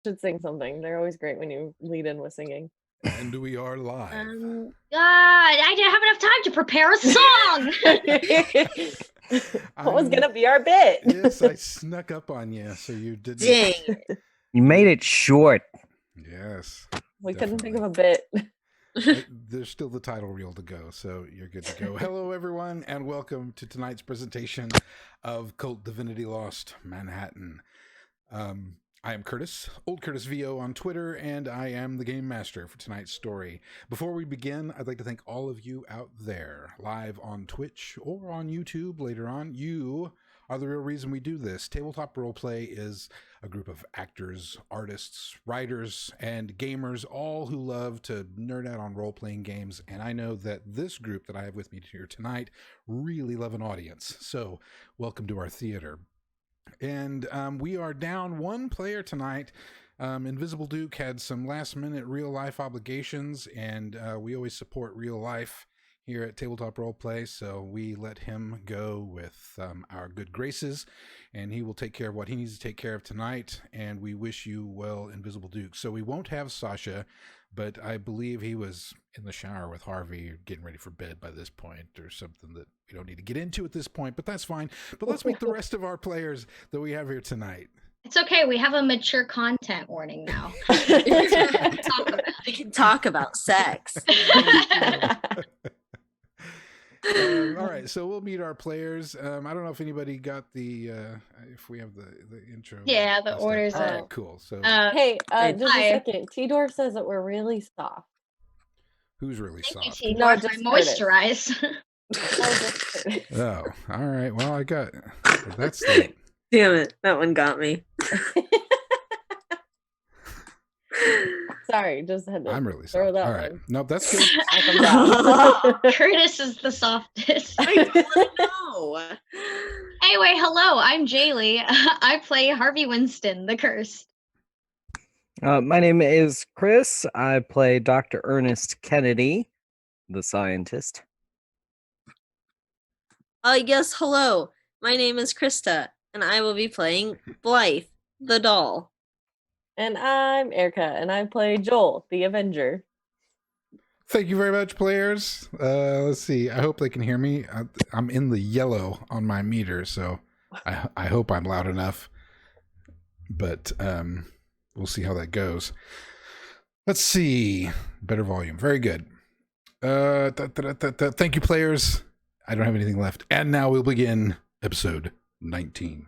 should sing something. They're always great when you lead in with singing. And we are live. God, I didn't have enough time to prepare a song. What was gonna be our bit? Yes, I snuck up on you, so you didn't. Dang. You made it short. Yes. We couldn't think of a bit. There's still the title reel to go, so you're good to go. Hello, everyone, and welcome to tonight's presentation of KULT Divinity Lost Manhattan. I am Curtis, Old Curtis VO on Twitter, and I am the game master for tonight's story. Before we begin, I'd like to thank all of you out there, live on Twitch or on YouTube later on. You are the real reason we do this. Tabletop Roleplay is a group of actors, artists, writers, and gamers, all who love to nerd out on role-playing games, and I know that this group that I have with me here tonight really love an audience. So, welcome to our theater. And we are down one player tonight. Invisible Duke had some last-minute real-life obligations, and we always support real life here at Tabletop Roleplay, so we let him go with our good graces, and he will take care of what he needs to take care of tonight, and we wish you well, Invisible Duke. So we won't have Sasha, but I believe he was in the shower with Harvey getting ready for bed by this point, or something that we don't need to get into at this point, but that's fine. But let's meet the rest of our players that we have here tonight. It's okay. We have a mature content warning now. We can talk about sex. All right, so we'll meet our players. I don't know if anybody got the if we have the intro. Yeah, the orders. All right, cool. So Hey, just Hi. a second. T-Dwarf says that we're really soft. who's really Thank you, soft? T. No, I just moisturize. Oh, all right. Well, I got that's the Damn it, that one got me. Sorry, just had to I'm really throw soft. that All right. one. Nope, that's good. Back 'em down. Curtis is the softest. I don't know. Anyway, hello. I'm Jaylee. I play Harvey Winston, the Cursed. My name is Chris. I play Dr. Ernest Kennedy, the scientist. Yes, hello. My name is Krista, and I will be playing Blythe, the doll. And I'm Erica, and I play Joel, the Avenger. Thank you very much, players. Let's see. I hope they can hear me. I'm in the yellow on my meter, so I hope I'm loud enough. But we'll see how that goes. Let's see. Better volume. Very good. Thank you, players. I don't have anything left. And now we'll begin episode 19.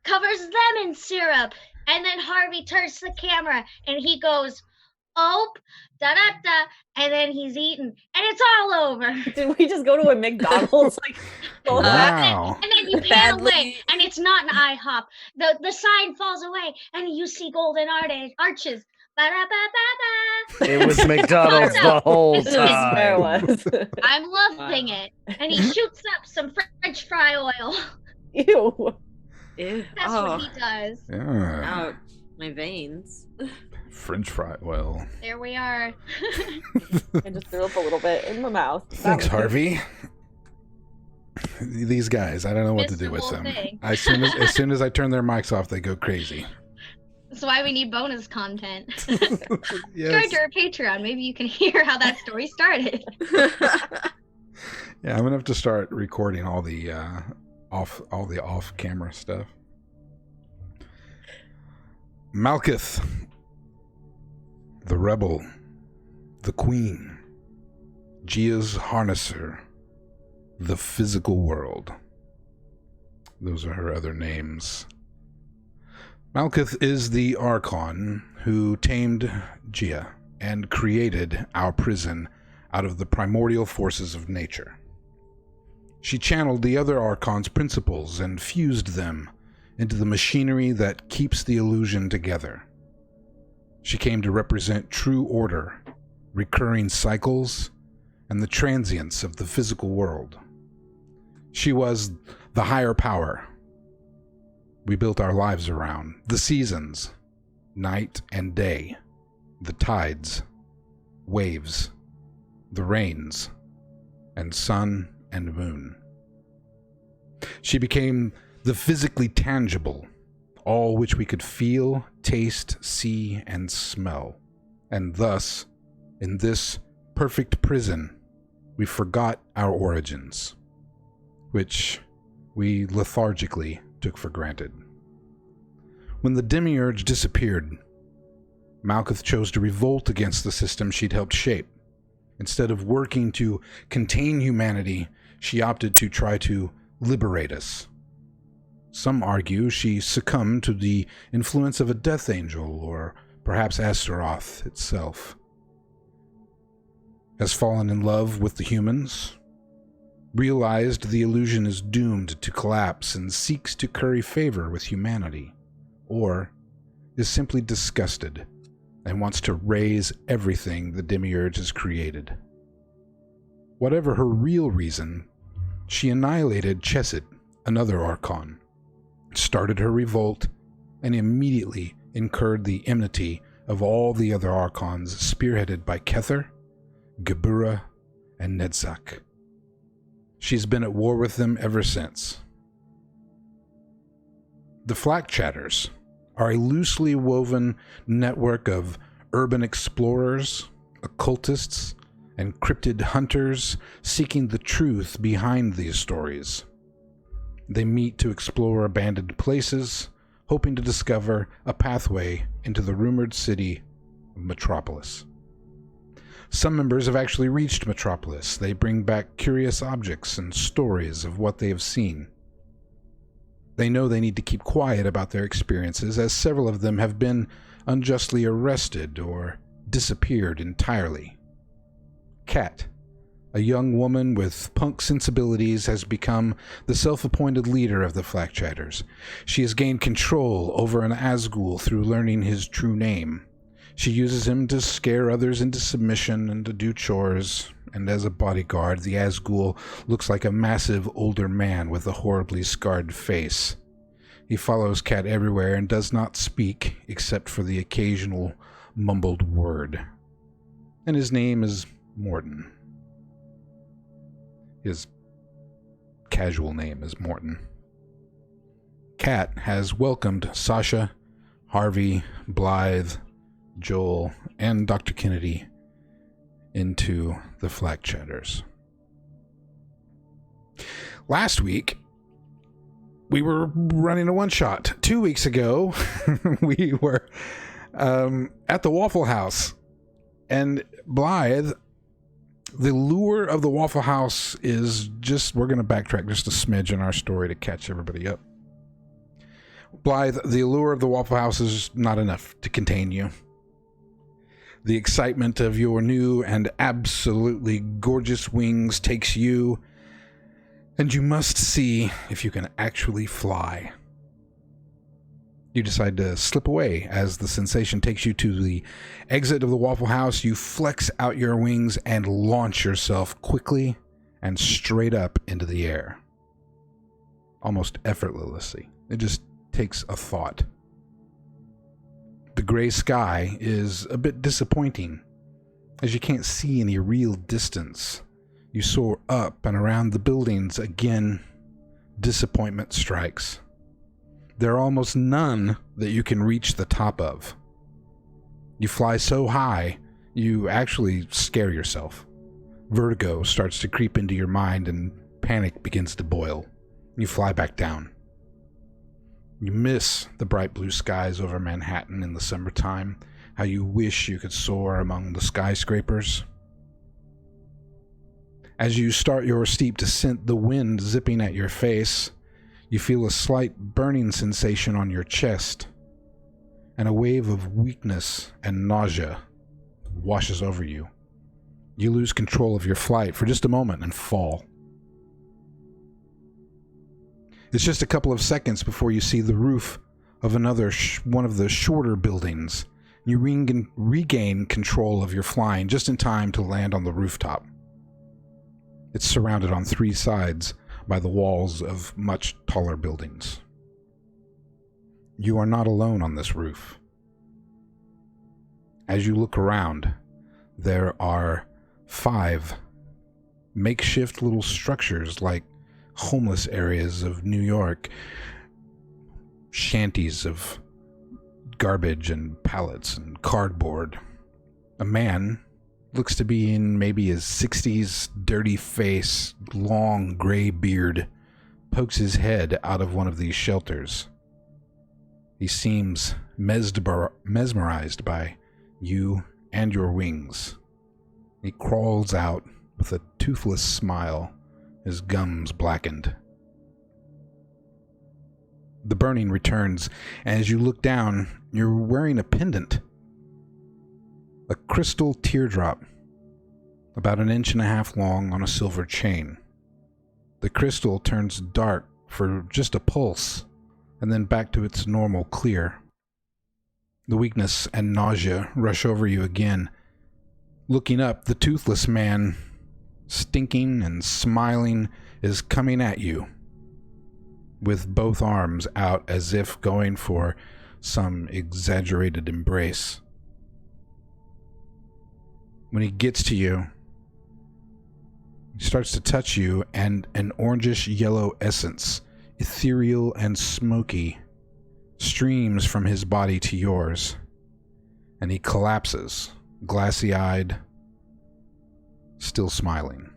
Covers lemon syrup. And then Harvey turns to the camera and he goes, "Oh, da da da," and then he's eating, and it's all over. Did we just go to a McDonald's? Wow. And then you pan Badly. away, and it's not an IHOP. The sign falls away, and you see golden arches. Ba-da-ba-ba-ba. It was McDonald's the whole There time. was. I'm loving it. And he shoots up some French fry oil. Ew. Ew. That's Oh, what he does. Yeah. ouch. My veins. French fry. Well, There we are. I just threw up a little bit in my mouth. That thanks, was good. Harvey. These guys, I don't know what to Missed the do with whole them. thing. As soon as I turn their mics off, they go crazy. That's why we need bonus content. Yes. Subscribe to our Patreon. Maybe you can hear how that story started. Yeah, I'm gonna have to start recording all the off-camera stuff. Malkuth, the rebel, the queen, Gia's harnesser, the physical world. Those are her other names. Malkuth is the Archon who tamed Gia and created our prison out of the primordial forces of nature. She channeled the other Archon's principles and fused them into the machinery that keeps the illusion together. She came to represent true order, recurring cycles, and the transience of the physical world. She was the higher power we built our lives around, the seasons, night and day, the tides, waves, the rains, and sun and moon. She became the physically tangible, all which we could feel, taste, see, and smell. And thus, in this perfect prison, we forgot our origins, which we lethargically took for granted. When the demiurge disappeared, Malkuth chose to revolt against the system she'd helped shape. Instead of working to contain humanity, she opted to try to liberate us. Some argue she succumbed to the influence of a death angel, or perhaps Astaroth itself. Has fallen in love with the humans, realized the illusion is doomed to collapse and seeks to curry favor with humanity, or is simply disgusted and wants to raze everything the demiurge has created. Whatever her real reason, she annihilated Chesed, another Archon, started her revolt, and immediately incurred the enmity of all the other Archons, spearheaded by Kether, Gebura, and Nedzak. She's been at war with them ever since. The Flak Chatters are a loosely woven network of urban explorers, occultists, and cryptid hunters seeking the truth behind these stories. They meet to explore abandoned places, hoping to discover a pathway into the rumored city of Metropolis. Some members have actually reached Metropolis. They bring back curious objects and stories of what they have seen. They know they need to keep quiet about their experiences, as several of them have been unjustly arrested or disappeared entirely. Kat, a young woman with punk sensibilities, has become the self-appointed leader of the Flak Chatters. She has gained control over an Asgul through learning his true name. She uses him to scare others into submission and to do chores, and as a bodyguard, the Asgul looks like a massive older man with a horribly scarred face. He follows Kat everywhere and does not speak except for the occasional mumbled word. And his name is Morton. His casual name is Morton. Kat has welcomed Sasha, Harvey, Blythe, Joel, and Dr. Kennedy into the Flak Chatters. Last week, we were running a one-shot. 2 weeks ago, we were at the Waffle House. And Blythe, the lure of the Waffle House is just, we're going to backtrack just a smidge in our story to catch everybody up. Blythe, the allure of the Waffle House is not enough to contain you. The excitement of your new and absolutely gorgeous wings takes you, and you must see if you can actually fly. You decide to slip away as the sensation takes you to the exit of the Waffle House. You flex out your wings and launch yourself quickly and straight up into the air. Almost effortlessly. It just takes a thought. The gray sky is a bit disappointing, as you can't see any real distance. You soar up and around the buildings again disappointment strikes. There are almost none that you can reach the top of. You fly so high, you actually scare yourself. Vertigo starts to creep into your mind and panic begins to boil. You fly back down. You miss the bright blue skies over Manhattan in the summertime, how you wish you could soar among the skyscrapers. As you start your steep descent, the wind zipping at your face, you feel a slight burning sensation on your chest, and a wave of weakness and nausea washes over you. You lose control of your flight for just a moment and fall. It's just a couple of seconds before you see the roof of another one of the shorter buildings. You regain control of your flying just in time to land on the rooftop. It's surrounded on three sides by the walls of much taller buildings. You are not alone on this roof. As you look around, there are 5 makeshift little structures like homeless areas of New York, shanties of garbage and pallets and cardboard. A man looks to be in maybe his 60s, dirty face, long gray beard, pokes his head out of one of these shelters. He seems mesmerized by you and your wings. He crawls out with a toothless smile, his gums blackened. The burning returns, and as you look down, you're wearing a pendant. A crystal teardrop, about 1.5 inches long on a silver chain. The crystal turns dark for just a pulse, and then back to its normal clear. The weakness and nausea rush over you again. Looking up, the toothless man, stinking and smiling, is coming at you, with both arms out as if going for some exaggerated embrace. When he gets to you, he starts to touch you, and an orangish yellow essence, ethereal and smoky, streams from his body to yours, and he collapses, glassy-eyed, still smiling.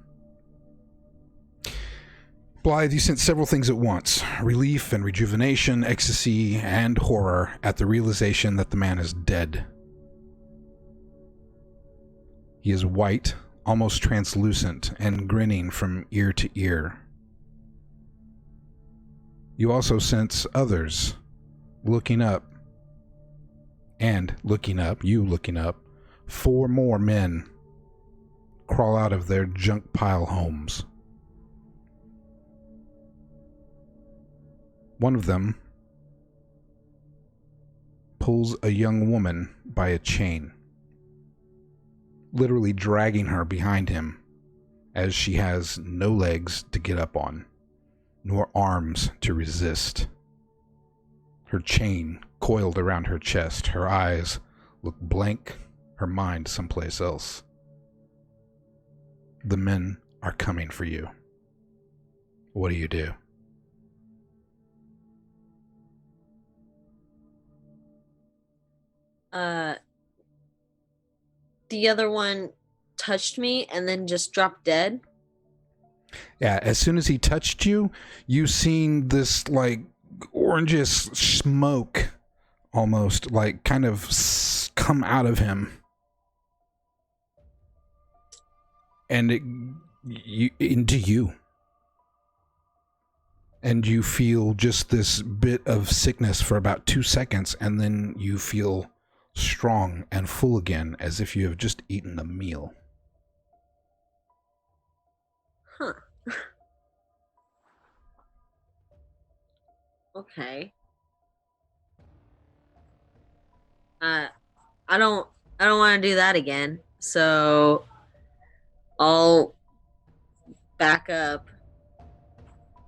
Blythe, you sense several things at once: relief and rejuvenation, ecstasy, and horror at the realization that the man is dead. He is white, almost translucent, and grinning from ear to ear. You also sense others looking up, and looking up, you looking up. 4 more men crawl out of their junk pile homes. One of them pulls a young woman by a chain, literally dragging her behind him, as she has no legs to get up on, nor arms to resist. Her chain coiled around her chest, her eyes look blank, her mind someplace else. The men are coming for you. What do you do? The other one touched me and then just dropped dead. Yeah, as soon as he touched you, you seen this like orangish smoke almost like kind of come out of him. And into you. And you feel just this bit of sickness for about 2 seconds, and then you feel strong and full again, as if you have just eaten a meal. Huh. Okay. I don't want to do that again. So I'll back up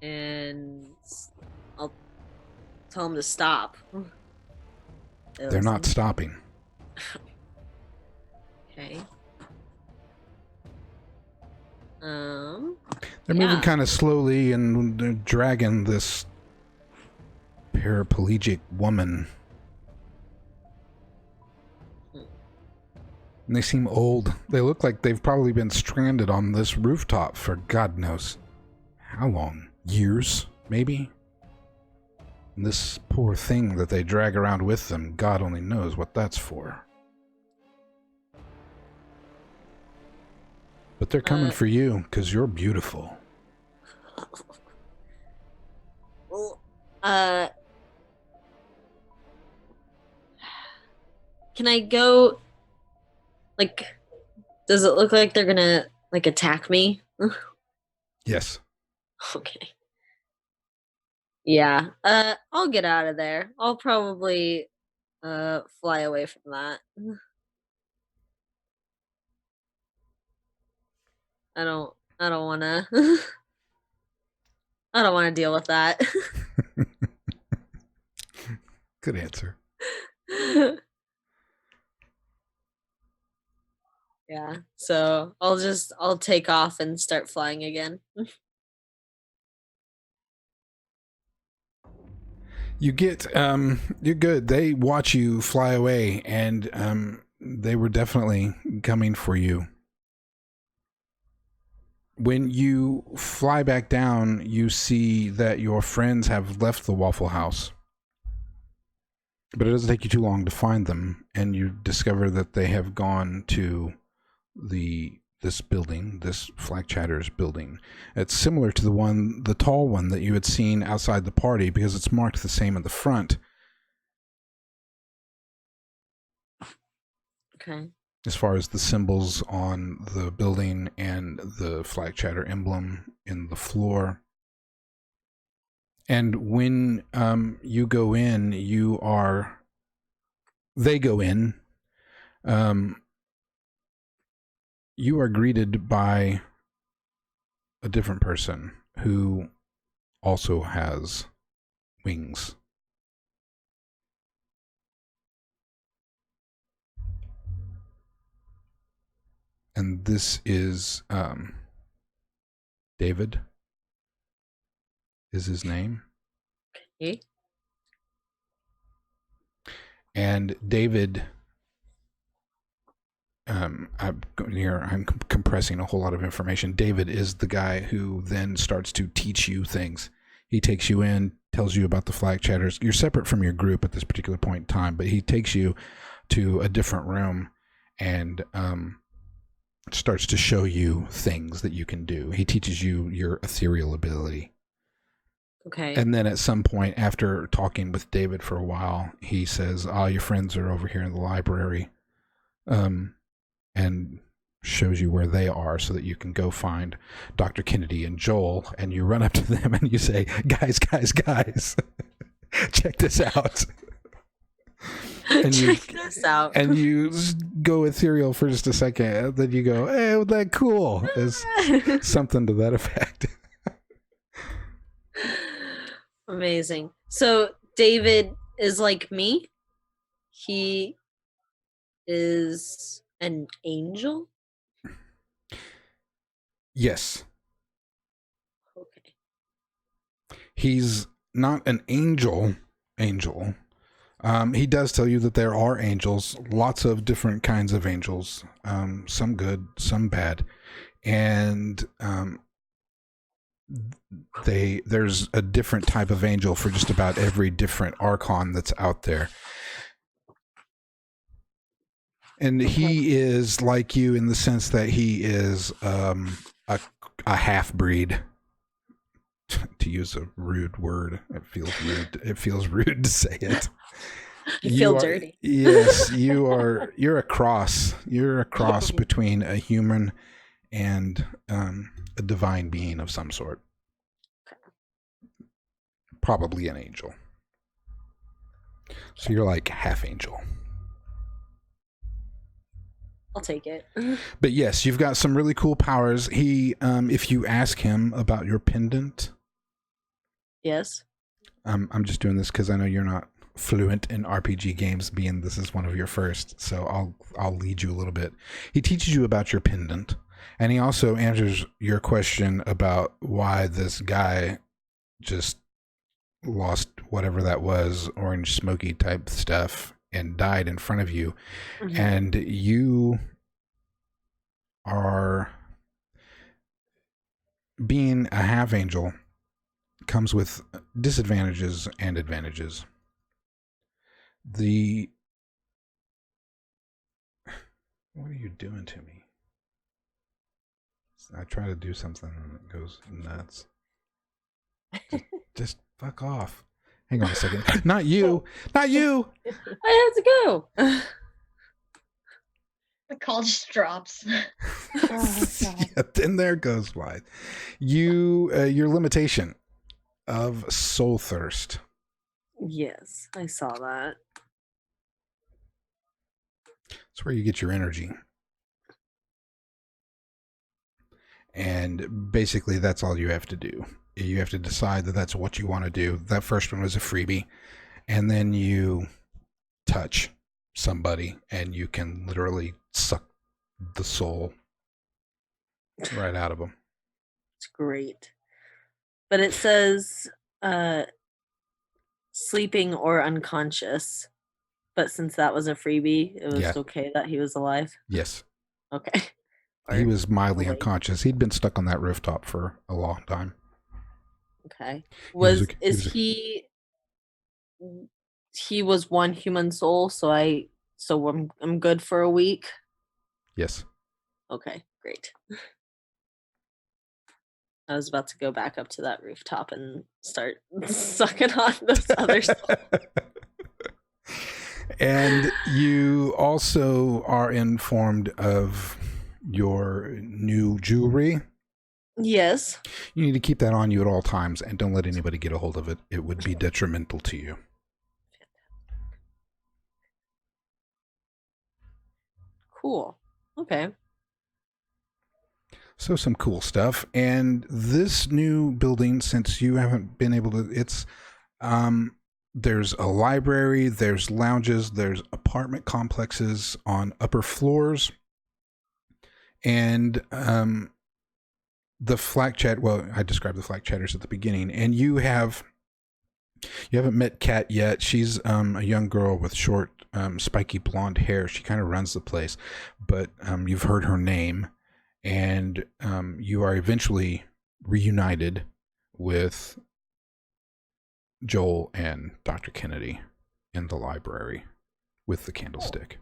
and I'll tell them to stop. They're not stopping. Okay. They're moving kind of slowly, and they're dragging this paraplegic woman. And they seem old. They look like they've probably been stranded on this rooftop for God knows how long. Years, maybe? And this poor thing that they drag around with them, God only knows what that's for. But they're coming for you, because you're beautiful. Well, can I go, like, does it look like they're gonna, like, attack me? Yes. Okay. Yeah, I'll get out of there. I'll probably, fly away from that. I don't wanna, I don't wanna deal with that. Good answer. Yeah, so I'll take off and start flying again. You get, you're good. They watch you fly away, and they were definitely coming for you. When you fly back down, you see that your friends have left the Waffle House. But it doesn't take you too long to find them, and you discover that they have gone to this building, this Flag Chatter's building. It's similar to the tall one that you had seen outside the party, because it's marked the same at the front. Okay. As far as the symbols on the building and the Flag Chatter emblem in the floor. And when you go in, they go in, you are greeted by a different person who also has wings. And this is David is his name. Okay. And David, I'm compressing a whole lot of information. David is the guy who then starts to teach you things. He takes you in, tells you about the Flag Chatters. You're separate from your group at this particular point in time, but he takes you to a different room and starts to show you things that you can do. He teaches you your ethereal ability. Okay. And then at some point, after talking with David for a while, he says, your friends are over here in the library. And shows you where they are so that you can go find Dr. Kennedy and Joel. And you run up to them and you say, guys, check this out. And check this out. And you go ethereal for just a second. Then you go, hey, wasn't that cool? It's something to that effect. Amazing. So David is like me. He is an angel? Yes. Okay. He's not an angel. He does tell you that there are angels, lots of different kinds of angels, some good, some bad. And there's a different type of angel for just about every different archon that's out there. And he is like you in the sense that he is a half-breed. To use a rude word, it feels rude. It feels rude to say it. You feel dirty. Yes, you're a cross. You're a cross between a human and a divine being of some sort. Probably an angel. So you're like half angel. I'll take it. But yes, you've got some really cool powers. He, if you ask him about your pendant. Yes. I'm just doing this because I know you're not fluent in RPG games, being this is one of your first. So I'll lead you a little bit. He teaches you about your pendant, And he also answers your question about why this guy just lost whatever that was, orange smoky type stuff, and died in front of you. Mhm. And you are being a half angel comes with disadvantages and advantages. What are you doing to me? I try to do something and it goes nuts. Just fuck off. Hang on a second. Not you. Not you. I have to go. The call just drops. Oh, God. Yeah, and there goes why. Your limitation of soul thirst. Yes, I saw that. It's where you get your energy. And basically, that's all you have to do. You have to decide that that's what you want to do. That first one was a freebie. And then you touch somebody and you can literally suck the soul right out of them. It's great. But it says sleeping or unconscious. But since that was a freebie, it was Yeah. okay that he was alive. Yes. Okay. He was mildly Really? unconscious. He'd been stuck on that rooftop for a long time. Okay. was He was one human soul, so I'm good for a week. Yes. Okay, great. I was about to go back up to that rooftop and start sucking on those other souls. And you also are informed of your new jewelry. Yes. You need to keep that on you at all times and don't let anybody get a hold of it. It would be detrimental to you. Cool. Okay. So some cool stuff. And this new building, since you haven't been able to, there's a library, there's lounges, there's apartment complexes on upper floors. And the flak chat, well, I described the flak chatters at the beginning, and you haven't met Kat yet. She's a young girl with short, spiky blonde hair. She kind of runs the place, but you've heard her name, and you are eventually reunited with Joel and Dr. Kennedy in the library with the candlestick.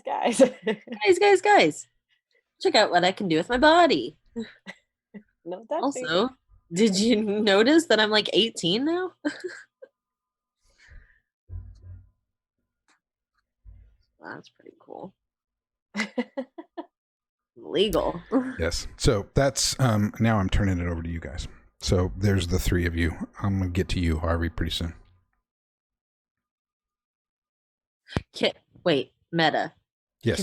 Guys. Guys. Check out what I can do with my body. No, that's Also, did you notice that I'm like 18 now? That's pretty cool. Legal. Yes. So that's now I'm turning it over to you guys. So there's the three of you. I'm gonna get to you, Harvey, pretty soon. Wait, Meta. Yes.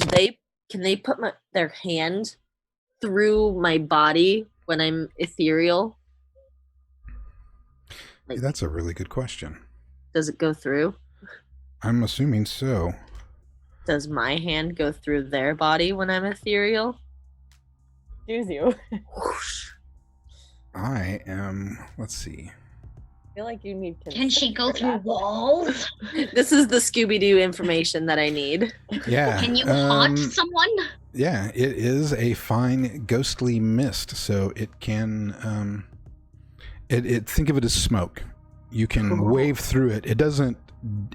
Can they put their hand through my body when I'm ethereal? Like, That's a really good question. does it go through? I'm assuming so. Does my hand go through their body when I'm ethereal? Excuse you. Whoosh. I am. Let's see. I feel like you need to. Can she go through walls? This is the Scooby-Doo information that I need. Yeah. Can you haunt someone? Yeah, it is a fine ghostly mist, so it can. It think of it as smoke. You can Cool. wave through it. It doesn't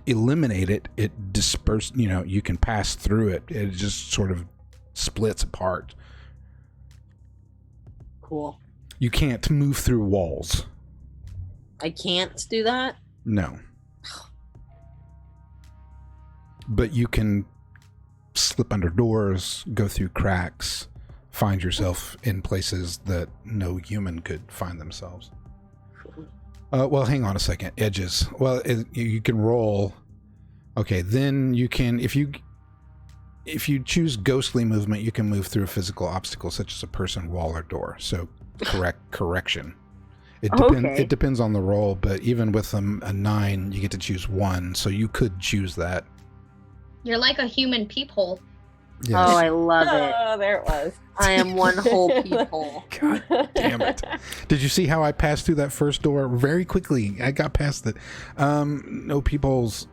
eliminate it. It disperses. You can pass through it. It just sort of splits apart. Cool. You can't move through walls. I can't do that? No. But you can slip under doors, go through cracks, find yourself in places that no human could find themselves. Well, hang on a second. Edges. Well, you can roll. Okay, then you can, if you choose ghostly movement, you can move through a physical obstacle such as a person, wall, or door. So correction. It depends on the roll, but even with a 9, you get to choose one, so you could choose that. You're like a human peephole. Yes. Oh, I love it. Oh, there it was. I am one whole peephole. God damn it. Did you see how I passed through that first door very quickly? I got past it. No peepholes.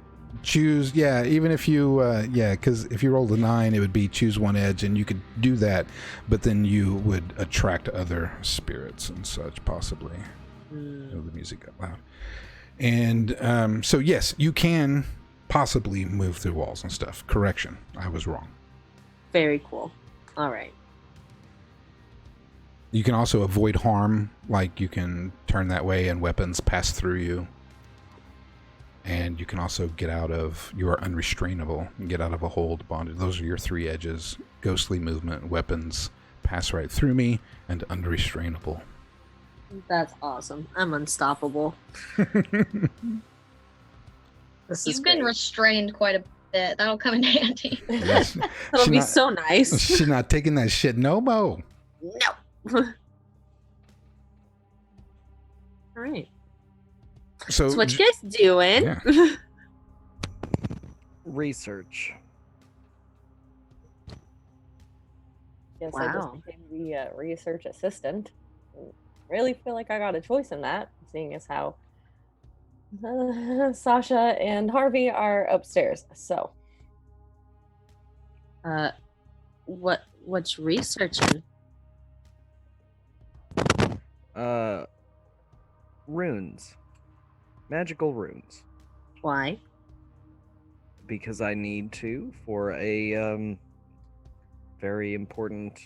Choose, yeah, even if you, because if you rolled a 9, it would be choose one edge, and you could do that, but then you would attract other spirits and such, possibly. Oh, the music got loud. And so, yes, you can possibly move through walls and stuff. Correction, I was wrong. Very cool. All right. You can also avoid harm, like you can turn that way and weapons pass through you. And you can also get out of, you are unrestrainable, get out of a hold bonded. Those are your 3 edges: ghostly movement, weapons, pass right through me, and unrestrainable. That's awesome. I'm unstoppable. This is You've been great. restrained quite a bit. That'll come in handy. Yes. That'll be not- so nice. She's not taking that shit no mo. No. All right. So, So what you guys doing? Yeah. Research. Guess I just Wow. became the research assistant. Really feel like I got a choice in that, seeing as how Sasha and Harvey are upstairs. So What's researching? Runes. Magical runes. Why? Because I need to for a very important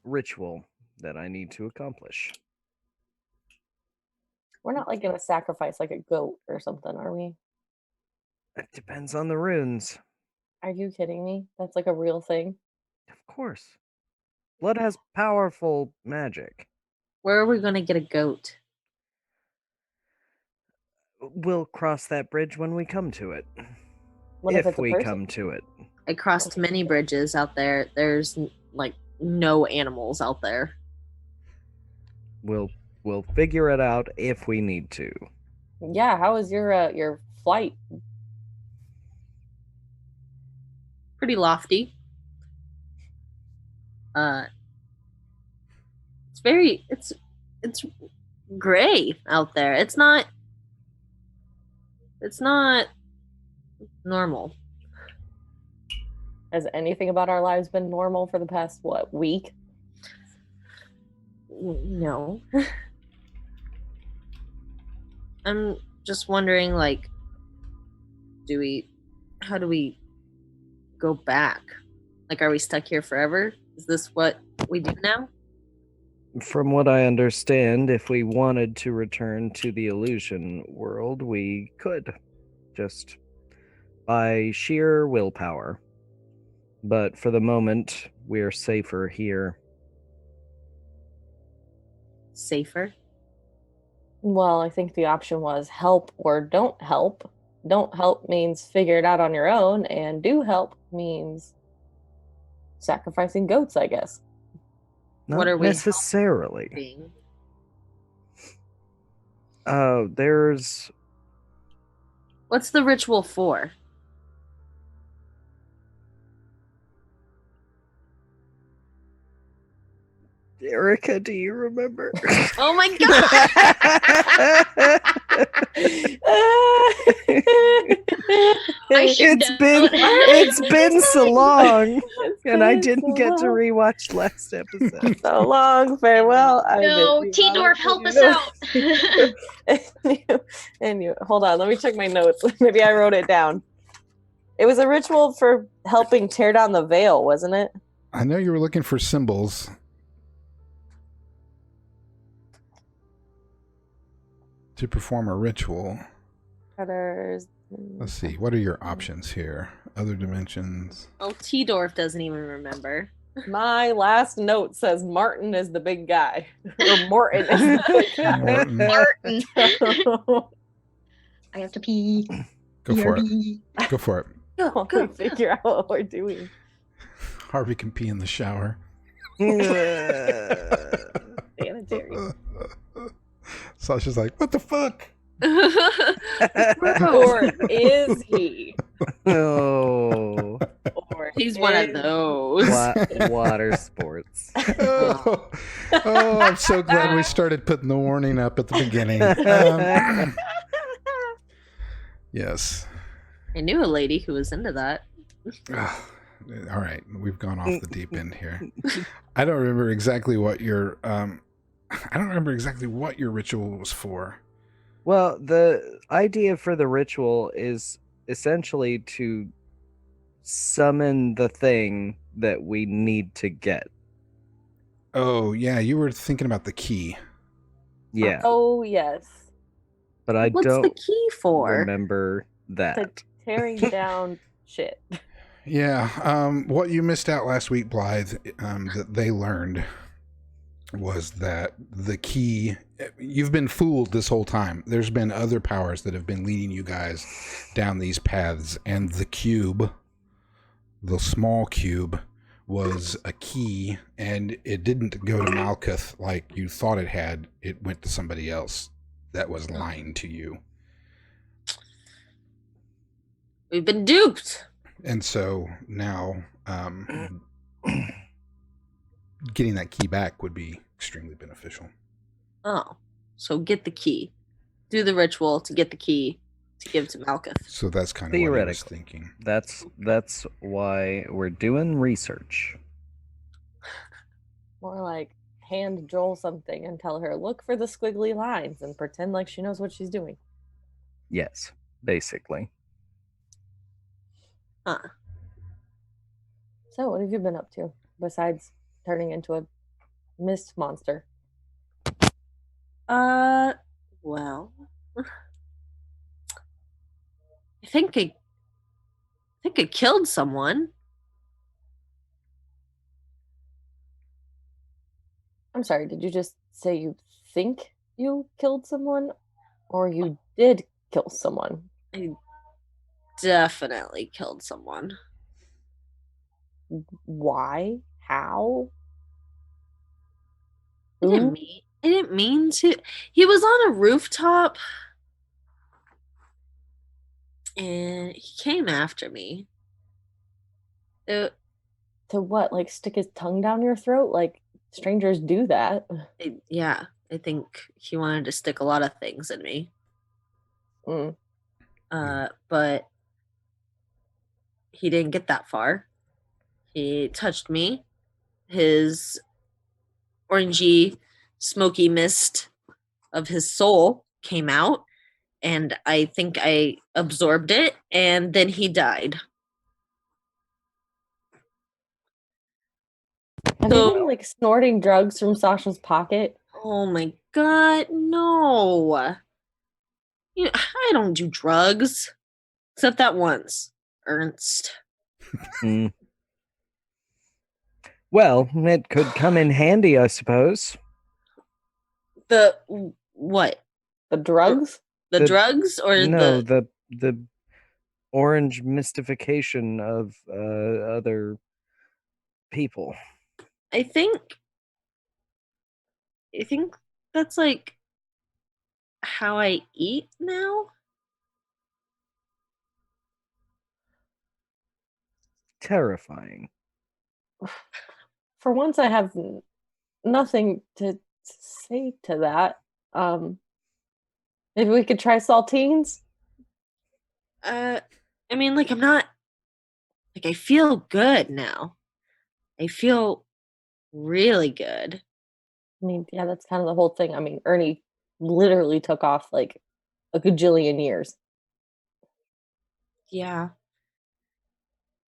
ritual that I need to accomplish. we're not like gonna sacrifice like a goat or something, are we? It depends on the runes. Are you kidding me? That's like a real thing. Of course. Blood has powerful magic. Where are we gonna get a goat? We'll cross that bridge when we come to it. What if If it's a we person? come to it. I crossed many bridges out there. There's like no animals out there. We'll figure it out if we need to. Yeah, how was your flight? Pretty lofty. It's gray out there. It's not normal. Has anything about our lives been normal for the past week? No. I'm just wondering, like, how do we go back? Like, are we stuck here forever? Is this what we do now? From what I understand, if we wanted to return to the illusion world, we could. Just by sheer willpower. But for the moment, we're safer here. Safer? Well, I think the option was help or don't help. Don't help means figure it out on your own, and do help means sacrificing goats, I guess. Not What are we necessarily. Being. There's What's the ritual for? Erica, do you remember? Oh my god! I should It's know. been so long, It's and I been didn't so get to long. rewatch last episode. So long, farewell. I No, bid you T-Dwarf, help us well. out. and you hold on, let me check my notes. Maybe I wrote it down. It was a ritual for helping tear down the veil, wasn't it? I know you were looking for symbols. To perform a ritual. Cutters. Let's see. What are your options here? Other dimensions. Oh, T-Dorf doesn't even remember. My last note says Martin is the big guy. Or Morton is the big guy. Morton. Martin. So, I have to pee. Go for it. BRB. Go for it. while we figure out what we're doing. Harvey can pee in the shower. Sanitary. Sasha's like, what the fuck? Or is he? Oh, Or He's one of is- those. Water sports. Oh, I'm so glad we started putting the warning up at the beginning. Yes. I knew a lady who was into that. All right, we've gone off the deep end here. I don't remember exactly what your ritual was for. Well, the idea for the ritual is essentially to summon the thing that we need to get. Oh, yeah, you were thinking about the key. Yeah, Oh, yes. but I What's the don't key for? remember To that. tearing down shit. Yeah, what you missed out last week, Blythe, that they learned was that the key, you've been fooled this whole time. There's been other powers that have been leading you guys down these paths, and the cube, the small cube, was a key, and it didn't go to Malkuth like you thought it had. It went to somebody else that was lying to you. We've been duped. And so now getting that key back would be extremely beneficial. Oh, so get the key. Do the ritual to get the key to give to Malkuth. So that's kind of what I was Theoretically. thinking. That's why we're doing research. More like hand Joel something and tell her, look for the squiggly lines and pretend like she knows what she's doing. Yes, basically. Huh. So, what have you been up to besides turning into a mist monster? Well, I think I killed someone. I'm sorry, did you just say you think you killed someone? Or you did kill someone? I definitely killed someone. Why? How? I didn't mean to. He was on a rooftop and he came after me. To what? Like stick his tongue down your throat? Like strangers do that. Yeah, I think he wanted to stick a lot of things in me. Mm. But he didn't get that far. He touched me. His orangey, smoky mist of his soul came out, and I think I absorbed it, and then he died. Have you been like snorting drugs from Sasha's pocket? Oh my god, no. I don't do drugs. Except that once. Ernst. Mm. Well, it could come in handy, I suppose. The what? The drugs? The drugs or No, the the orange mystification of other people. I think that's like how I eat now. Terrifying. For once, I have nothing to say to that. Maybe we could try saltines? I mean, like, I'm not, like, I feel good now. I feel really good. I mean, yeah, that's kind of the whole thing. I mean, Ernie literally took off like a gajillion years. Yeah.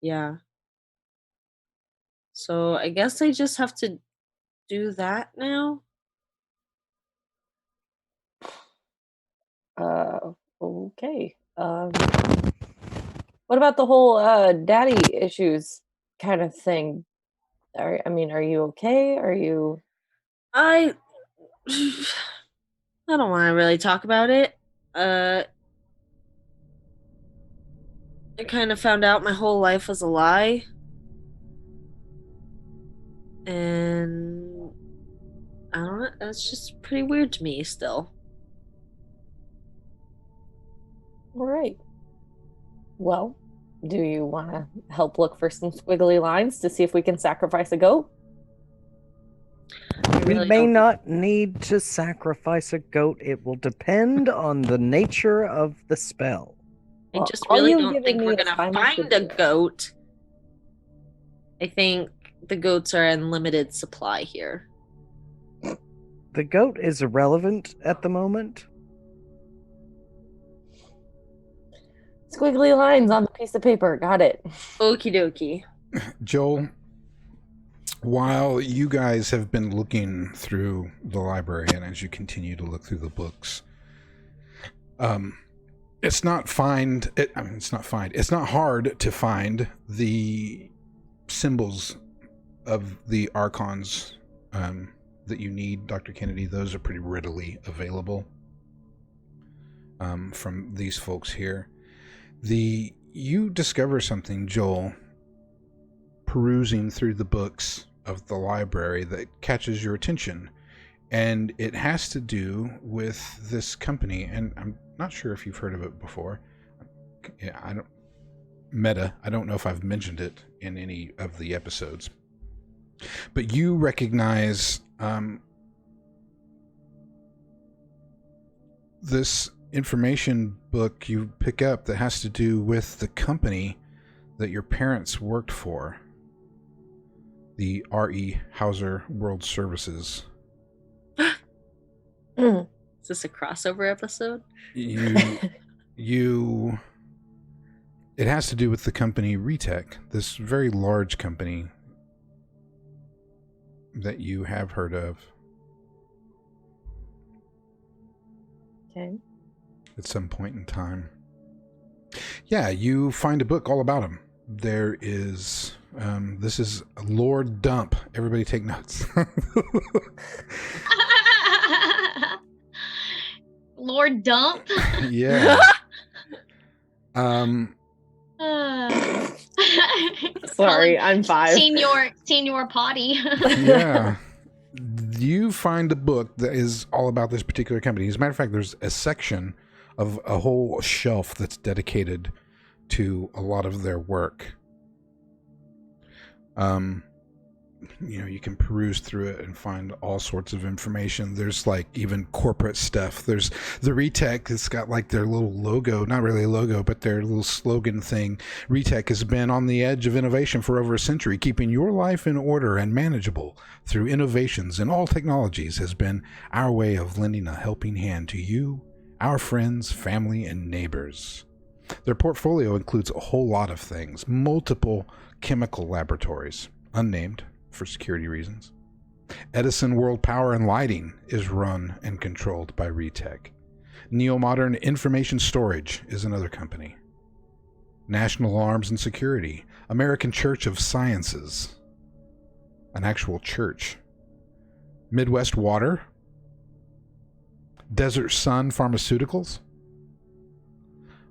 Yeah. So I guess I just have to do that now. Okay. What about the whole daddy issues kind of thing? I mean, are you okay? Are you I I don't want to really talk about it. I kind of found out my whole life was a lie. And I don't know, that's just pretty weird to me still. all right? Well, Do you want to help look for some squiggly lines to see if we can sacrifice a goat? I We really may don't- not need to sacrifice a goat. It will depend on the nature of the spell. I Well, just all really you've don't given think me we're is gonna kindness find to a do it. goat. I think the goats are in limited supply here. The goat is irrelevant at the moment. Squiggly lines on the piece of paper. Got it. Okie dokie. Joel, while you guys have been looking through the library and as you continue to look through the books, it's not hard to find the symbols of the archons that you need, Dr. Kennedy. Those are pretty readily available from these folks here. You discover something, Joel, perusing through the books of the library that catches your attention, and it has to do with this company, and I'm not sure if you've heard of it before. Yeah, I don't know if I've mentioned it in any of the episodes, but you recognize this information book you pick up that has to do with the company that your parents worked for, the R.E. Hauser World Services. Is this a crossover episode? It has to do with the company Retech, this very large company that you have heard of. Okay. At some point in time. Yeah, you find a book all about him. There is, this is Lord Dump. Everybody take notes. Lord Dump. Yeah. Sorry, I'm 5. Senior potty. Yeah. You find a book that is all about this particular company. As a matter of fact, there's a section of a whole shelf that's dedicated to a lot of their work. You can peruse through it and find all sorts of information. There's like even corporate stuff. There's the Retech that's got like their little logo, not really a logo, but their little slogan thing. Retech has been on the edge of innovation for over a century. Keeping your life in order and manageable through innovations in all technologies has been our way of lending a helping hand to you, our friends, family, and neighbors. Their portfolio includes a whole lot of things. Multiple chemical laboratories, unnamed for security reasons. Edison World Power and Lighting is run and controlled by Retech. Neo-Modern Information Storage is another company. National Arms and Security, American Church of Sciences, an actual church. Midwest Water, Desert Sun Pharmaceuticals,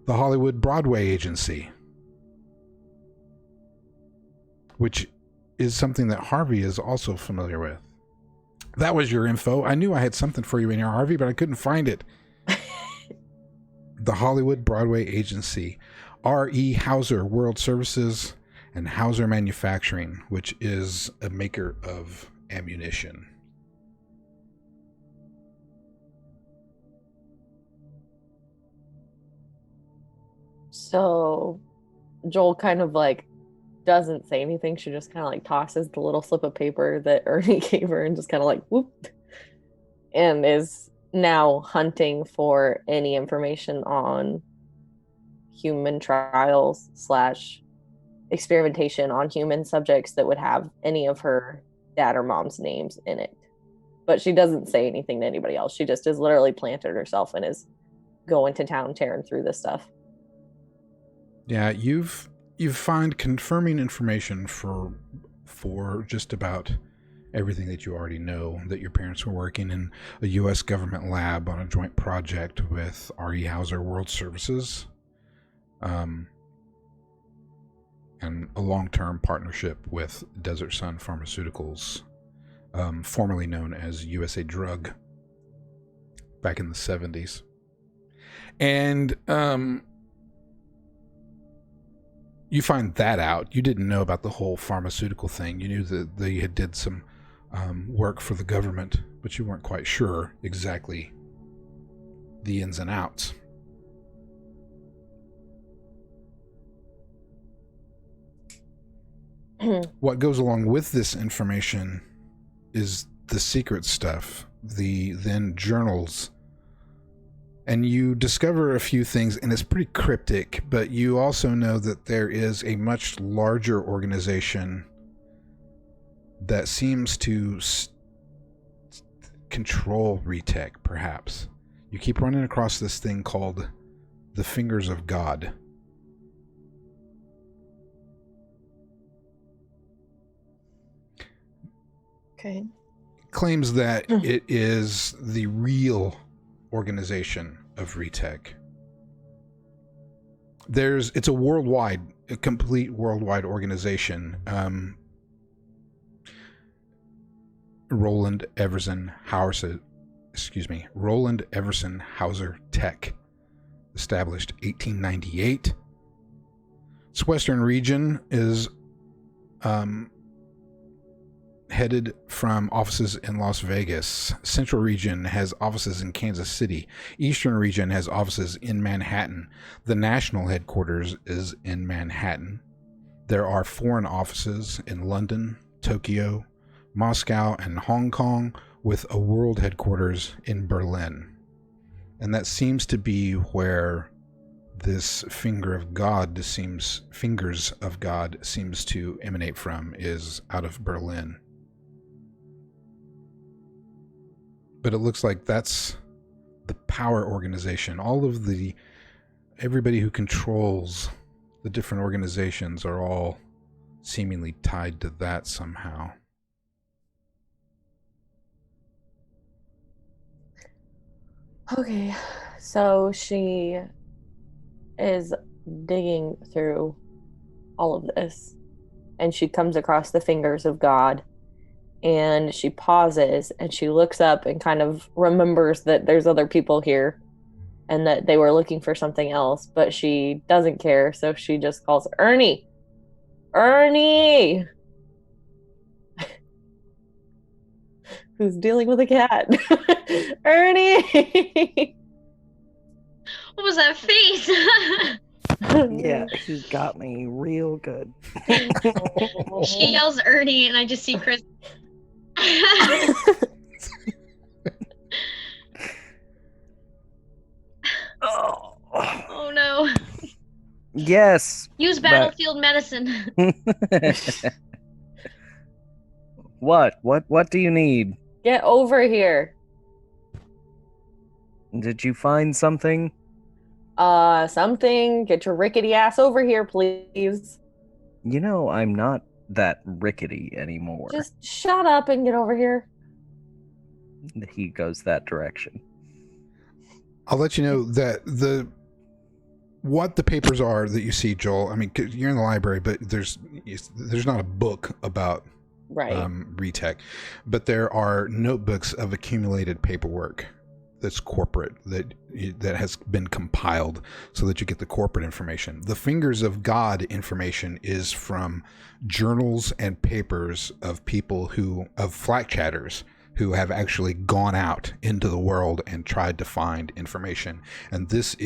the Hollywood Broadway Agency, which is something that Harvey is also familiar with. That was your info. I knew I had something for you in here, Harvey, but I couldn't find it. The Hollywood Broadway Agency, R.E. Hauser World Services, and Hauser Manufacturing, which is a maker of ammunition. So Joel kind of like doesn't say anything. She just kind of like tosses the little slip of paper that Ernie gave her and just kind of like whoop, and is now hunting for any information on human trials / experimentation on human subjects that would have any of her dad or mom's names in it. But she doesn't say anything to anybody else. She just is literally planted herself and is going to town tearing through this stuff. Yeah, you find confirming information for just about everything that you already know, that your parents were working in a U.S. government lab on a joint project with R.E. Hauser World Services, and a long-term partnership with Desert Sun Pharmaceuticals, formerly known as USA Drug, back in the 70s. And you find that out. You didn't know about the whole pharmaceutical thing. You knew that they had did some work for the government, but you weren't quite sure exactly the ins and outs. What goes along with this information is the secret stuff, the then journals. And you discover a few things, and it's pretty cryptic, but you also know that there is a much larger organization that seems to control Retech, perhaps. You keep running across this thing called the Fingers of God. Okay. Claims that it is the real organization of Retech. It's a complete worldwide organization. Roland Everson Hauser Tech, established 1898. Its western region is headed from offices in Las Vegas. Central region has offices in Kansas City. Eastern region has offices in Manhattan. The national headquarters is in Manhattan. There are foreign offices in London, Tokyo, Moscow, and Hong Kong, with a world headquarters in Berlin. And that seems to be where this Fingers of God seems to emanate from, is out of Berlin. But it looks like that's the power organization. Everybody who controls the different organizations are all seemingly tied to that somehow. Okay, so she is digging through all of this, and she comes across the Fingers of God, and she pauses and she looks up and kind of remembers that there's other people here and that they were looking for something else, but she doesn't care, so she just calls Ernie. Who's dealing with a cat. Ernie. What was that face? Yeah, he got me real good. She yells Ernie, and I just see Chris. Oh no. Yes. Use battlefield medicine. What do you need? Get over here. Did you find something? Something. Get your rickety ass over here, please. You know, I'm not that rickety anymore. Just shut up and get over here. He goes that direction. I'll let you know that what the papers are that you see, Joel. I mean, you're in the library, but there's not a book about Retech, but there are notebooks of accumulated paperwork that's corporate, that has been compiled so that you get the corporate information. The Fingers of God information is from journals and papers of people of flat chatters who have actually gone out into the world and tried to find information. And that's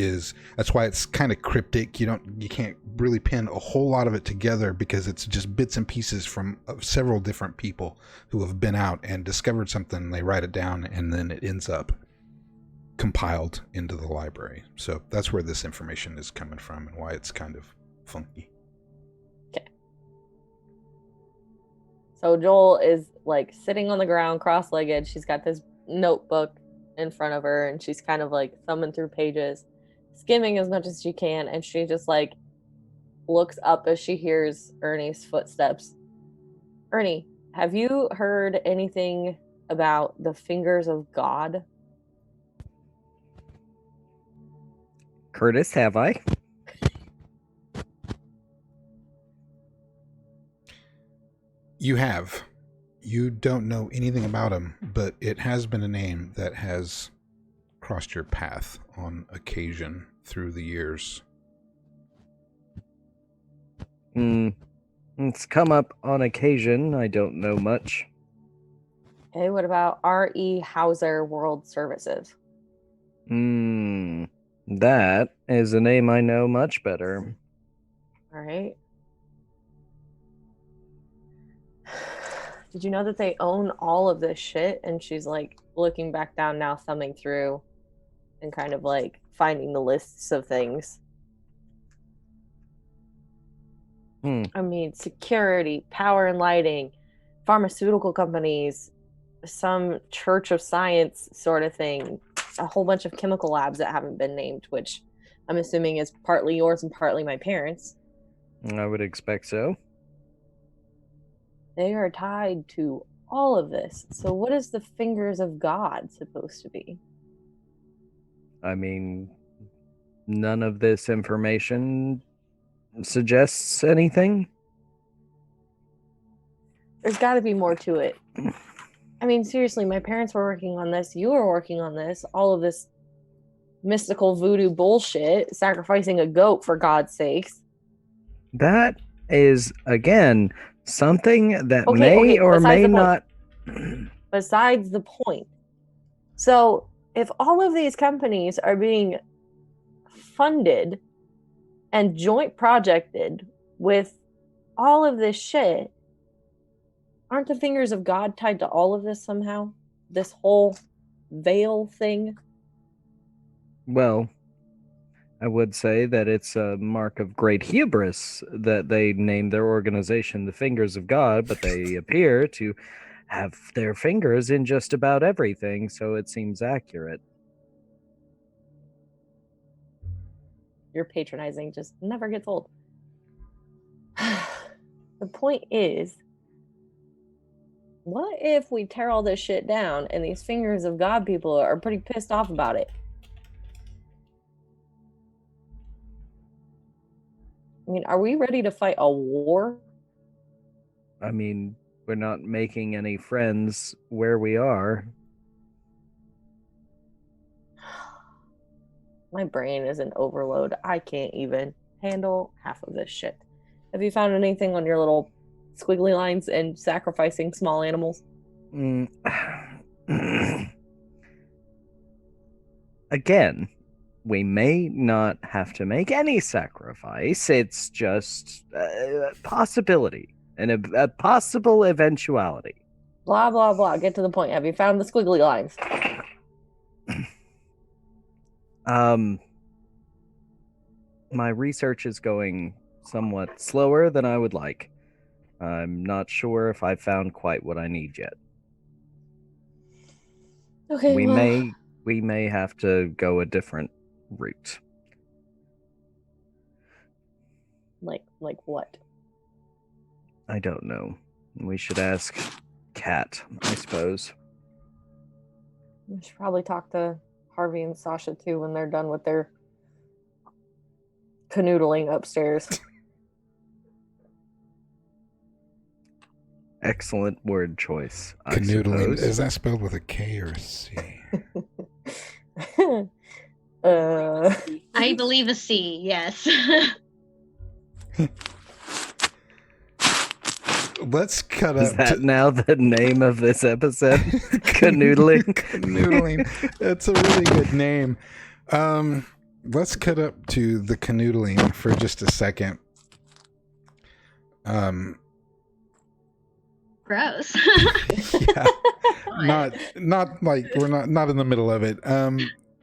why it's kind of cryptic. You can't really pin a whole lot of it together, because it's just bits and pieces from several different people who have been out and discovered something. They write it down, and then it ends up compiled into the library. So that's where this information is coming from and why it's kind of funky. Okay. So Joel is like sitting on the ground cross-legged. She's got this notebook in front of her, and she's kind of like thumbing through pages, skimming as much as she can, and she just like looks up as she hears Ernie's footsteps. Ernie, have you heard anything about the Fingers of God? Curtis, have I? You have. You don't know anything about him, but it has been a name that has crossed your path on occasion through the years. It's come up on occasion. I don't know much. Okay, what about R.E. Hauser World Services? That is a name I know much better. All right. Did you know that they own all of this shit? And she's like looking back down now, thumbing through and kind of like finding the lists of things. I mean, security, power and lighting, pharmaceutical companies, some Church of Science sort of thing, a whole bunch of chemical labs that haven't been named, which I'm assuming is partly yours and partly my parents'. I would expect so. They are tied to all of this. So what is the fingers of God supposed to be? I mean, none of this information suggests anything. There's got to be more to it. I mean, seriously, my parents were working on this. You were working on this. All of this mystical voodoo bullshit, sacrificing a goat for God's sakes. That is, again, something that may or may not. Besides the point. So, if all of these companies are being funded and joint projected with all of this shit, aren't the fingers of God tied to all of this somehow? This whole veil thing? Well, I would say that it's a mark of great hubris that they named their organization the Fingers of God, but they appear to have their fingers in just about everything, so it seems accurate. Your patronizing just never gets old. The point is, what if we tear all this shit down and these Fingers of God people are pretty pissed off about it? I mean, are we ready to fight a war? I mean, we're not making any friends where we are. My brain is an overload. I can't even handle half of this shit. Have you found anything on your little squiggly lines and sacrificing small animals? Again, we may not have to make any sacrifice. It's just a possibility and a possible eventuality. Blah, blah, blah. Get to the point. Have you found the squiggly lines? My research is going somewhat slower than I would like. I'm not sure if I've found quite what I need yet. Okay, we may have to go a different route. Like what? I don't know. We should ask Kat, I suppose. We should probably talk to Harvey and Sasha too when they're done with their canoodling upstairs. Excellent word choice. Canoodling. Is that spelled with a K or a C? I believe a C, yes. Let's cut up. Is that now the name of this episode? Canoodling? Canoodling. That's a really good name. Let's cut up to the canoodling for just a second. Gross. Yeah. Not like we're not in the middle of it.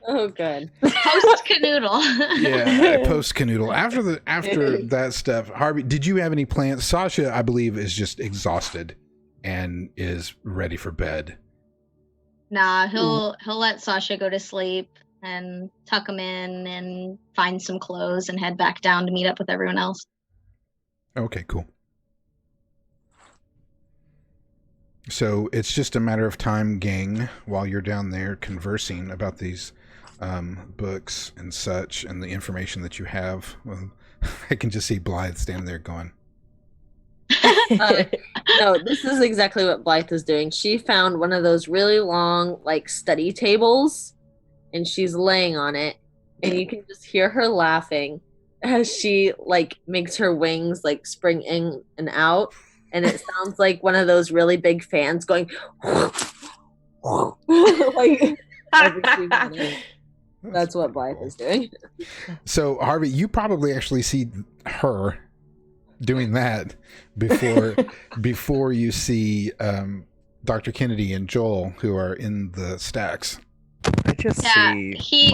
Oh, good. Post canoodle. Yeah, post canoodle. After that stuff, Harvey, did you have any plans? Sasha, I believe, is just exhausted and is ready for bed. Nah, he'll let Sasha go to sleep and tuck him in and find some clothes and head back down to meet up with everyone else. Okay, cool. So it's just a matter of time, gang, while you're down there conversing about these books and such and the information that you have. Well, I can just see Blythe standing there going. No, this is exactly what Blythe is doing. She found one of those really long, like, study tables, and she's laying on it, and you can just hear her laughing as she like makes her wings like spring in and out, and it sounds like one of those really big fans going like every few minutes. That's what Blythe is doing. So Harvey, you probably actually see her doing that before you see Dr. Kennedy and Joel, who are in the stacks. I just Yeah, see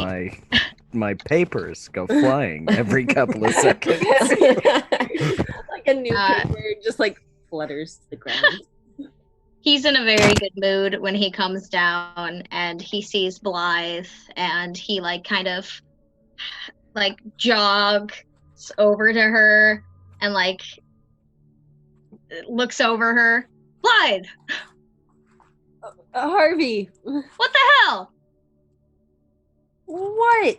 my papers go flying every couple of seconds. Like a new paper just like flutters to the ground. He's in a very good mood when he comes down and he sees Blythe, and he like kind of like jogs over to her and like looks over her. Blythe, Harvey, what the hell? what?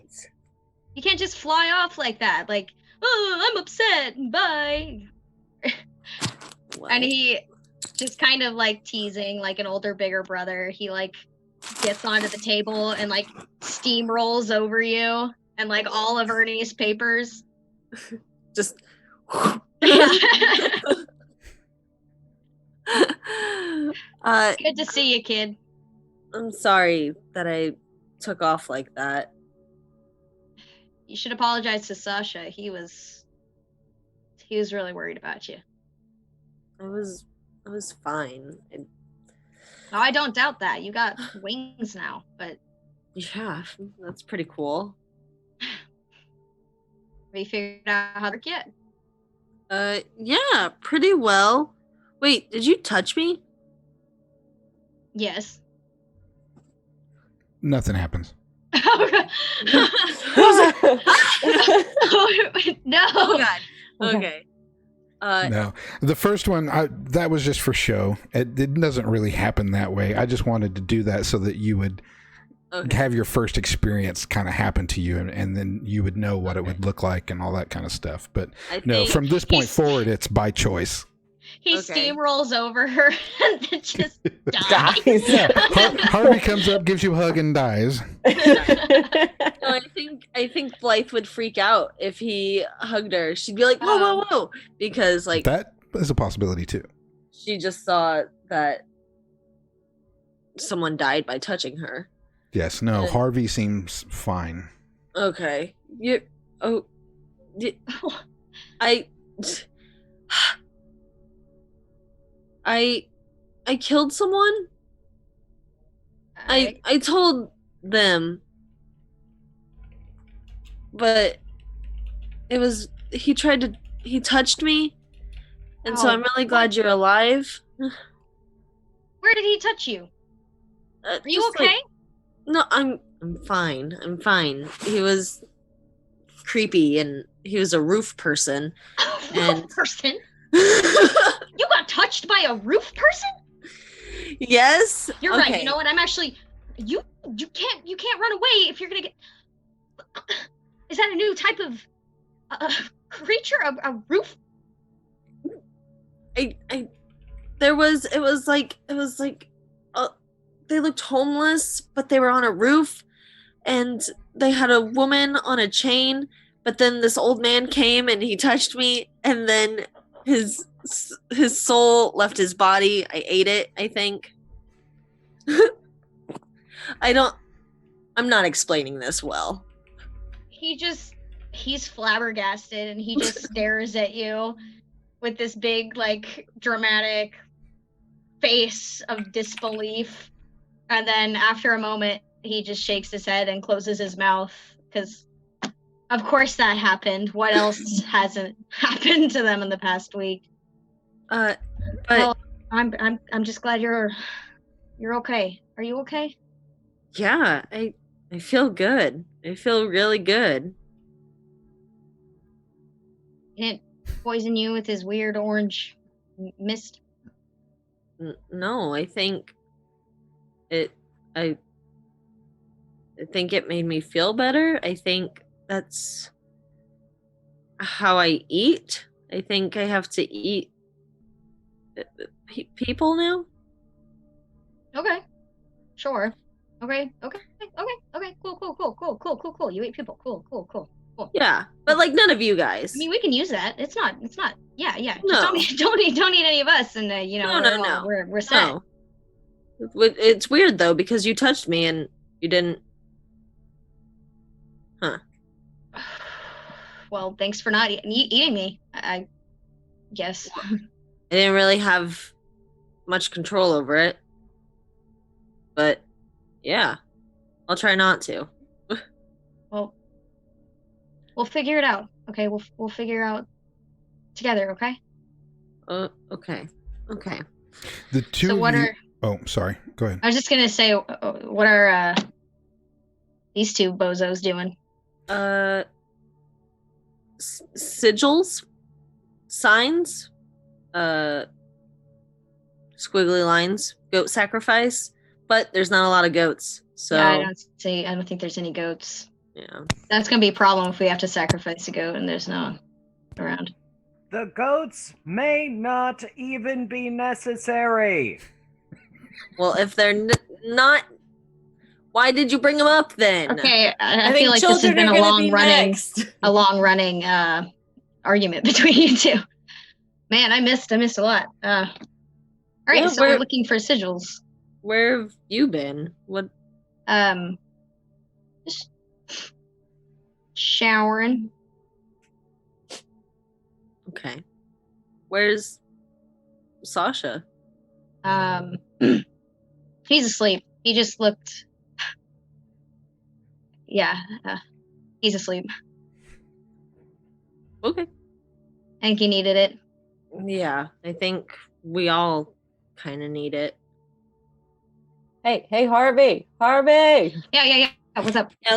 You can't just fly off like that. Like, oh, I'm upset. Bye. What? And he just kind of like teasing like an older, bigger brother. He like gets onto the table and like steamrolls over you and like all of Ernie's papers. Just Good to see you, kid. I'm sorry that I took off like that. You should apologize to Sasha. He was really worried about you. I was fine. No, I don't doubt that. You got wings now, but Yeah, that's pretty cool. have you figured out how to get? Yeah, pretty well. Wait, did you touch me? Yes. Nothing happens. Oh, no. Oh god. Okay. No, the first one that was just for show. It doesn't really happen that way. I just wanted to do that so that you would have your first experience kind of happen to you, and then you would know what it would look like and all that kind of stuff. But no, from this point forward, it's by choice. He steamrolls over her and then just dies. Yeah, Harvey comes up, gives you a hug, and dies. No, I think Blythe would freak out if he hugged her. She'd be like, whoa, whoa, because like That is a possibility too. she just saw that someone died by touching her. Yes, no, Harvey seems fine. Okay. I killed someone. I told them, but he touched me, and so I'm really glad you're alive. Where did he touch you? Are you okay? No, I'm fine. I'm fine. He was creepy, and he was a roof person. Roof person? You got touched by a roof person? Yes. You're right. You know what? I'm actually you can't run away if you're gonna get. Is that a new type of creature? A roof? It was like they looked homeless, but they were on a roof, and they had a woman on a chain, but then this old man came and he touched me, and then his soul left his body. I ate it, I think. I'm not explaining this well. He's flabbergasted, and he just stares at you with this big, like, dramatic face of disbelief. And then after a moment, he just shakes his head and closes his mouth, because of course that happened. What else hasn't happened to them in the past week? But well, I'm just glad you're okay. Are you okay? Yeah, I feel good. I feel really good. He didn't poison you with his weird orange mist? No, I think I think it made me feel better. I think that's how I eat. I think I have to eat people now. Okay. Sure. Okay. Cool. You eat people. Cool. Cool. Yeah, but like none of you guys. I mean, we can use that. It's not. Yeah. Just No. don't need any of us, and No. we're set. No. It's weird though because you touched me and you didn't. Huh. Well, thanks for not eating me. I guess. I didn't really have much control over it, but yeah, I'll try not to. Well, we'll figure it out. Okay, we'll figure out together. Okay. Okay. The two So what of you. are? Oh, sorry. Go ahead. I was just gonna say, what are these two bozos doing? Sigils, signs, squiggly lines, goat sacrifice, but there's not a lot of goats. So Yeah, I don't think there's any goats. yeah. That's gonna be a problem if we have to sacrifice a goat and there's no one around. The goats may not even be necessary. Well, if they're not, why did you bring them up then? Okay, I I feel think like this has children been are gonna be next. a long running argument between you two. Man, I missed a lot. All right, Yeah, so we're looking for sigils. Where have you been? What? Just showering. Okay. Where's Sasha? He's asleep. He just looked. Yeah, he's asleep. Okay. I think he needed it. Yeah, I think we all kind of need it. Hey, Harvey! Yeah. What's up? Yeah,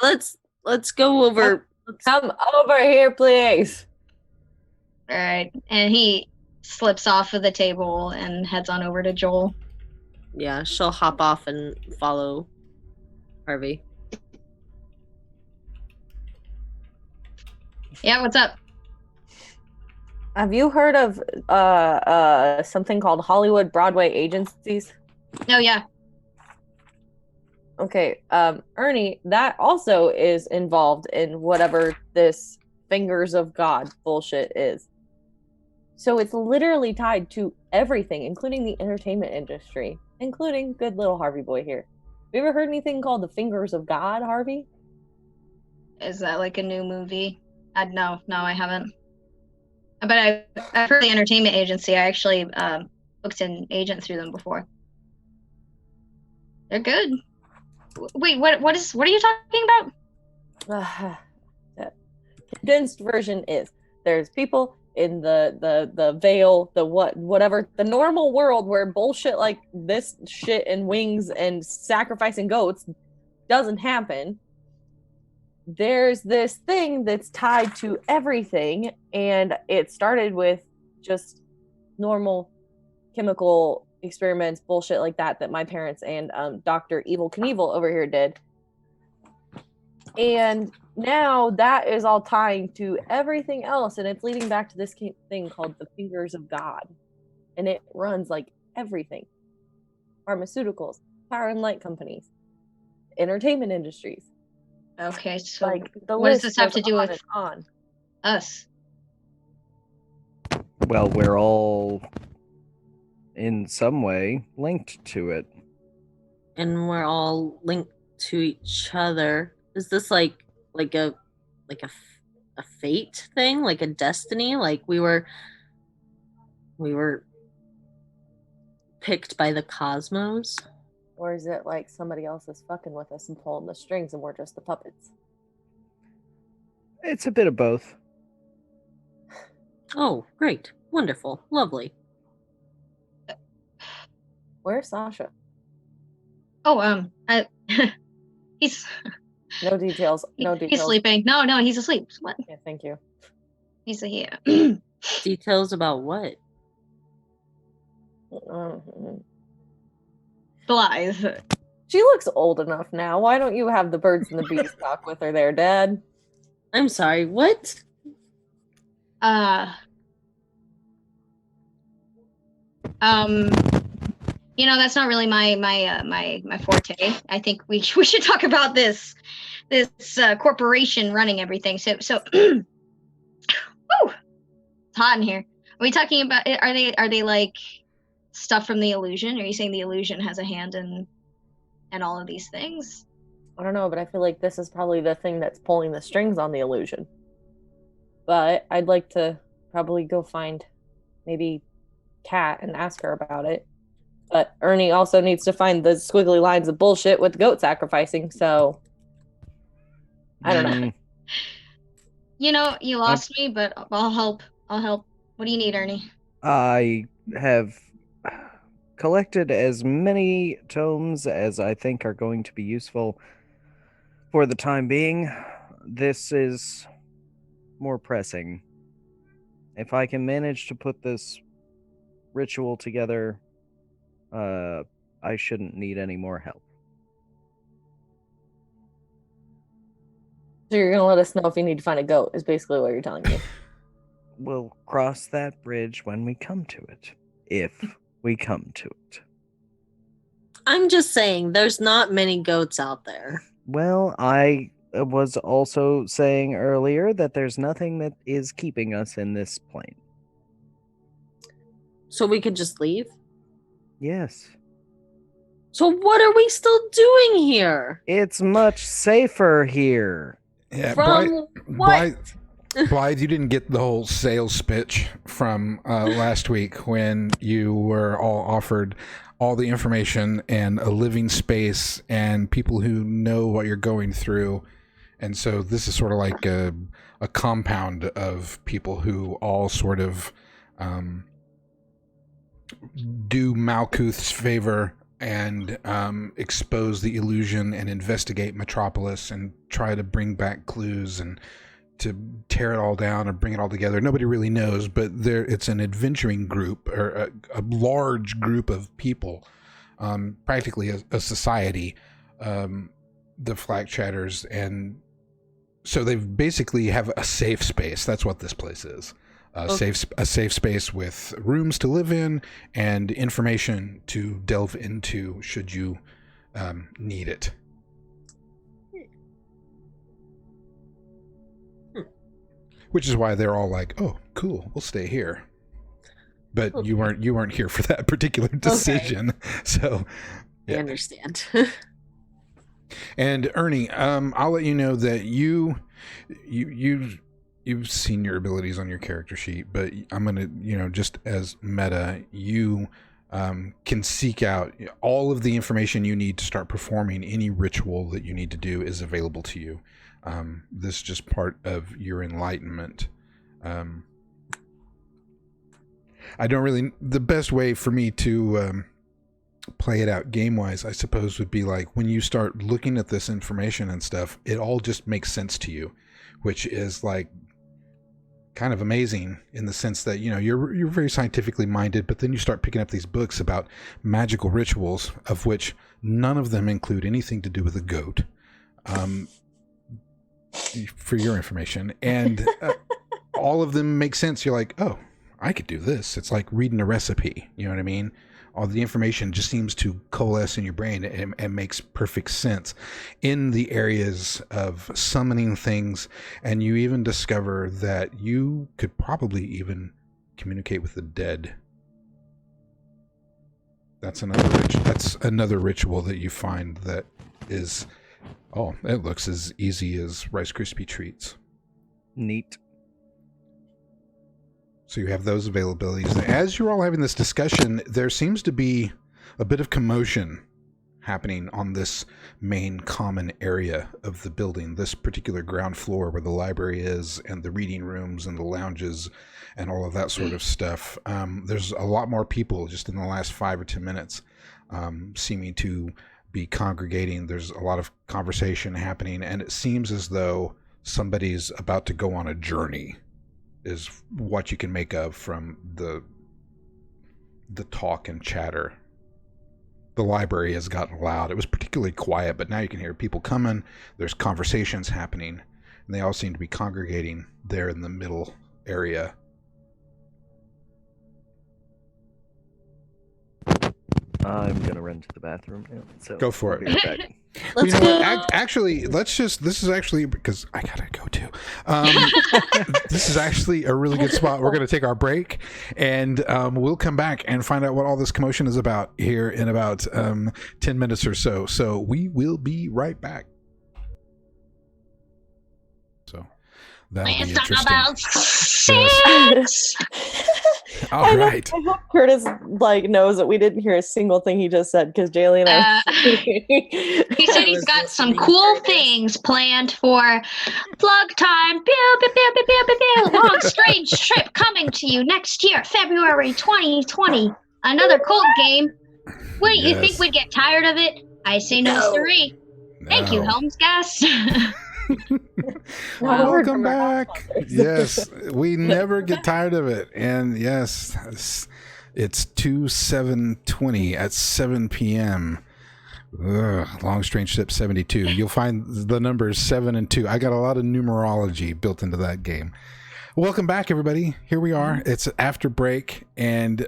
let's go over. Come over here, please. All right, and he slips off of the table and heads on over to Joel. Yeah, she'll hop off and follow Harvey. Yeah, what's up? Have you heard of something called Hollywood Broadway agencies? Oh yeah. Okay, Ernie, that also is involved in whatever this fingers of God bullshit is. So it's literally tied to everything, including the entertainment industry, including good little Harvey boy here. Have you ever heard anything called the fingers of God, Harvey? Is that like a new movie? No, I haven't. But I've heard the entertainment agency. I actually booked an agent through them before. They're good. Wait, what are you talking about? The condensed version is there's people in the veil, whatever, the normal world where bullshit like this shit and wings and sacrificing goats doesn't happen. There's this thing that's tied to everything, and it started with just normal chemical experiments, bullshit like that my parents and Dr. Evil Knievel over here did. And now that is all tying to everything else, and it's leading back to this thing called the fingers of God. And it runs like everything. Pharmaceuticals, power and light companies, entertainment industries. Okay, so Like the what does list this have goes to do on with and on. us? Well, we're all in some way linked to it. And we're all linked to each other. Is this like a fate thing, like a destiny? Like we were picked by the cosmos? Or is it like somebody else is fucking with us and pulling the strings and we're just the puppets? It's a bit of both. Oh, great. Wonderful. Lovely. Where's Sasha? Oh, he's No details. No details. he's sleeping. No, he's asleep. What? Yeah, thank you. He's here. Details about what? Lies. She looks old enough now. Why don't you have the birds and the bees talk with her there, Dad? I'm sorry, what? That's not really my forte. I think we should talk about this this corporation running everything. So whew, it's hot in here. Are we talking about? Are they like stuff from the illusion? Are you saying the illusion has a hand in all of these things? I don't know, but I feel like this is probably the thing that's pulling the strings on the illusion. But I'd like to probably go find maybe Kat and ask her about it. But Ernie also needs to find the squiggly lines of bullshit with goat sacrificing, so I don't know. You know, you lost me, but I'll help. What do you need, Ernie? I have collected as many tomes as I think are going to be useful for the time being. This is more pressing. If I can manage to put this ritual together, I shouldn't need any more help. So you're gonna let us know if you need to find a goat, is basically what you're telling me. We'll cross that bridge when we come to it. If we come to it. I'm just saying, there's not many goats out there. Well, I was also saying earlier that there's nothing that is keeping us in this plane. So we could just leave? Yes. So what are we still doing here? It's much safer here. Yeah, From what? Blythe, you didn't get the whole sales pitch from last week when you were all offered all the information and a living space and people who know what you're going through. And so this is sort of like a compound of people who all sort of do Malkuth's favor and expose the illusion and investigate Metropolis and try to bring back clues and to tear it all down and bring it all together. Nobody really knows, but it's an adventuring group, or a large group of people, practically a society, the Flak Chatters. And so they basically have a safe space. That's what this place is. A safe space with rooms to live in and information to delve into should you need it. Which is why they're all like, "Oh, cool, we'll stay here." But okay. you weren't here for that particular decision, okay. So yeah. I understand. And Ernie, I'll let you know that you've seen your abilities on your character sheet, but I'm gonna, just as meta, you can seek out all of the information you need to start performing any ritual that you need to do is available to you. This is just part of your enlightenment. The best way for me to play it out game-wise, I suppose, would be like when you start looking at this information and stuff, it all just makes sense to you, which is like kind of amazing in the sense that, you're very scientifically minded, but then you start picking up these books about magical rituals, of which none of them include anything to do with a goat. For your information, and all of them make sense. You're like, oh, I could do this. It's like reading a recipe. You know what I mean? All the information just seems to coalesce in your brain and makes perfect sense in the areas of summoning things. And you even discover that you could probably even communicate with the dead. That's another ritual that you find that is. Oh, it looks as easy as Rice Krispie treats. Neat. So you have those availabilities. As you're all having this discussion, there seems to be a bit of commotion happening on this main common area of the building, this particular ground floor where the library is and the reading rooms and the lounges and all of that sort of stuff. There's a lot more people just in the last 5 or 10 minutes seeming to be congregating. There's a lot of conversation happening, and it seems as though somebody's about to go on a journey, is what you can make of from the talk and chatter. The library has gotten loud. It was particularly quiet, but now you can hear people coming. There's conversations happening, and they all seem to be congregating there in the middle area. I'm gonna run to the bathroom now. So go for it. I'll be right back. Well, Let's you know go. what? Actually, this is actually, because I gotta go too. This is actually a really good spot. We're gonna take our break, and we'll come back and find out what all this commotion is about here in about 10 minutes or so. So we will be right back. So that'll be Let's talk interesting. about Yes. sex. All I know- right. I hope Curtis knows that we didn't hear a single thing he just said because Jaylee and I. He said I he's was got some listening, cool Curtis. things planned for plug time. Pew, pew, pew, pew, pew, pew, pew. Long strange trip coming to you next year, February 2020. Another cult game. Wouldn't you think Yes. we'd get tired of it? I say no, No. siree. Thank you, No. Holmes guest. Not a word Welcome from our back. sponsors. Yes, we never get tired of it. And yes, it's 2/7/20 at 7 p.m. Long Strange Trip 72. You'll find the numbers 7 and 2. I got a lot of numerology built into that game. Welcome back, everybody. Here we are. It's after break, and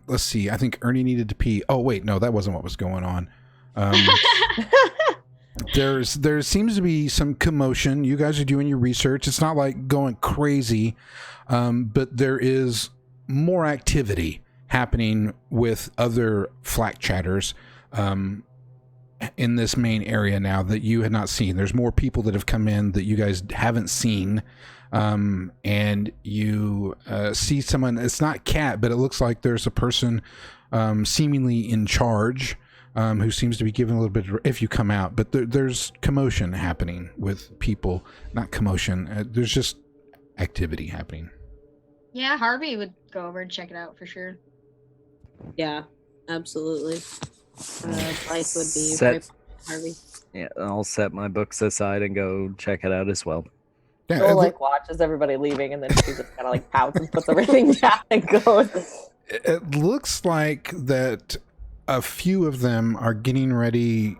let's see. I think Ernie needed to pee. Oh wait, no, that wasn't what was going on. There seems to be some commotion. You guys are doing your research. It's not like going crazy, but there is more activity happening with other flak chatters in this main area now that you had not seen. There's more people that have come in that you guys haven't seen, and you see someone. It's not Cat, but it looks like there's a person seemingly in charge. Who seems to be giving a little bit if you come out, but there's commotion happening with people. Not commotion, there's just activity happening. Yeah, Harvey would go over and check it out for sure. Yeah, absolutely. Life would be Set- right, Harvey. Yeah, I'll set my books aside and go check it out as well. Yeah, Joel watches everybody leaving, and then she just kind of pouts and puts everything down and goes. it looks like that a few of them are getting ready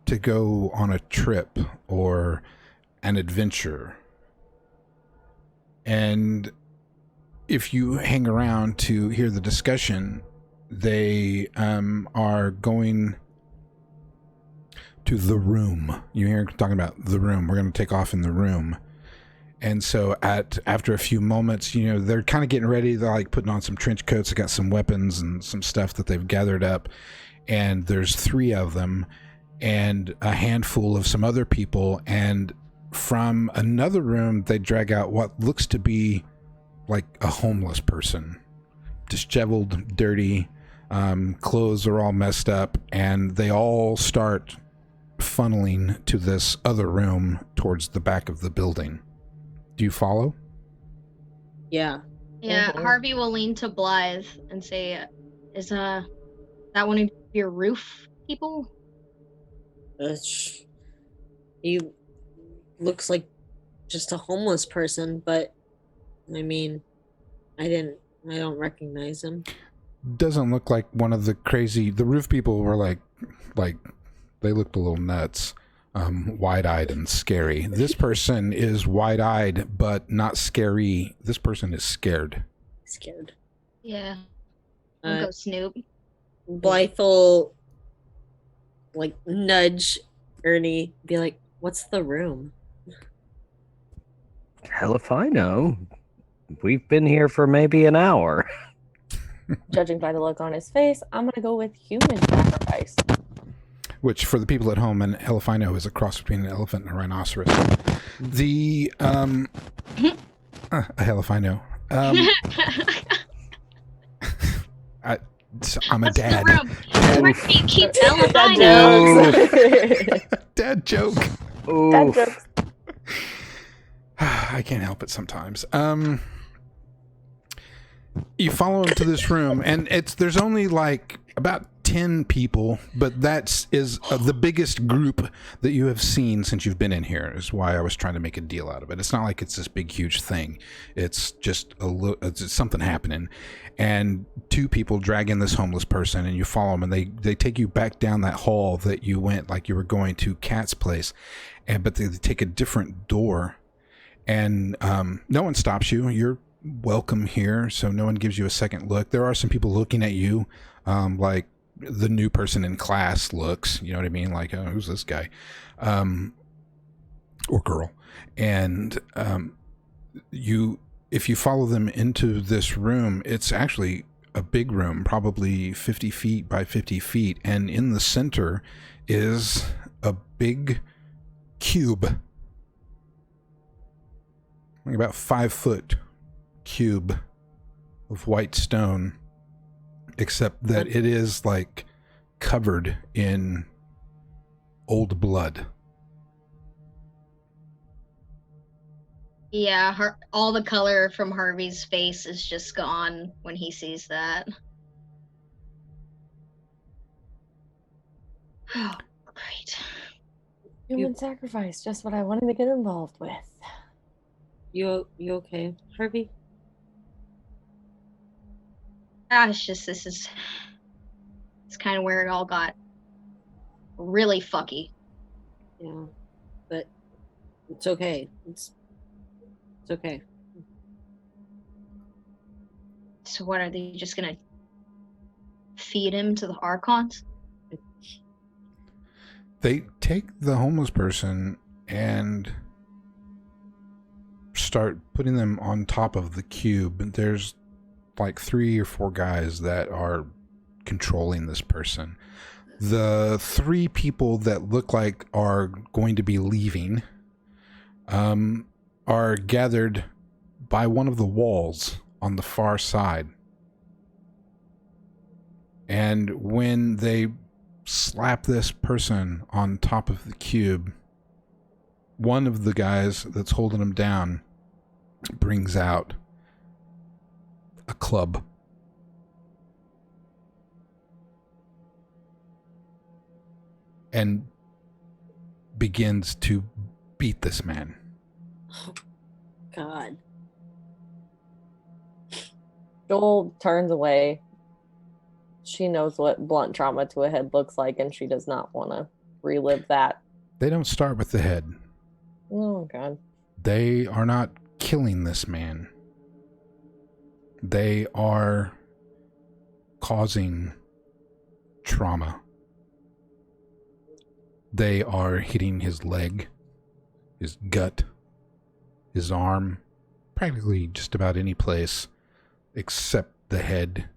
to go on a trip or an adventure. And if you hang around to hear the discussion, they are going to the room. You hear talking about the room. We're going to take off in the room. And so after a few moments, they're kind of getting ready. They're like putting on some trench coats. They got some weapons and some stuff that they've gathered up. And there's 3 of them and a handful of some other people. And from another room, they drag out what looks to be like a homeless person. Disheveled, dirty, clothes are all messed up. And they all start funneling to this other room towards the back of the building. Do you follow? Yeah. Yeah, Mhm. Harvey will lean to Blythe and say, "Is that one of your roof people?" He looks like just a homeless person, but I mean, I don't recognize him. Doesn't look like one of the roof people were like they looked a little nuts, wide-eyed and scary. This person is wide-eyed but not scary. This person is scared. Scared. Yeah. I'll go Snoop. Blythe will nudge Ernie, be like, "What's the room?" Hell if I know. We've been here for maybe an hour. Judging by the look on his face, I'm gonna go with human sacrifice. Which, for the people at home, an elephino is a cross between an elephant and a rhinoceros. The a elephino. I'm a What's dad. the room? Dad, Where do you keep Dad albinos? jokes. dad joke. Dad Oof. jokes. I can't help it sometimes. You follow him to this room, and there's only like about 10 people, but that is the biggest group that you have seen since you've been in here. Is why I was trying to make a deal out of it. It's not like it's this big, huge thing. It's just it's something happening, and 2 people drag in this homeless person, and you follow them, and they take you back down that hall that you went, like you were going to Kat's place, but they take a different door. And no one stops you. You're welcome here, so no one gives you a second look. There are some people looking at you, like the new person in class looks. You know what I mean? Like, oh, who's this guy, or girl? And if you follow them into this room, it's actually a big room, probably 50 feet by 50 feet, and in the center is a big cube, like about 5-foot cube of white stone, except that it is like covered in old blood. Yeah, all the color from Harvey's face is just gone when he sees that. Oh, great. Human sacrifice, just what I wanted to get involved with. You okay, Harvey? It's just it's kind of where it all got really fucky. Yeah, but it's okay. It's okay. So what, are they just gonna feed him to the Archons? They take the homeless person and start putting them on top of the cube. There's like 3 or 4 guys that are controlling this person. The 3 people that look like are going to be leaving are gathered by one of the walls on the far side. And when they slap this person on top of the cube, one of the guys that's holding him down brings out a club. And begins to beat this man. Oh, God. Joel turns away. She knows what blunt trauma to a head looks like, and she does not want to relive that. They don't start with the head. Oh, God. They are not killing this man. They are causing trauma. They are hitting his leg, his gut, his arm, practically just about any place except the head.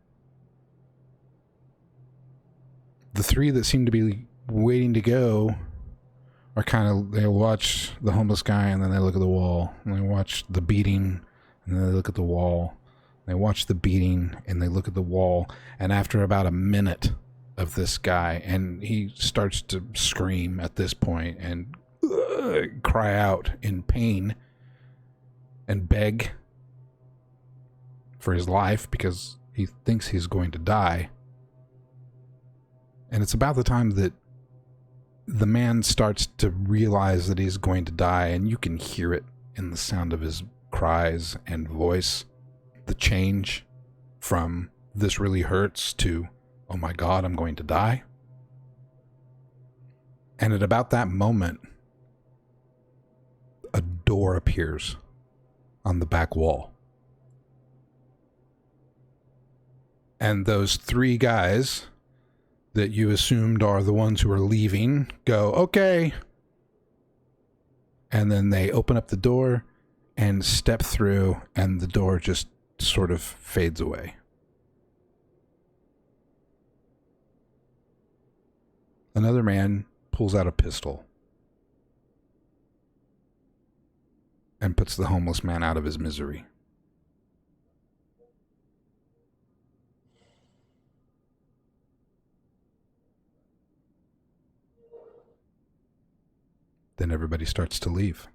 The 3 that seem to be waiting to go are they watch the homeless guy and then they look at the wall, and they watch the beating and then they look at the wall. They watch the beating and they look at the wall, and after about a minute of this guy, and he starts to scream at this point and cry out in pain and beg for his life because he thinks he's going to die. And it's about the time that the man starts to realize that he's going to die, and you can hear it in the sound of his cries and voice, the change from "this really hurts" to "oh my God, I'm going to die." And at about that moment, a door appears on the back wall. And those 3 guys that you assumed are the ones who are leaving go, "Okay." And then they open up the door and step through, and the door just sort of fades away. Another man pulls out a pistol and puts the homeless man out of his misery. Then everybody starts to leave.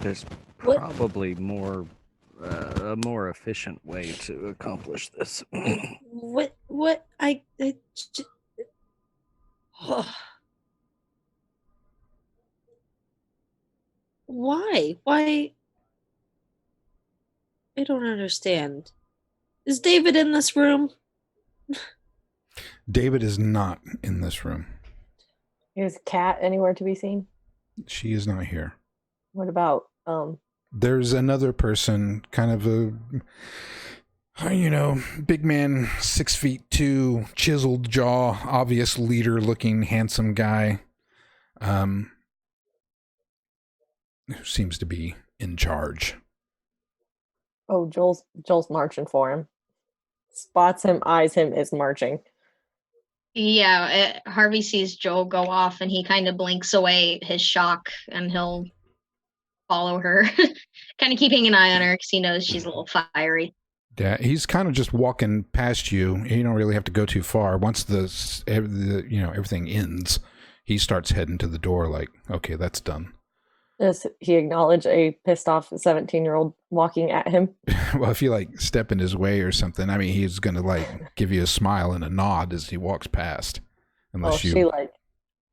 There's What? probably a more efficient way to accomplish this. What? Why? Why? I don't understand. Is David in this room? David is not in this room. Is Kat anywhere to be seen? She is not here. What about There's another person, kind of You know, big man, 6'2", chiseled jaw, obvious leader-looking, handsome guy. Who seems to be in charge. Oh, Joel's marching for him. Spots him, eyes him, is marching. Yeah, Harvey sees Joel go off and he kind of blinks away his shock and he'll follow her. Kind of keeping an eye on her because he knows she's a little fiery. Yeah, he's kind of just walking past you. You don't really have to go too far. Once everything ends, he starts heading to the door like, okay, that's done. Does he acknowledge a pissed off 17-year-old walking at him? Well, if you like step in his way or something, I mean, he's going to like give you a smile and a nod as he walks past. Unless she's going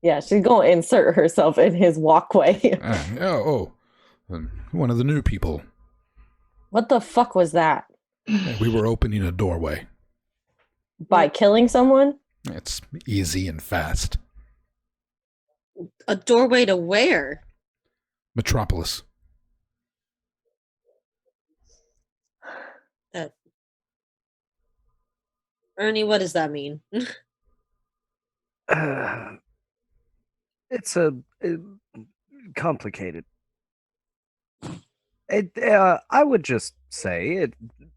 to insert herself in his walkway. One of the new people. What the fuck was that? We were opening a doorway. By killing someone? It's easy and fast. A doorway to where? Metropolis. Ernie, what does that mean? It's complicated. I would just say it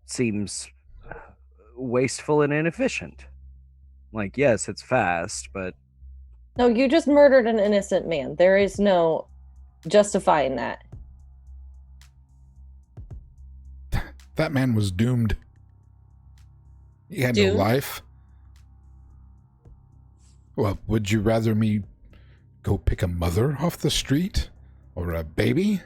seems wasteful and inefficient. Like, yes, it's fast, but... No, you just murdered an innocent man. There is no justifying that. That man was doomed. He had no life. Well, would you rather me go pick a mother off the street? Or a baby?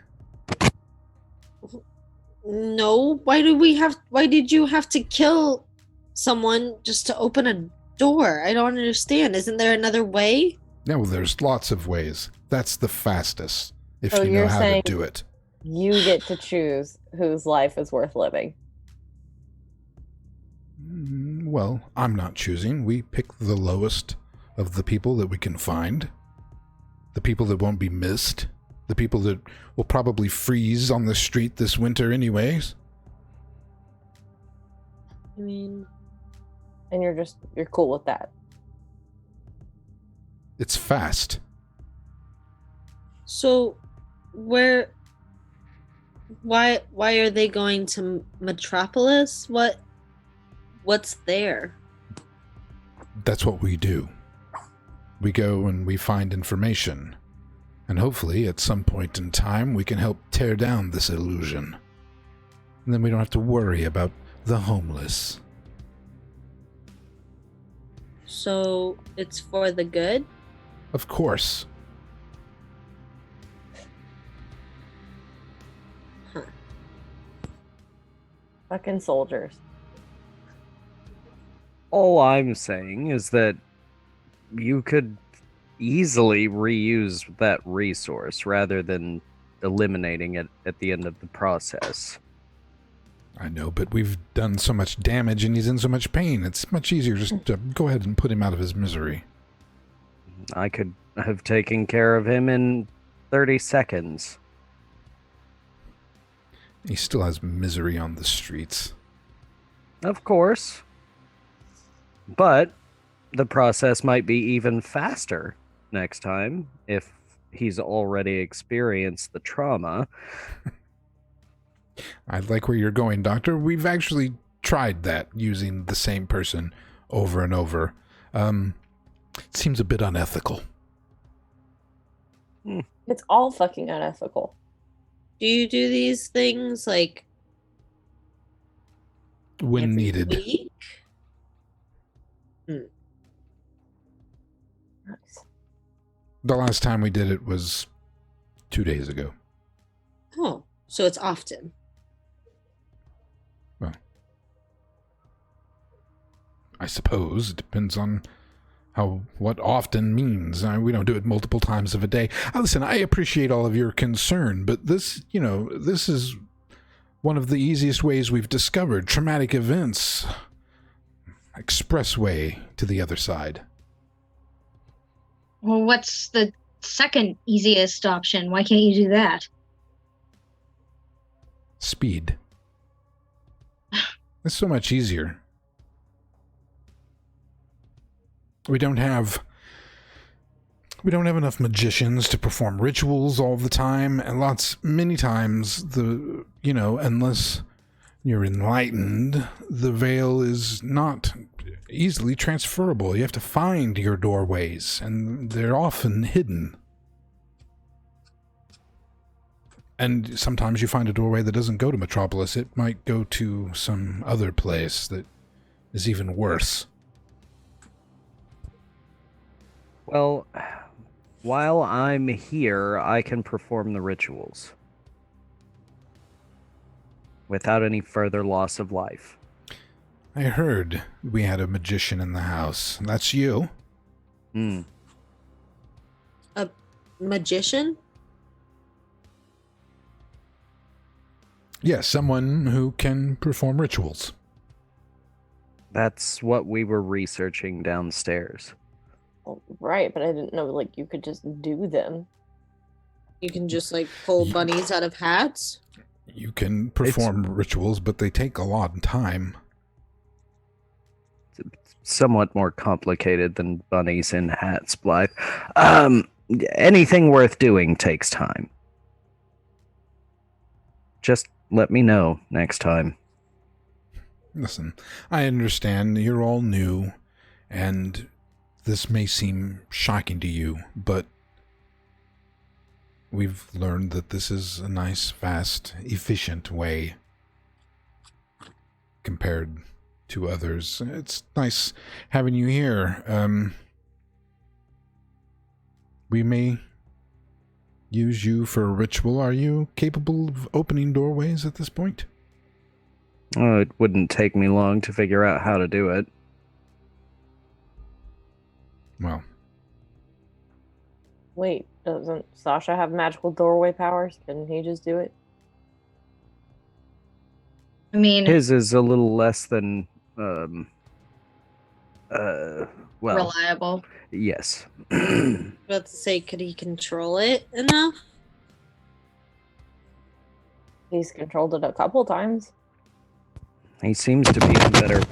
No. Why did you have to kill someone just to open a door? I don't understand. Isn't there another way? No, there's lots of ways. That's the fastest, if you know how to do it. You get to choose whose life is worth living. Well, I'm not choosing. We pick the lowest of the people that we can find. The people that won't be missed. The people that will probably freeze on the street this winter anyways. I mean... And you're cool with that. It's fast. So, why are they going to Metropolis? What's there? That's what we do. We go and we find information. And hopefully, at some point in time, we can help tear down this illusion. And then we don't have to worry about the homeless. So, it's for the good? Of course. Huh. Fucking soldiers. All I'm saying is that you could easily reuse that resource rather than eliminating it at the end of the process. I know, but we've done so much damage and he's in so much pain. It's much easier just to go ahead and put him out of his misery. I could have taken care of him in 30 seconds. He still has misery on the streets. Of course. But the process might be even faster next time if he's already experienced the trauma. I like where you're going, Doctor. We've actually tried that using the same person over and over. It seems a bit unethical. It's all fucking unethical. Do you do these things like when every needed? Week? Nice. The last time we did it was 2 days ago. Oh, so it's often. Well, I suppose it depends on what often means. We don't do it multiple times of a day. Listen, I appreciate all of your concern, but this is one of the easiest ways we've discovered. Traumatic events. Expressway to the other side. Well, what's the second easiest option? Why can't you do that? Speed. It's so much easier. We don't have enough magicians to perform rituals all the time, and many times unless you're enlightened, the veil is not easily transferable. You have to find your doorways, and they're often hidden. And sometimes you find a doorway that doesn't go to Metropolis. It might go to some other place that is even worse. Well, while I'm here, I can perform the rituals without any further loss of life. I heard we had a magician in the house. That's you. Hmm. A magician? Yes, someone who can perform rituals. That's what we were researching downstairs. Well, right, but I didn't know, like, you could just do them. You can just like pull bunnies out of hats? You can perform rituals, but they take a lot of time. It's somewhat more complicated than bunnies in hats, Blythe. Anything worth doing takes time. Just let me know next time. Listen, I understand you're all new, and this may seem shocking to you, but we've learned that this is a nice, fast, efficient way compared to others. It's nice having you here. We may use you for a ritual. Are you capable of opening doorways at this point? Oh, it wouldn't take me long to figure out how to do it. Well, Wait, doesn't Sasha have magical doorway powers? Couldn't he just do it? I mean, His is a little less than, well, reliable. yes. About to say, could he control it enough? He's controlled it a couple times. He seems to be in a better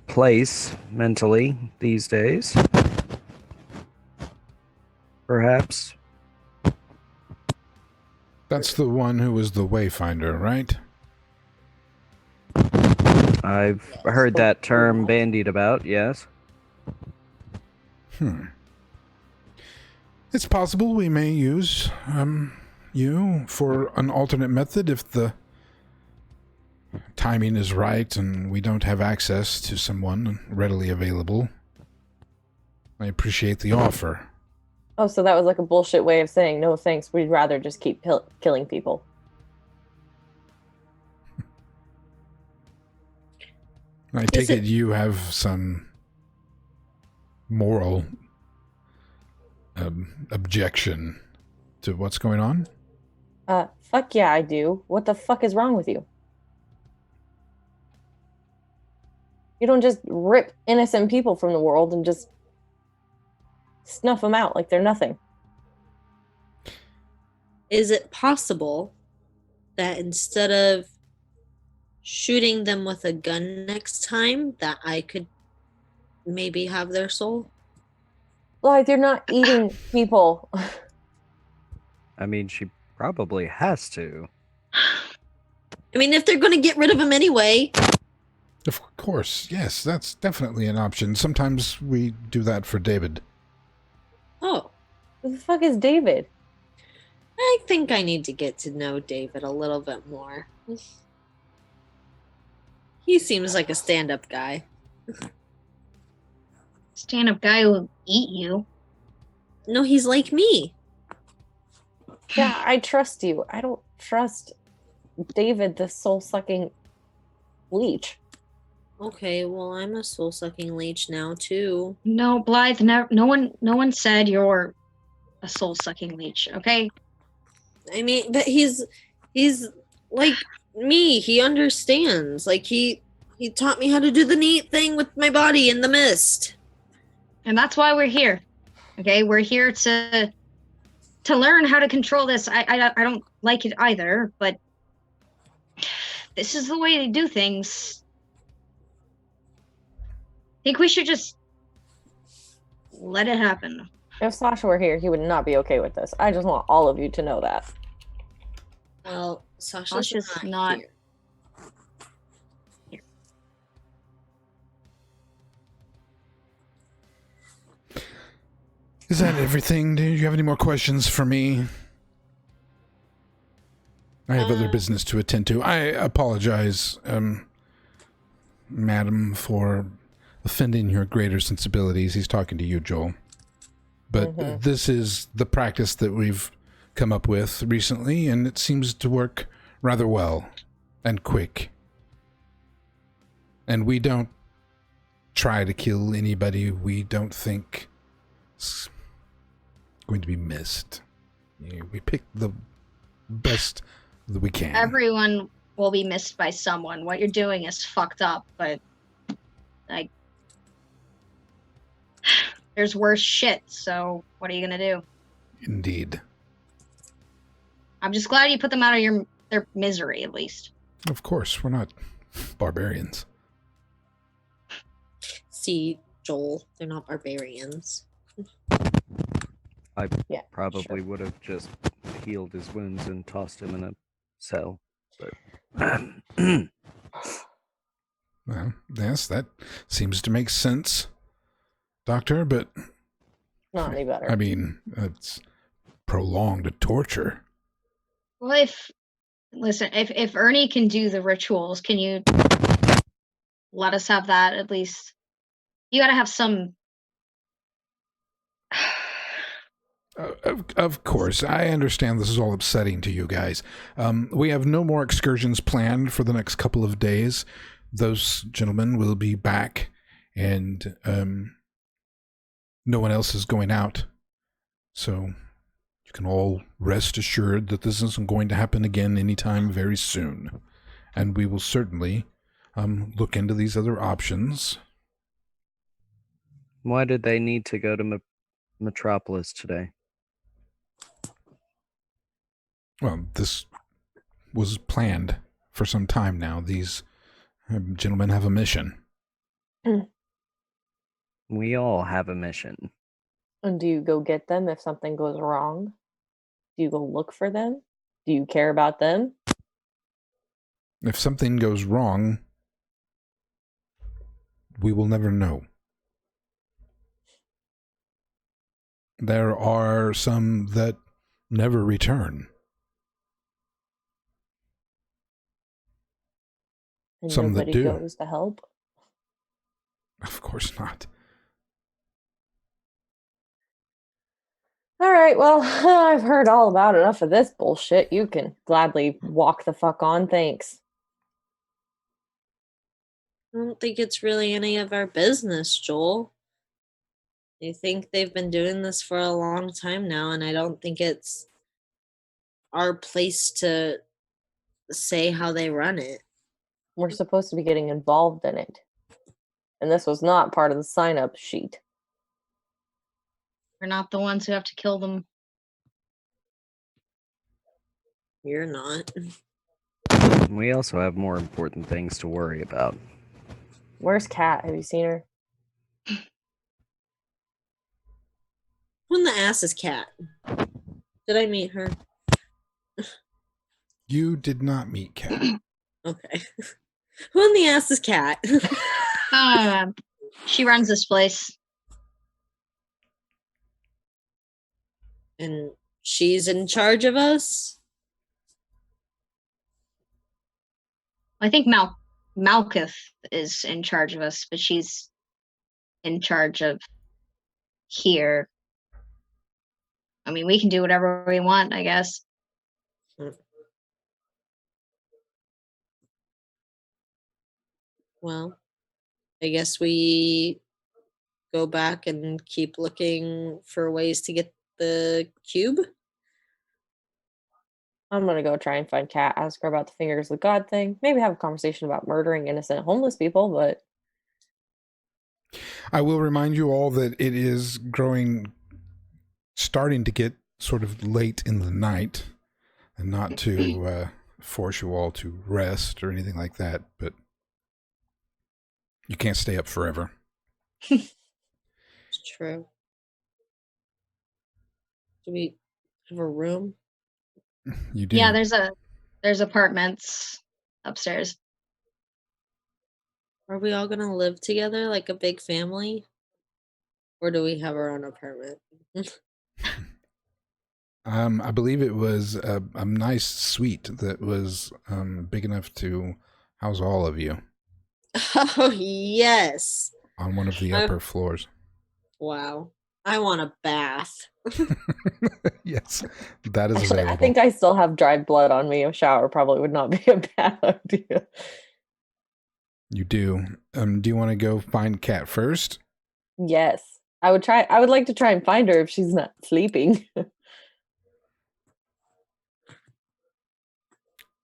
place mentally these days. Perhaps. that's the one who was the Wayfinder, right? I've heard that term bandied about, yes. It's possible we may use you for an alternate method if the timing is right and we don't have access to someone readily available. I appreciate the offer. Oh, so that was like a bullshit way of saying, no thanks, we'd rather just keep killing people. I take it you have some moral objection to what's going on? Fuck yeah, I do. What the fuck is wrong with you? You don't just rip innocent people from the world and just snuff them out like they're nothing. Is it possible that instead of shooting them with a gun next time, that I could maybe have their soul? Like, you're not eating people. I mean, she probably has to. I mean, if they're going to get rid of him anyway. Of course, yes, that's definitely an option. Sometimes we do that for David. Oh, Who the fuck is David? I think I need to get to know David a little bit more. He seems like a stand-up guy. Stand-up guy who will eat you. No, he's like me. Yeah, I trust you. I don't trust David, the soul-sucking leech. Okay, well, I'm a soul-sucking leech now, too. No, Blythe, no one said you're a soul-sucking leech, okay? I mean, but he's like me. He understands. Like, he taught me how to do the neat thing with my body in the mist. And that's why we're here. Okay, we're here to learn how to control this. I don't like it either, but this is the way they do things. think we should just let it happen. If Sasha were here, he would not be okay with this. I just want all of you to know that. Well, Sasha's Sasha's not not here. Is that everything? Do you have any more questions for me? I have other business to attend to. I apologize, madam, for offending your greater sensibilities. He's talking to you, Joel. But this is the practice that we've come up with recently, and it seems to work rather well and quick. And we don't try to kill anybody we don't think is going to be missed. We pick the best that we can. Everyone will be missed by someone. What you're doing is fucked up, but like there's worse shit, so what are you gonna do? Indeed. I'm just glad you put them out of their misery, at least. Of course, we're not barbarians. See, Joel, they're not barbarians. I Yeah, probably sure. would have just healed his wounds and tossed him in a cell. But Well, yes, that seems to make sense, Doctor, but Not any better. I mean, it's prolonged torture. Well, if Ernie can do the rituals, can you let us have that at least? You gotta have some. Of course, I understand this is all upsetting to you guys. We have no more excursions planned for the next couple of days. Those gentlemen will be back, and no one else is going out. So you can all rest assured that this isn't going to happen again anytime very soon. And we will certainly look into these other options. why did they need to go to Metropolis today? Well, this was planned for some time now. These gentlemen have a mission. We all have a mission. And do you go get them if something goes wrong? Do you go look for them? Do you care about them? If something goes wrong, we will never know. There are some that never return. And Some that nobody do. goes to help? Of course not. All right, well, I've heard all about enough of this bullshit. You can gladly walk the fuck on, thanks. I don't think it's really any of our business, Joel. I think they've been doing this for a long time now, and I don't think it's our place to say how they run it. We're supposed to be getting involved in it. And this was not part of the sign-up sheet. We're not the ones who have to kill them. You're not. We also have more important things to worry about. Where's Kat? Have you seen her? Who in the ass is Kat? Did I meet her? You did not meet Kat. Okay. Who in the ass is Kat? She runs this place. And she's in charge of us? I think Malkuth is in charge of us, but she's in charge of here. I mean, we can do whatever we want, I guess. Well, I guess we go back and keep looking for ways to get the cube. I'm gonna go try and find Kat, ask her about the fingers of God thing. Maybe have a conversation about murdering innocent homeless people, but I will remind you all that it is starting to get sort of late in the night, and not to force you all to rest or anything like that, but you can't stay up forever. It's true. Do we have a room? You do. Yeah, there's apartments upstairs. Are we all gonna live together like a big family? Or do we have our own apartment? I believe it was a nice suite that was big enough to house all of you Oh, yes. on one of the I- upper floors. Wow. I want a bath. Yes, that is Actually, available. I think I still have dried blood on me. A shower probably would not be a bad idea. You do. Do you want to go find Kat first? Yes. I would like to try and find her if she's not sleeping.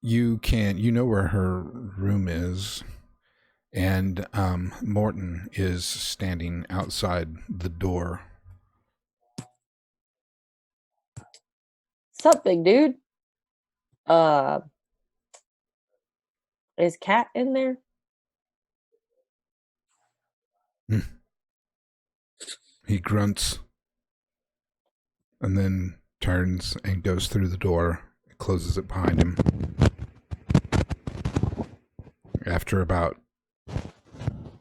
You can. You know where her room is, and Morton is standing outside the door. Sup, big dude? Uh, is Kat in there? He grunts and then turns and goes through the door, closes it behind him. After about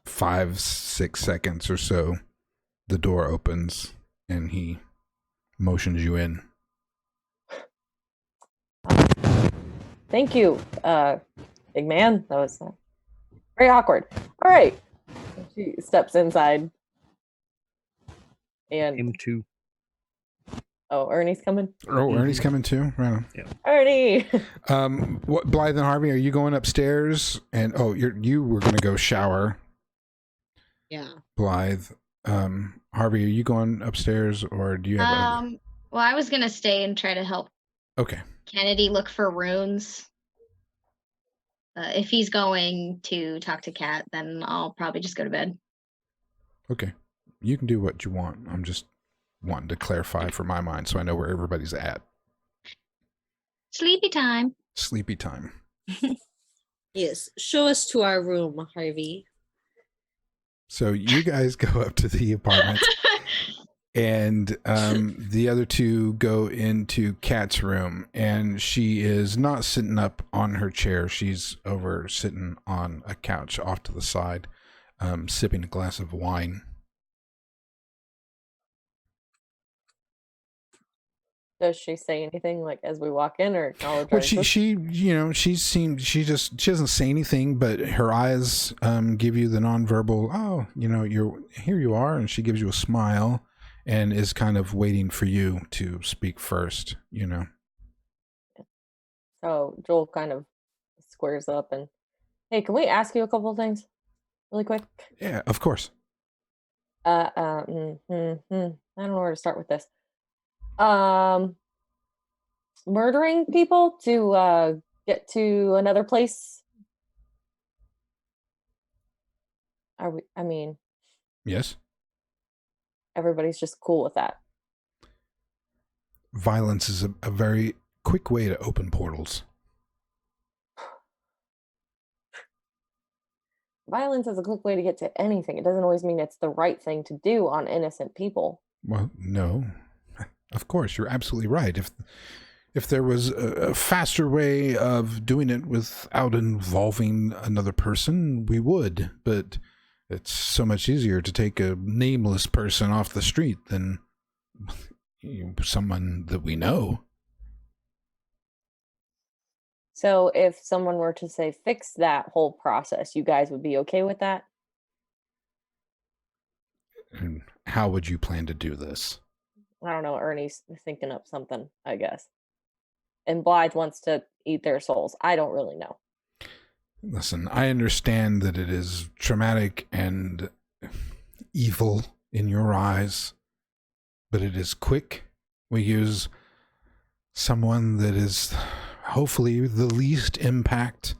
5-6 seconds or so, the door opens and he motions you in. Thank you, big man. That was very awkward. All right. She steps inside. And Aim 2. oh, Ernie's coming. Oh, Ernie's coming too. Right on. Ernie. What, Blythe and Harvey? Are you going upstairs? And you were going to go shower. Yeah. Blythe, Harvey, are you going upstairs or do you have? Well, I was gonna stay and try to help Okay. Kennedy look for runes. If he's going to talk to Kat, then I'll probably just go to bed. Okay. You can do what you want. I'm just wanting to clarify for my mind so I know where everybody's at. Sleepy time. Sleepy time. Yes. Show us to our room, Harvey. So you guys go up to the apartment and the other two go into Kat's room, and she is not sitting up on her chair. She's over sitting on a couch off to the side, sipping a glass of wine. Does she say anything like as we walk in or acknowledge Well, our she doesn't say anything, but her eyes give you the nonverbal. Oh, here you are, and she gives you a smile, and is kind of waiting for you to speak first. So Joel kind of squares up and, hey, can we ask you a couple of things really quick? Yeah, of course. I don't know where to start with this. Murdering people to get to another place. Yes. Everybody's just cool with that. Violence is a very quick way to open portals. Violence is a quick way to get to anything. It doesn't always mean it's the right thing to do on innocent people. Well, no. Of course, you're absolutely right. If there was a faster way of doing it without involving another person, we would. But it's so much easier to take a nameless person off the street than someone that we know. So if someone were to say fix that whole process, you guys would be okay with that? And how would you plan to do this? I don't know. Ernie's thinking up something, I guess. And Blythe wants to eat their souls. I don't really know. Listen, I understand that it is traumatic and evil in your eyes, but it is quick. We use someone that is hopefully the least impact.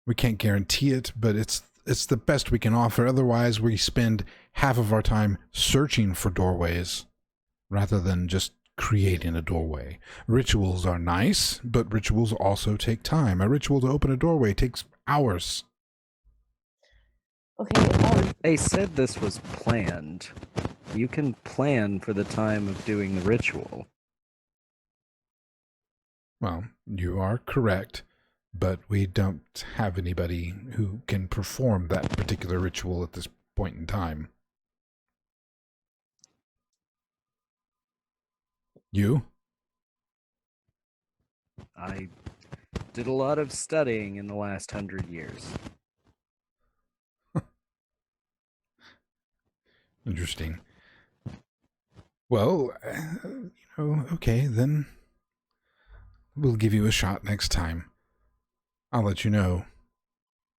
We can't guarantee it, but it's the best we can offer. Otherwise, we spend half of our time searching for doorways rather than just creating a doorway. Rituals are nice, but rituals also take time. A ritual to open a doorway takes hours. Okay, They said this was planned. You can plan for the time of doing the ritual. Well, you are correct, but we don't have anybody who can perform that particular ritual at this point in time. You? I did a lot of studying in the last 100 years. Interesting. Well, okay, then we'll give you a shot next time. I'll let you know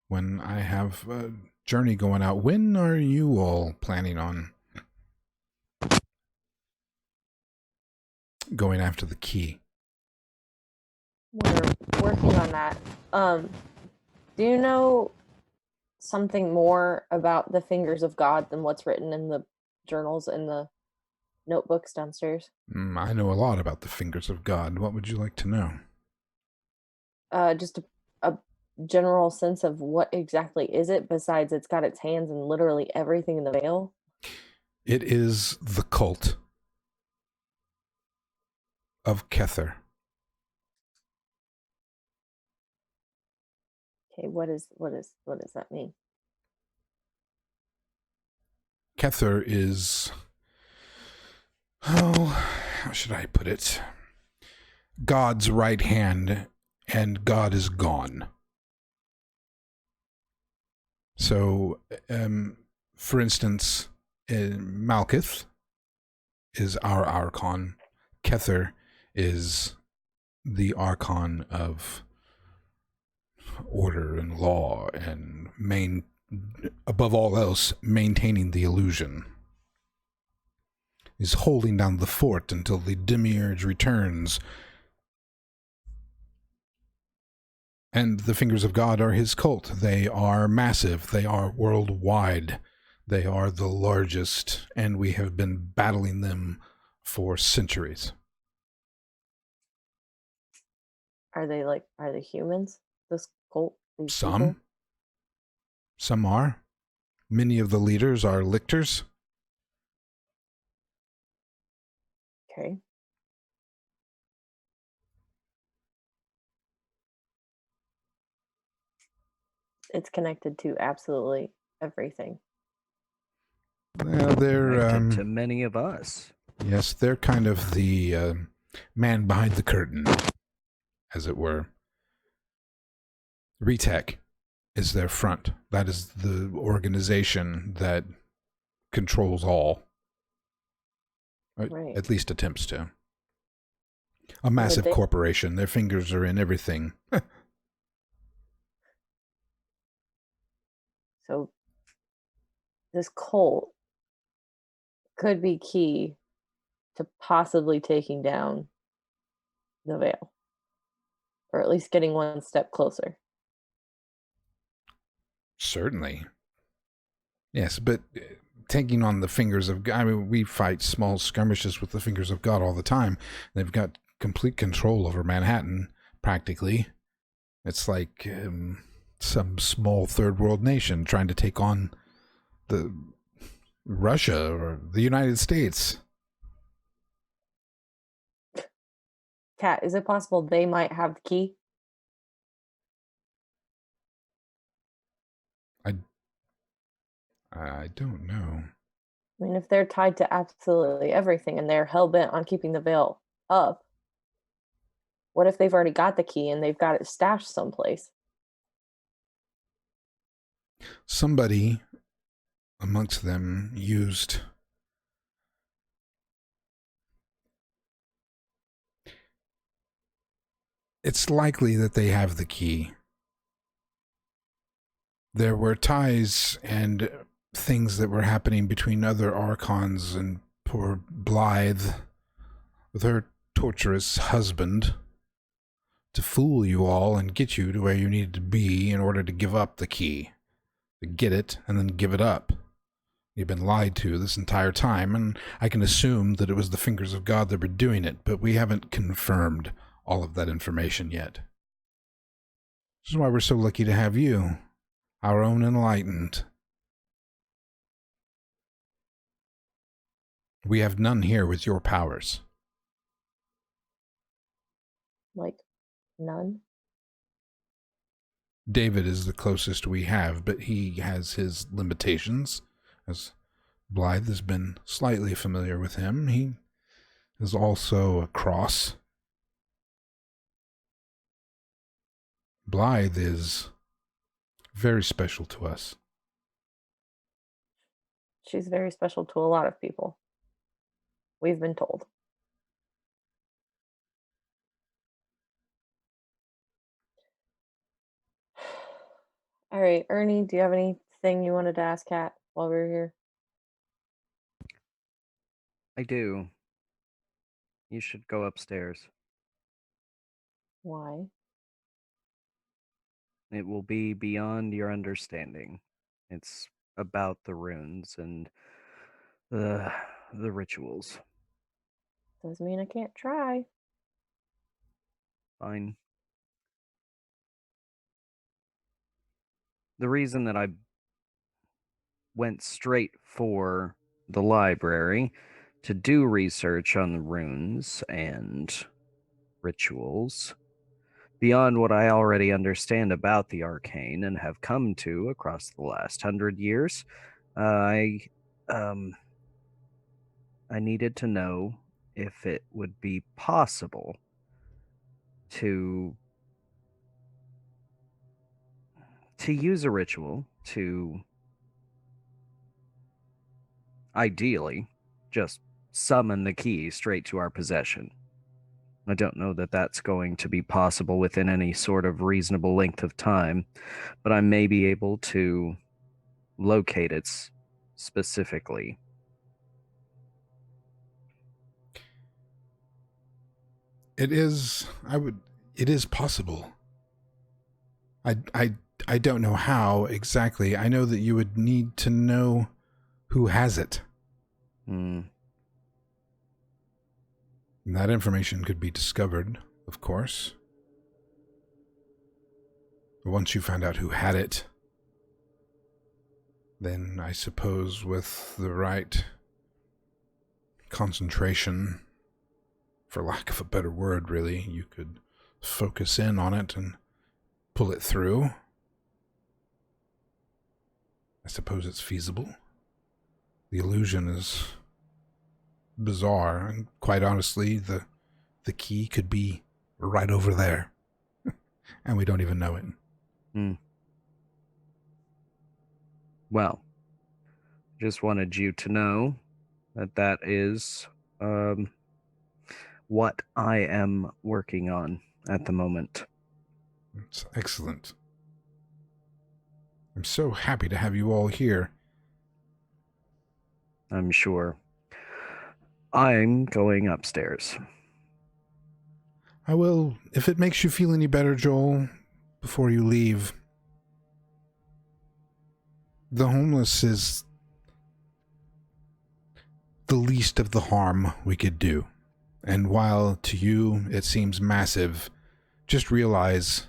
when I have a journey going out. When are you all planning on going after the key? we're working on that. Do you know something more about the fingers of God than what's written in the journals and the notebooks downstairs? I know a lot about the fingers of God. What would you like to know? Just a general sense of what exactly is it, besides it's got its hands in literally everything in the veil? It is the cult of Kether. Okay, what does that mean? Kether is, oh, how should I put it? God's right hand, and God is gone. So, for instance, Malkuth is our Archon. Kether is the Archon of order and law and above all else, maintaining the illusion. He's holding down the fort until the demiurge returns. And the fingers of God are his cult. They are massive. They are worldwide. They are the largest, and we have been battling them for centuries. Are they humans? This cult? These Some. people? Some are. Many of the leaders are lictors. Okay. It's connected to absolutely everything. They're Connected to many of us. yes, they're kind of the man behind the curtain, as it were. Retech is their front. That is the organization that controls all. Right. At least attempts to. A massive corporation. Their fingers are in everything. So this cult could be key to possibly taking down the veil, or at least getting one step closer. Certainly. Yes, but taking on the fingers of God, I mean, we fight small skirmishes with the fingers of God all the time. They've got complete control over Manhattan, practically. It's like some small third world nation trying to take on the Russia or the United States. Kat, is it possible they might have the key? I don't know. I mean, if they're tied to absolutely everything and they're hell-bent on keeping the veil up, what if they've already got the key and they've got it stashed someplace? Somebody amongst them used it's likely that they have the key. There were ties and things that were happening between other Archons and poor Blythe with her torturous husband to fool you all and get you to where you needed to be in order to give up the key. To get it and then give it up. You've been lied to this entire time, and I can assume that it was the fingers of God that were doing it, but we haven't confirmed all of that information yet. This is why we're so lucky to have you, our own enlightened. We have none here with your powers. Like, none? David is the closest we have, but he has his limitations. As Blythe has been slightly familiar with him, he is also a cross. Blythe is very special to us. She's very special to a lot of people. We've been told. All right, Ernie, do you have anything you wanted to ask Kat while we were here? I do. You should go upstairs. Why? It will be beyond your understanding. It's about the runes and the rituals. Doesn't mean I can't try. Fine. The reason that I went straight for the library to do research on the runes and rituals, beyond what I already understand about the arcane and have come to across the last 100 years, I needed to know if it would be possible to use a ritual to ideally just summon the key straight to our possession. I don't know that that's going to be possible within any sort of reasonable length of time, but I may be able to locate it specifically. It is possible. I don't know how exactly. I know that you would need to know who has it. Hmm. And that information could be discovered, of course. Once you found out who had it, then I suppose with the right concentration, for lack of a better word, really, you could focus in on it and pull it through. I suppose it's feasible. The illusion is bizarre, and quite honestly, the key could be right over there, and we don't even know it. Hmm. Well, just wanted you to know that is what I am working on at the moment. It's excellent. I'm so happy to have you all here. I'm sure. I'm going upstairs. I will, if it makes you feel any better, Joel, before you leave. The homeless is the least of the harm we could do. And while to you it seems massive, just realize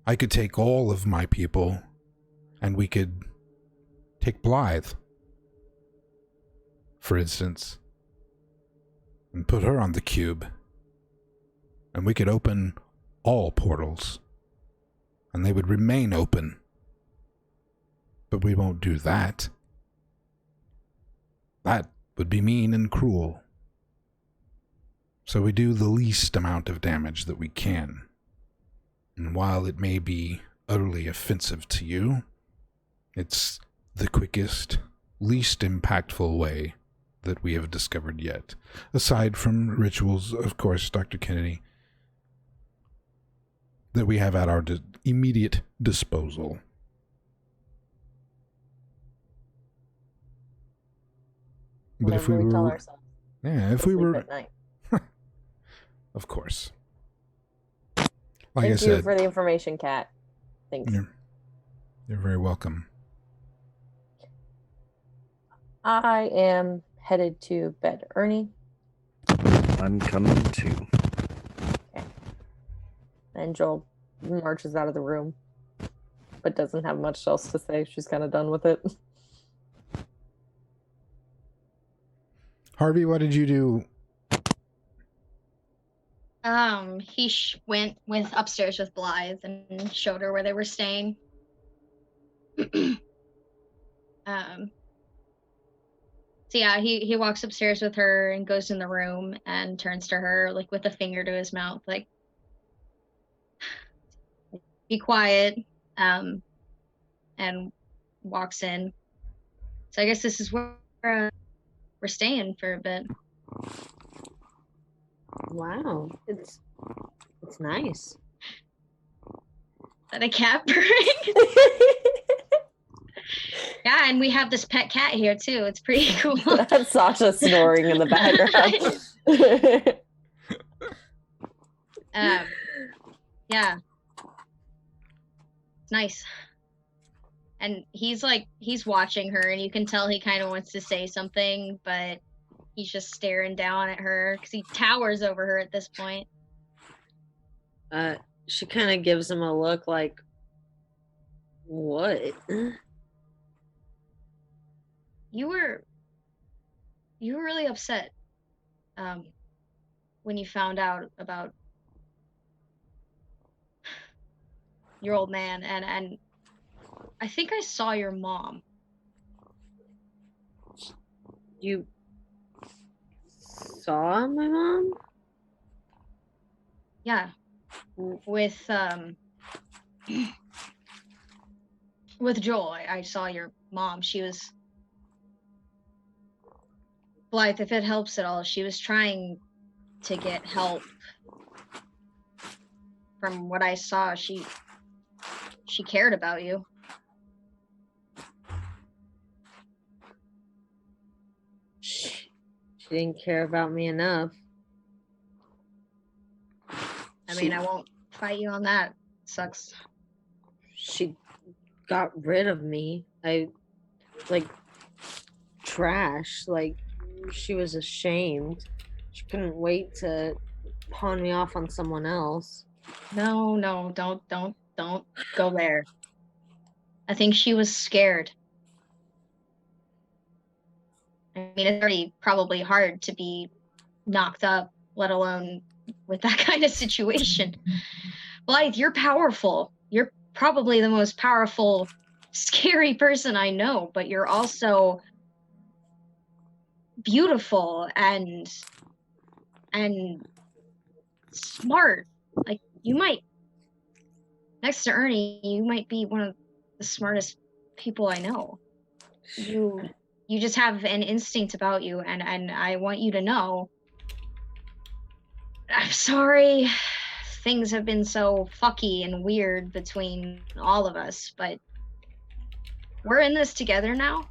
I could take all of my people and we could take Blythe, for instance, and put her on the cube. And we could open all portals, and they would remain open. But we won't do that. That would be mean and cruel. So we do the least amount of damage that we can. And while it may be utterly offensive to you, it's the quickest, least impactful way that we have discovered yet. Aside from rituals, of course, Dr. Kennedy, that we have at our immediate disposal. But if we Whatever we tell were, ourselves. yeah, if to we sleep were, at night. of course. Like I Thank you said, for the information, Kat. Thanks. you're very welcome. I am headed to bed. Ernie? I'm coming too. Okay. And Joel marches out of the room, but doesn't have much else to say. She's kind of done with it. Harvey, what did you do? He went upstairs with Blythe and showed her where they were staying. So yeah, he walks upstairs with her and goes in the room and turns to her like with a finger to his mouth, like, be quiet, and walks in. So I guess this is where we're staying for a bit. Wow, it's nice. Is that a cat purring? Yeah, and we have this pet cat here too. It's pretty cool. That's Sasha snoring in the background. Yeah. It's nice. And he's watching her, and you can tell he kind of wants to say something, but he's just staring down at her because he towers over her at this point. She kind of gives him a look like, what? You were really upset when you found out about your old man, and I think I saw your mom. You saw my mom? Yeah. With Joel, I saw your mom. She was, Blythe, if it helps at all, she was trying to get help. From what I saw, she cared about you. She didn't care about me enough. I mean, I won't fight you on that. Sucks. She got rid of me. Like trash. Like, she was ashamed. She couldn't wait to pawn me off on someone else. No, don't go there. I think she was scared. I mean, it's already probably hard to be knocked up, let alone with that kind of situation. Blythe, you're powerful. You're probably the most powerful, scary person I know, but you're also beautiful and smart. Like, you might, next to Ernie, you might be one of the smartest people I know. You just have an instinct about you, and I want you to know, I'm sorry things have been so fucky and weird between all of us, but we're in this together now,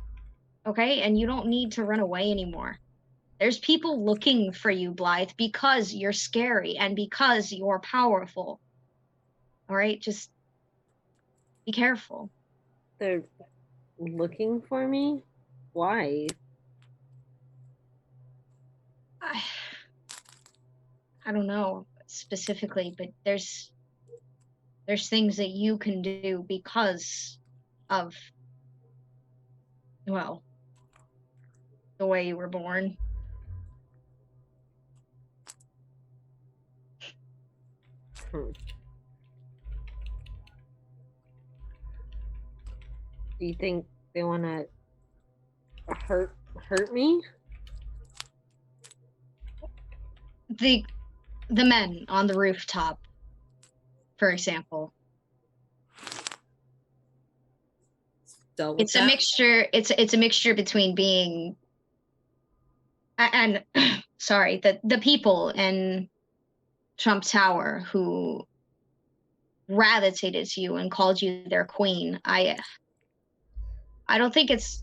okay? And you don't need to run away anymore. There's people looking for you, Blythe, because you're scary and because you're powerful. All right? Just be careful. They're looking for me? Why? I don't know specifically, but there's things that you can do because of, well, the way you were born. Do you think they want to hurt me? The men on the rooftop, for example. It's a mixture. It's a mixture between being and sorry, the people in Trump Tower who gravitated to you and called you their queen. I don't think it's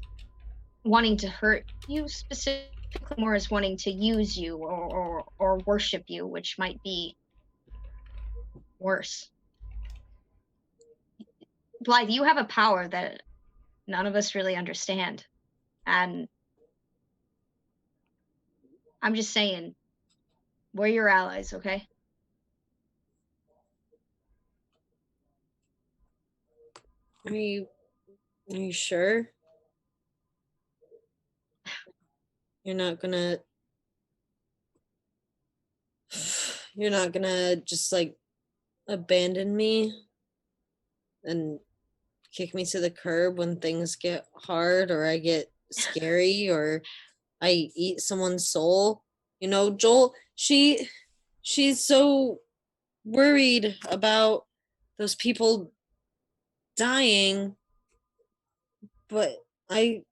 wanting to hurt you specifically, more as wanting to use you or worship you, which might be worse. Blythe, you have a power that none of us really understand. And I'm just saying, we're your allies, okay? Are you sure? You're not gonna You're not gonna just like abandon me and kick me to the curb when things get hard or I get scary or I eat someone's soul. You know, Joel, she's so worried about those people dying, but I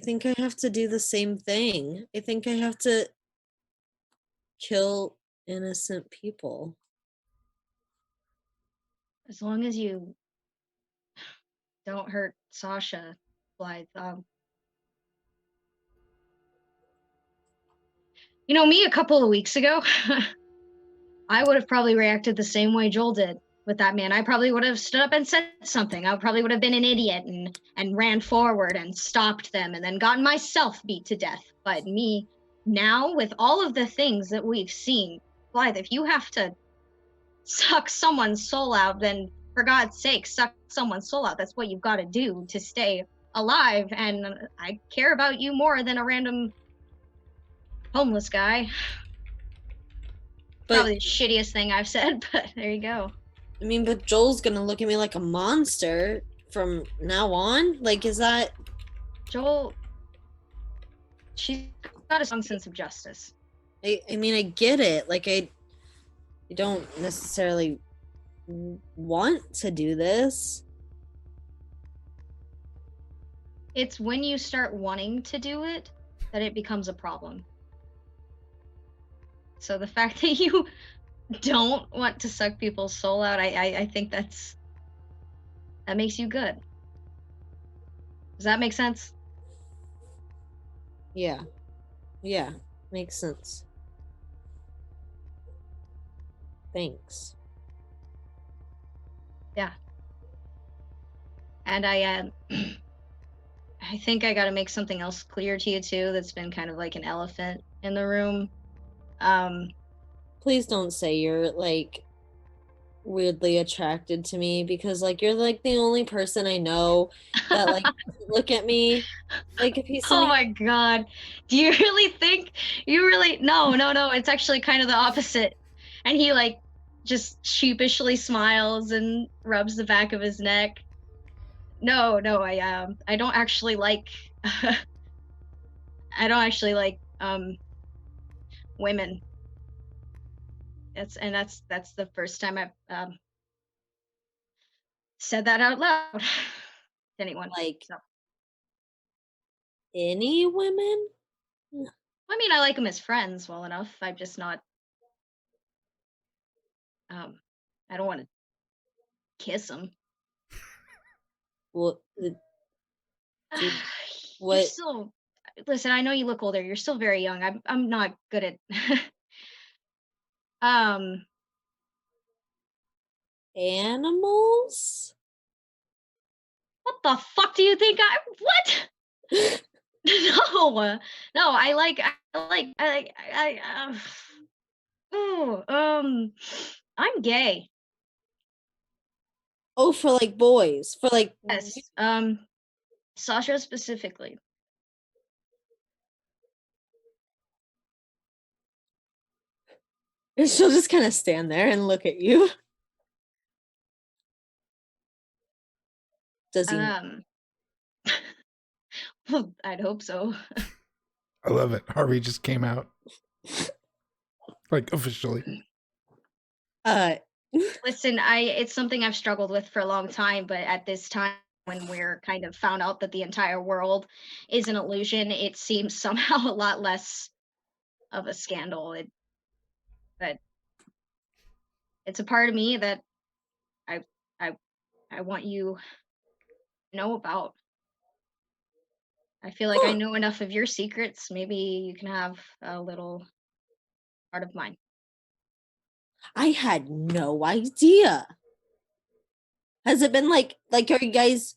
think I have to do the same thing. I think I have to kill innocent people. As long as you don't hurt Sasha, Blythe. You know, me a couple of weeks ago, I would have probably reacted the same way Joel did with that man. I probably would have stood up and said something. I probably would have been an idiot and ran forward and stopped them and then gotten myself beat to death. But me, now, with all of the things that we've seen, Blythe, if you have to suck someone's soul out, then for God's sake, suck someone's soul out. That's what you've got to do to stay alive. And I care about you more than a random homeless guy. But Probably the shittiest thing I've said, but there you go. I mean, but Joel's gonna look at me like a monster from now on. Like, is that Joel, she's got a strong sense of justice. I mean, I get it. Like, I don't necessarily want to do this. It's when you start wanting to do it that it becomes a problem. So the fact that you don't want to suck people's soul out, I think that makes you good. Does that make sense? Yeah. Yeah. Makes sense. Thanks. Yeah. And I think I got to make something else clear to you too. That's been kind of like an elephant in the room. Please don't say you're like weirdly attracted to me because like you're like the only person I know that like look at me like if he's Oh my god. Do you really think no, it's actually kind of the opposite. And he like just sheepishly smiles and rubs the back of his neck. No, I don't actually like I don't actually like women. That's the first time I've said that out loud to anyone. like So. any women? I mean, I like them as friends well enough. I'm just not I don't want to kiss them. Well, You're what still listen, I know you look older. You're still very young. I'm not good at animals? what the fuck do you think what? No, I'm gay. Oh, for like boys, for like Yes. Sasha specifically. she'll just kind of stand there and look at you. Does he? Well, I'd hope so. I love it. Harvey just came out. Like officially. Listen, it's something I've struggled with for a long time, but at this time when we're kind of found out that the entire world is an illusion, it seems somehow a lot less of a scandal. But it's a part of me that I want you to know about. I feel like I know enough of your secrets. Maybe you can have a little part of mine. I had no idea. Has it been like are you guys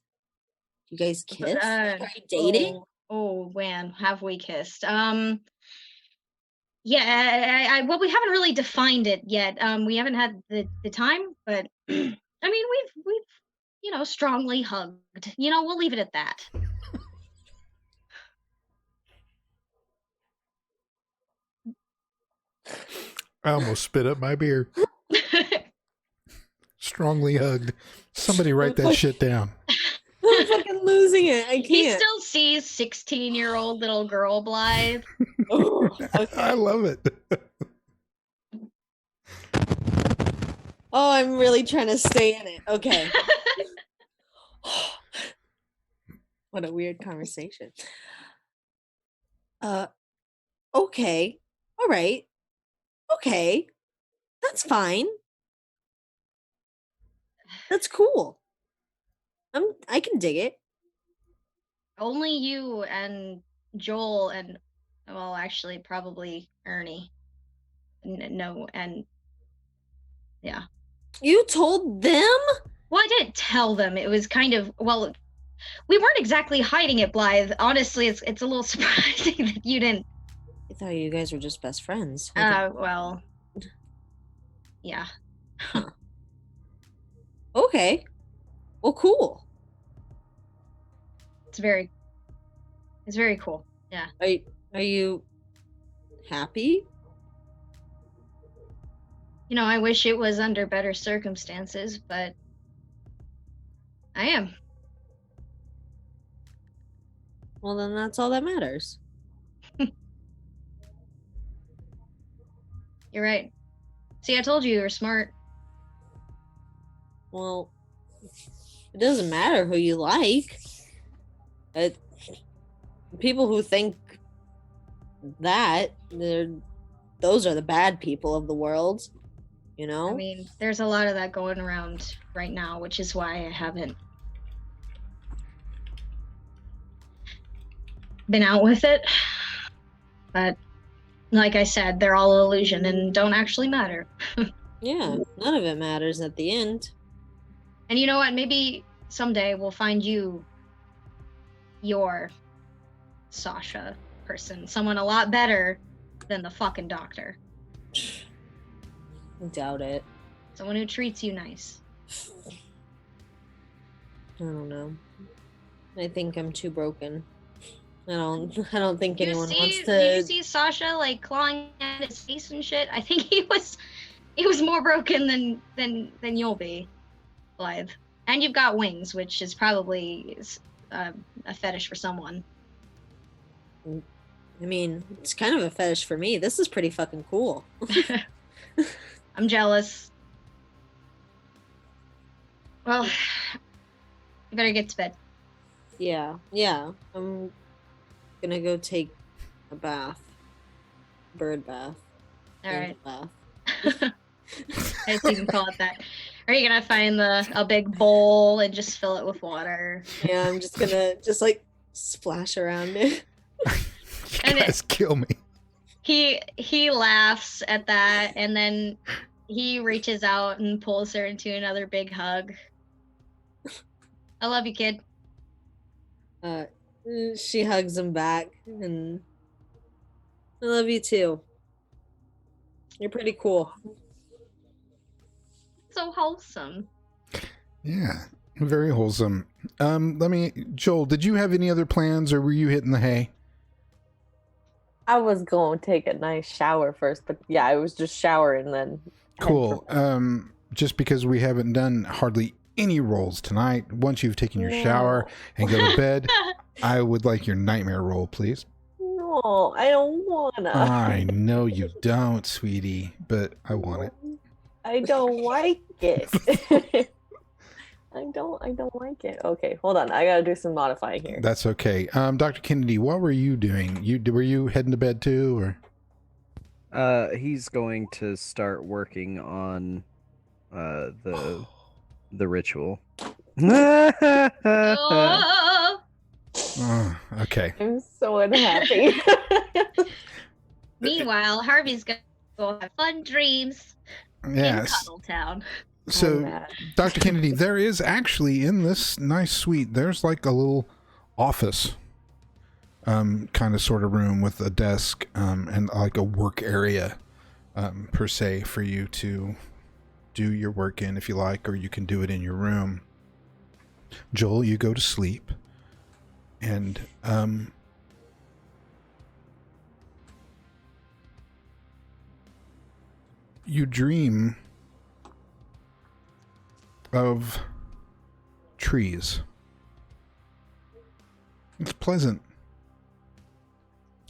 kiss? Are you dating? Oh man, have we kissed? Yeah, well, we haven't really defined it yet. We haven't had the time, but I mean, we've strongly hugged. We'll leave it at that. I almost spit up my beer. Strongly hugged. Somebody write that shit down. I'm fucking losing it. I He can't. still sees 16-year-old little girl Blythe. Oh, I okay. love it. Oh, I'm really trying to stay in it. Okay. What a weird conversation. Okay. All right. Okay. That's fine. That's cool. I can dig it. Only you and Joel and, well, actually, probably Ernie. No, and yeah. You told them? Well, I didn't tell them. It was kind of, well, we weren't exactly hiding it, Blythe. Honestly, it's a little surprising that you didn't. I thought you guys were just best friends. Well, yeah. Okay. Well, cool. It's very cool. Yeah. Are you happy? You know, I wish it was under better circumstances, but I am. Well, then that's all that matters. You're right. See, I told you were smart. Well, it doesn't matter who you like. People who think that, those are the bad people of the world, you know? I mean, there's a lot of that going around right now, which is why I haven't been out with it. But like I said, they're all illusion and don't actually matter. Yeah, none of it matters at the end. And you know what? Maybe someday we'll find you your Sasha person. Someone a lot better than the fucking doctor. I doubt it. Someone who treats you nice. I don't know. I think I'm too broken. I don't think anyone wants to. Did you see Sasha like clawing at his face and shit? I think he was more broken than you'll be, Blythe. And you've got wings, which is probably a fetish for someone. I mean, it's kind of a fetish for me. This is pretty fucking cool. I'm jealous. Well, you better get to bed. Yeah. I'm gonna go take a bath. Bird bath. All right. Bath. I just even call it that. Are you gonna find a big bowl and just fill it with water? Yeah, I'm just gonna like splash around it. You guys kill me. He laughs at that, and then he reaches out and pulls her into another big hug. I love you, kid. She hugs him back, and I love you too. You're pretty cool. So wholesome. Yeah, very wholesome. Joel, did you have any other plans, or were you hitting the hay? I was going to take a nice shower first, but yeah, I was just showering then. Cool. Just because we haven't done hardly any rolls tonight, once you've taken your shower and go to bed, I would like your nightmare roll, please. No, I don't wanna. I know you don't, sweetie, but I want it. I don't like it. I don't like it. Okay, hold on. I gotta do some modifying here. That's okay. Dr. Kennedy, what were you doing? Were you heading to bed too, or? He's going to start working on the ritual. Oh. Okay. I'm so unhappy. Meanwhile, Harvey's gonna go have fun dreams Yes. in Cuddletown. So, Dr. Kennedy, there is actually in this nice suite, there's like a little office, kind of sort of room with a desk, and like a work area, per se, for you to do your work in if you like, or you can do it in your room. Joel, you go to sleep, and, you dream of trees. It's pleasant.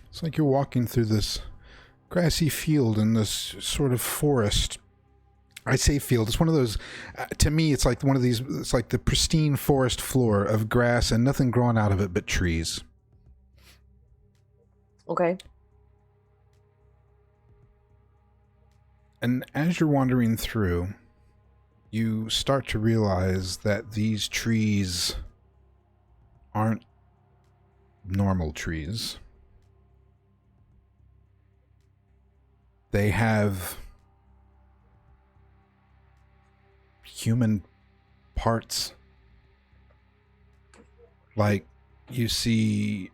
It's like you're walking through this grassy field in this sort of forest. I say field. It's one of those, to me, it's like one of these, it's like the pristine forest floor of grass and nothing growing out of it but trees. Okay. And as you're wandering through, you start to realize that these trees aren't normal trees. They have human parts. Like you see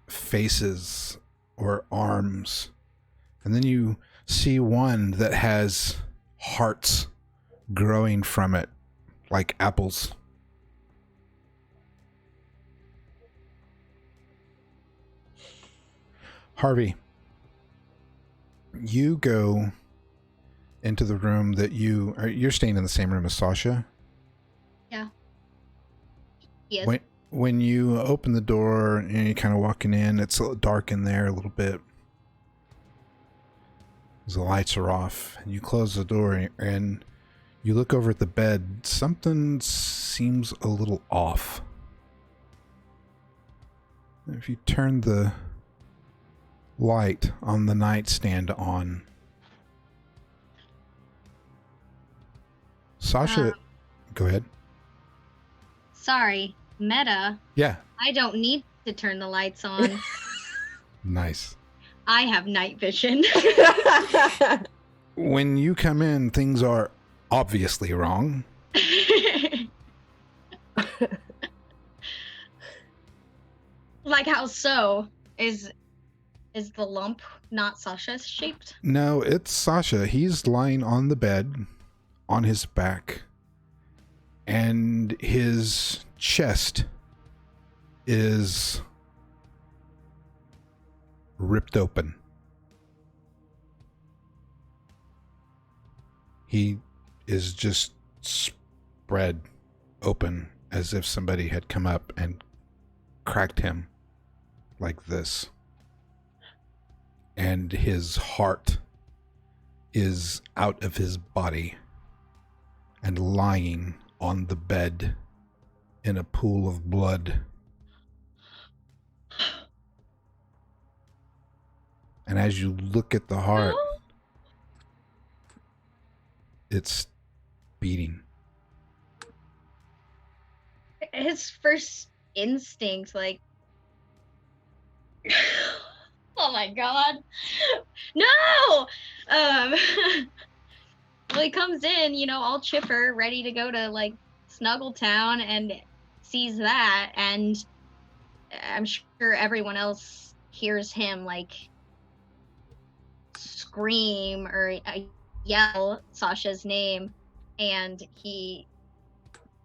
faces or arms, and then you see one that has hearts growing from it like apples. Harvey, you go into the room that you're staying in the same room as Sasha. Yeah. Yes. When you open the door and you're kind of walking in, it's a little dark in there a little bit. The lights are off, and you close the door and you look over at the bed. Something seems a little off. If you turn the light on the nightstand on, Sasha, go ahead. Sorry, Meta. Yeah. I don't need to turn the lights on. Nice. I have night vision. When you come in, things are obviously wrong. Like how so? Is the lump not Sasha shaped? No, it's Sasha. He's lying on the bed on his back, and his chest is ripped open. He is just spread open as if somebody had come up and cracked him like this. And his heart is out of his body and lying on the bed in a pool of blood. And as you look at the heart, it's beating. His first instinct, like, oh my god, no! Well, he comes in, all chipper, ready to go to, like, Snuggletown, and sees that, and I'm sure everyone else hears him, like, scream or yell Sasha's name, and he,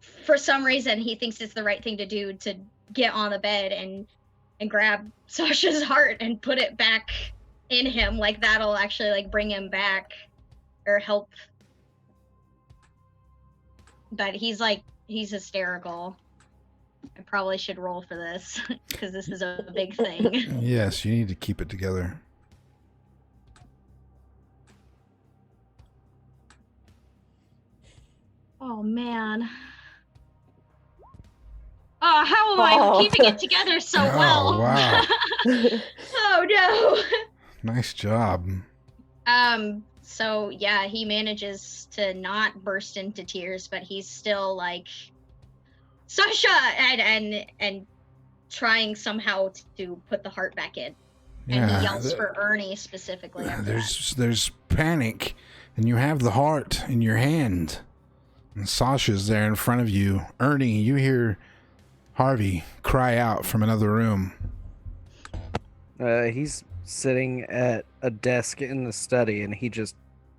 for some reason, he thinks it's the right thing to do to get on the bed and grab Sasha's heart and put it back in him. Like, that'll actually, like, bring him back or help. But he's hysterical. I probably should roll for this because this is a big thing. Yes, you need to keep it together. Oh man. Oh, how am I keeping it together so well? Wow. Oh no. Nice job. So yeah, he manages to not burst into tears, but he's still like, Sasha, and trying somehow to put the heart back in. And he yells for Ernie specifically. There's panic, and you have the heart in your hand, and Sasha's there in front of you. Ernie, you hear Harvey cry out from another room. He's sitting at a desk in the study, and he just,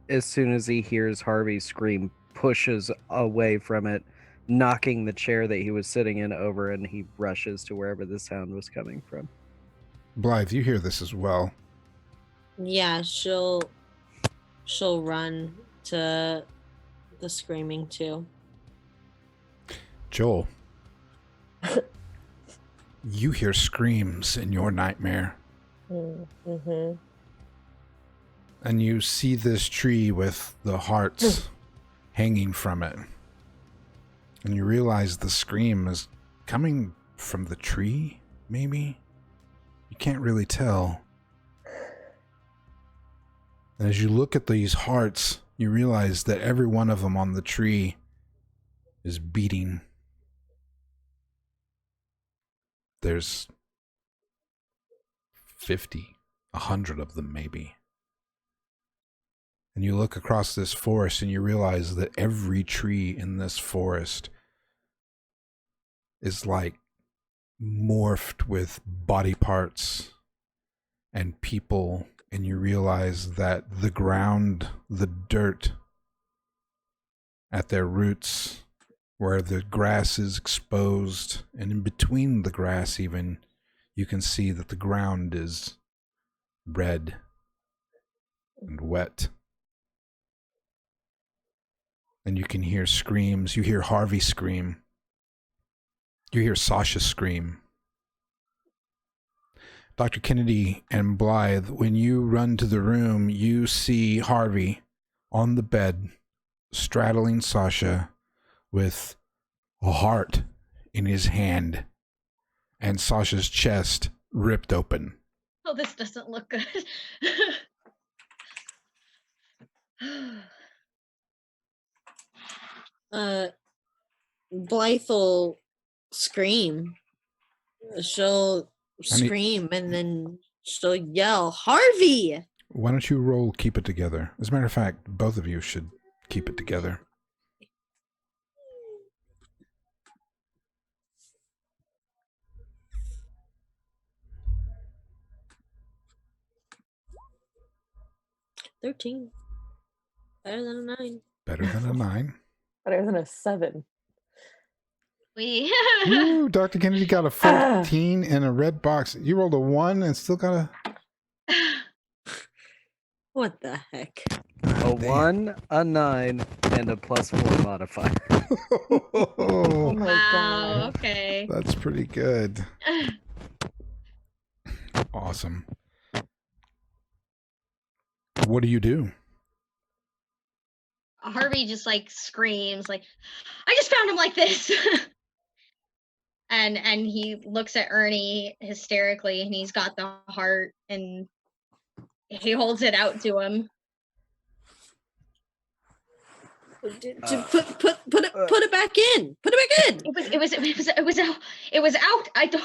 as soon as he hears Harvey scream, pushes away from it, knocking the chair that he was sitting in over, and he rushes to wherever the sound was coming from. Blythe, you hear this as well. Yeah, she'll she'll run to the screaming too. Joel, you hear screams in your nightmare. Mm-hmm. And you see this tree with the hearts hanging from it. And you realize the scream is coming from the tree, maybe? You can't really tell. And as you look at these hearts, you realize that every one of them on the tree is beating. There's 50, 100 of them maybe. And you look across this forest and you realize that every tree in this forest is like morphed with body parts and people. And you realize that the ground, the dirt at their roots, where the grass is exposed, and in between the grass even, you can see that the ground is red and wet. And you can hear screams. You hear Harvey scream. You hear Sasha scream. Dr. Kennedy and Blythe, when you run to the room, you see Harvey on the bed, straddling Sasha with a heart in his hand and Sasha's chest ripped open. Oh, this doesn't look good. Blythe will scream. She'll scream and then she'll yell, Harvey! Why don't you roll Keep It Together? As a matter of fact, both of you should keep it together. $13. Better than a 9. Better than a 9. Better than a 7. Ooh, Dr. Kennedy got a 14 in a red box. You rolled a 1 and still got a... What the heck? A 1, a 9, and a +4 modifier. Oh my Wow, god. okay. That's pretty good. Awesome. What do you do? Harvey just like screams like, I just found him like this. and he looks at Ernie hysterically and he's got the heart and he holds it out to him. Put it back in. Put it back in. It was out. I don't.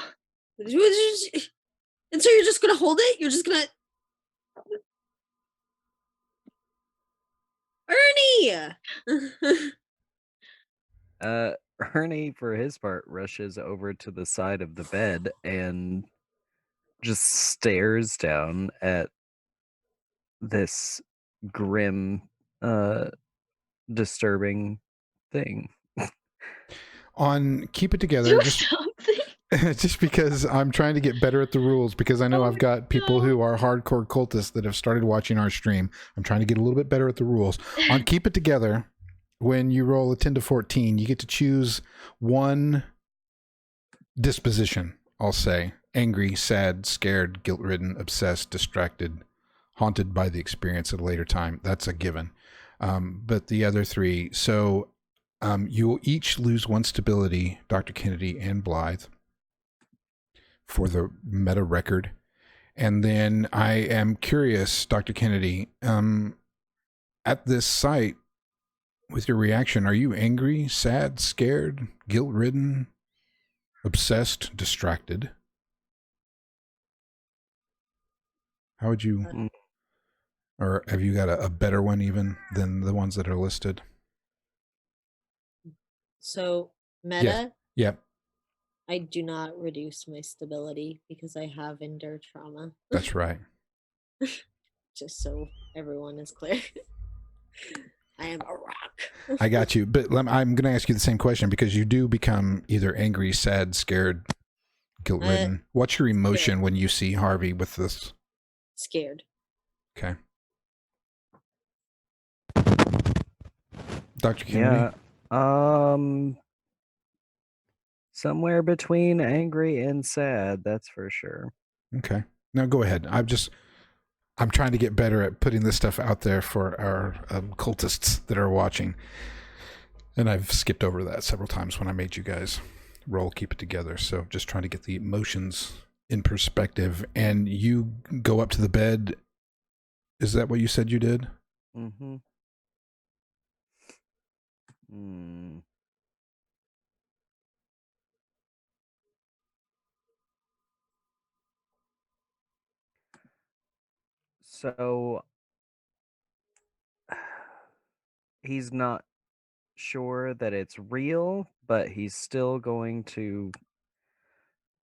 And so you're just gonna hold it? You're just gonna Ernie. Ernie, for his part, rushes over to the side of the bed and just stares down at this grim, disturbing thing. On Keep It Together, Do just, something. just because I'm trying to get better at the rules, because I know I've got people who are hardcore cultists that have started watching our stream. I'm trying to get a little bit better at the rules. On Keep It Together, when you roll a 10 to 14, you get to choose one disposition, I'll say. Angry, sad, scared, guilt-ridden, obsessed, distracted, haunted by the experience at a later time. That's a given. But the other 3, so you'll each lose 1 stability, Dr. Kennedy and Blythe, for the meta record. And then I am curious, Dr. Kennedy, at this site, with your reaction, are you angry, sad, scared, guilt-ridden, obsessed, distracted? How would you, or have you got a better one even than the ones that are listed? So meta, Yep. I do not reduce my stability because I have endured trauma. That's right. Just so everyone is clear. I am a rock. I got you. But I'm going to ask you the same question because you do become either angry, sad, scared, guilt-ridden. What's your emotion when you see Harvey with this? Scared. Okay. Dr. Kennedy? Yeah. Somewhere between angry and sad, that's for sure. Okay. Now go ahead. I'm trying to get better at putting this stuff out there for our cultists that are watching. And I've skipped over that several times when I made you guys roll, keep it together. So just trying to get the emotions in perspective. And you go up to the bed. Is that what you said you did? Mm-hmm. Hmm. So he's not sure that it's real, but he's still going to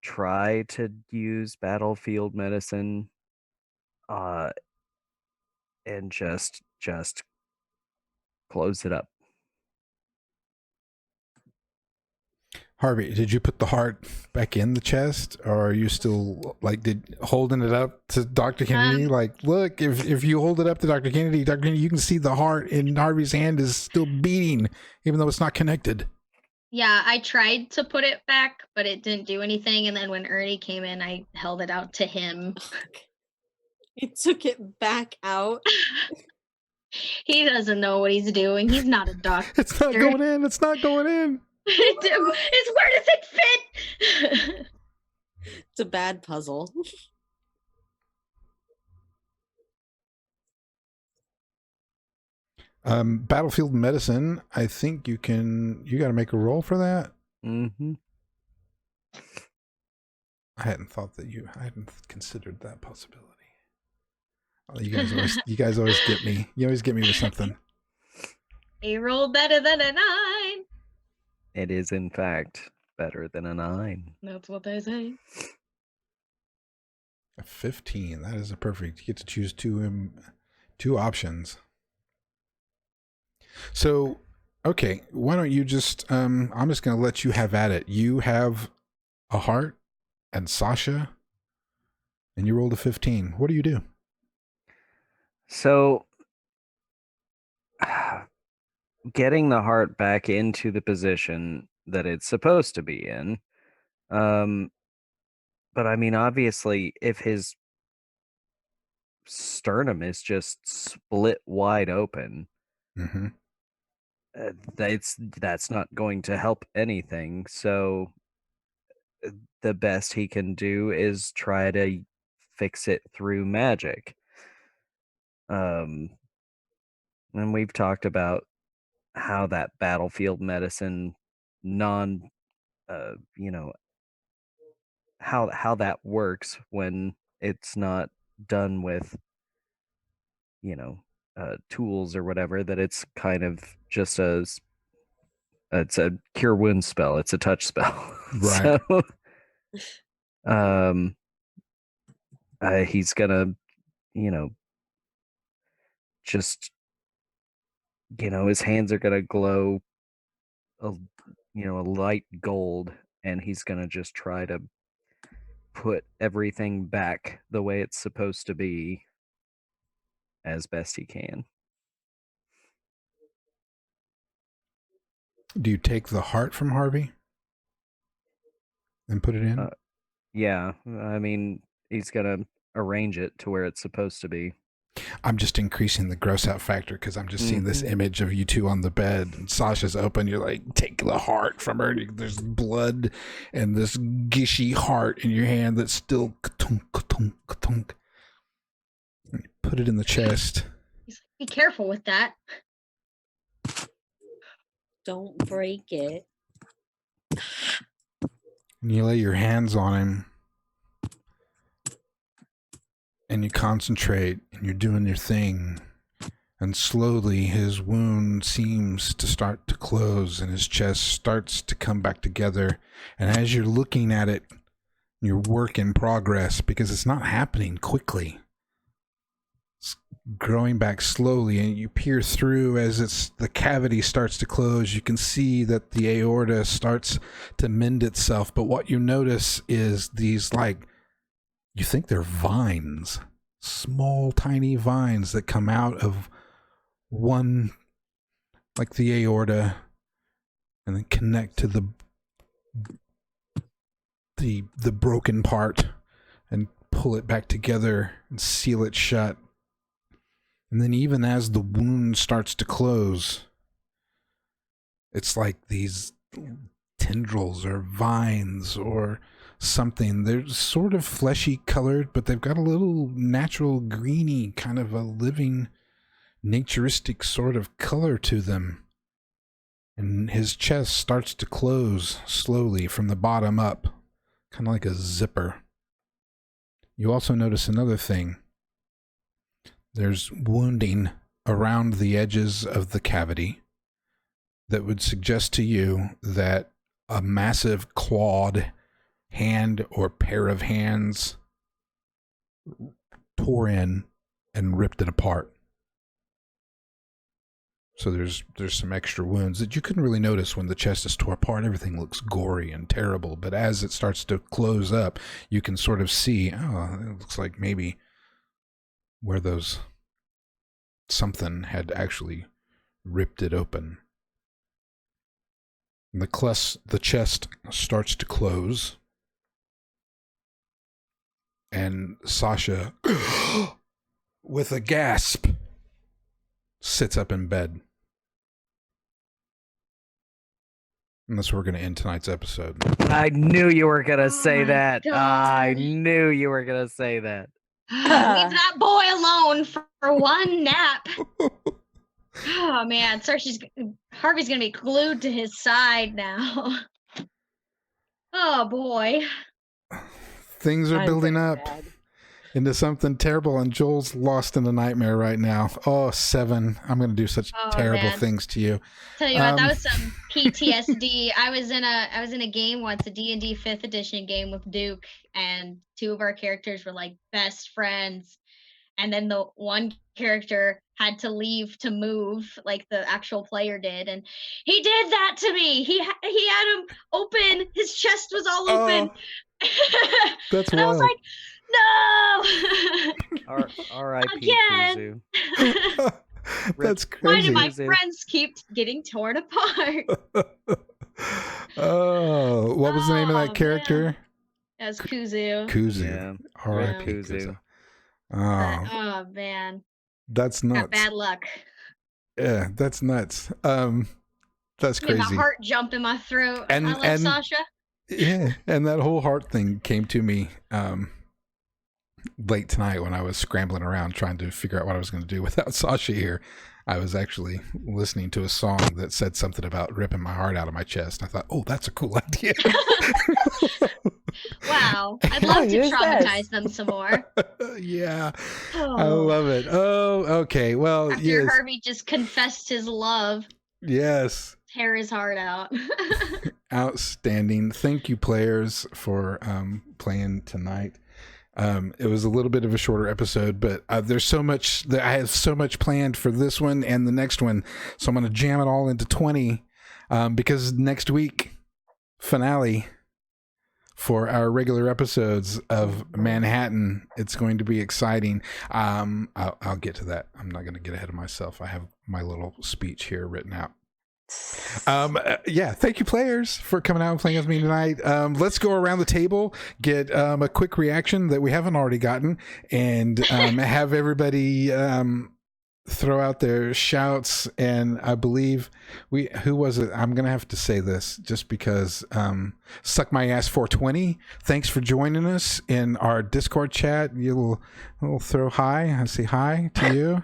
try to use battlefield medicine uh and just close it up. Harvey, did you put the heart back in the chest, or are you still holding it up to Dr. Kennedy? Look, if you hold it up to Dr. Kennedy, you can see the heart in Harvey's hand is still beating, even though it's not connected. Yeah, I tried to put it back, but it didn't do anything. And then when Ernie came in, I held it out to him. He took it back out. He doesn't know what he's doing. He's not a doctor. It's not going in. It's not going in. It's where does it fit? It's a bad puzzle. Battlefield medicine. I think you got to make a roll for that. Mm-hmm. I hadn't considered that possibility. Oh, you guys always get me. You always get me with something. A roll better than a 9. It is, in fact, better than a 9. That's what they say. A 15. That is a perfect. You get to choose two options. So, okay, why don't you just? I'm just going to let you have at it. You have a heart, and Sasha, and you rolled a 15. What do you do? So, getting the heart back into the position that it's supposed to be in. But I mean, obviously, if his sternum is just split wide open, Mm-hmm. that's not going to help anything. So the best he can do is try to fix it through magic. And we've talked about how that battlefield medicine how that works when it's not done with tools or whatever, that it's kind of just it's a cure wound spell, it's a touch spell. Right. So he's gonna just his hands are gonna glow a light gold, and he's gonna just try to put everything back the way it's supposed to be as best he can. Do you take the heart from Harvey and put it in? Yeah, I mean, he's gonna arrange it to where it's supposed to be. I'm just increasing the gross out factor because I'm just seeing this image of you two on the bed, and Sasha's open. You're like, take the heart from her. There's blood and this gishy heart in your hand that's still ka-tunk, ka-tunk, ka-tunk. Put it in the chest. He's like, be careful with that. Don't break it. And you lay your hands on him. And you concentrate, and you're doing your thing. And slowly his wound seems to start to close, and his chest starts to come back together. And as you're looking at it, your work in progress, because it's not happening quickly. It's growing back slowly, and you peer through as the cavity starts to close. You can see that the aorta starts to mend itself, but what you notice is these, you think they're vines, small, tiny vines that come out of one like the aorta, and then connect to the broken part and pull it back together and seal it shut. And then even as the wound starts to close, it's like these tendrils or vines or something. They're sort of fleshy colored, but they've got a little natural greeny, kind of a living, naturistic sort of color to them. And his chest starts to close slowly from the bottom up, kind of like a zipper. You also notice another thing. There's wounding around the edges of the cavity that would suggest to you that a massive clawed hand or pair of hands tore in and ripped it apart. So there's some extra wounds that you couldn't really notice when the chest is tore apart. Everything looks gory and terrible, but as it starts to close up, you can sort of see, oh, it looks like maybe where those something had actually ripped it open. And the chest starts to close, and Sasha, with a gasp, sits up in bed. And that's where we're going to end tonight's episode. I knew you were going to say my that. God. I knew you were going to say that. Leave that boy alone for one nap. Oh man, Harvey's gonna be glued to his side now. Oh boy. Things are building up Bad. into something terrible, and Joel's lost in a nightmare right now. Oh, Seven, I'm going to do such terrible man. things to you. Tell you what, that was some PTSD. I was in a game once, a D&D 5th edition game with Duke, and two of our characters were like best friends. And then the one character had to leave to move, like the actual player did, and he did that to me. He had him open. His chest was all open. That's and wild. I was like, no. R.I.P. Again. Kuzu. That's Why do crazy. my friends keep getting torn apart? Oh, what was the name of Oh, that character? That's Kuzu. Kuzu. Yeah. R.I.P. Kuzu. Kuzu. But, Oh, oh man, that's got nuts. bad luck. Yeah, that's nuts. That's Made my crazy. heart jump in my throat. And- I love and- Sasha. Yeah, and that whole heart thing came to me late tonight when I was scrambling around trying to figure out what I was going to do without Sasha here. I was actually listening to a song that said something about ripping my heart out of my chest. I thought, oh, that's a cool idea. Wow, I'd love to use traumatize this. them some more. Yeah, Oh. I love it. Oh, okay. Well, After yes. Harvey just confessed his love, Yes. tear his heart out. Outstanding. Thank you, players, for playing tonight. It was a little bit of a shorter episode, but there's so much that I have so much planned for this one and the next one, so I'm going to jam it all into 20 because next week finale for our regular episodes of Manhattan. It's going to be exciting. I'll get to that. I'm not going to get ahead of myself. I have my little speech here written out. Yeah, thank you, players, for coming out and playing with me tonight. Let's go around the table, get a quick reaction that we haven't already gotten, and have everybody throw out their shouts. And I believe who was it? I'm gonna have to say this just because Suck My Ass 420, thanks for joining us in our Discord chat. You will throw hi. I say hi to you.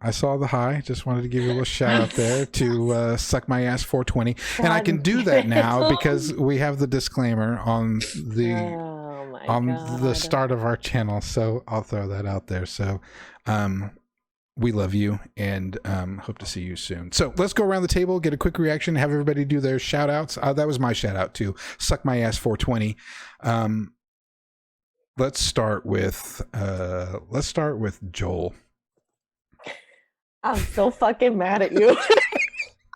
I saw the hi. Just wanted to give you a little shout out there to Suck My Ass 420. And I can do that now because we have the disclaimer on the start of our channel. So I'll throw that out there. So we love you and hope to see you soon. So let's go around the table, get a quick reaction, have everybody do their shout outs. That was my shout out to Suck My Ass 420. Let's start with Joel. I'm so fucking mad at you.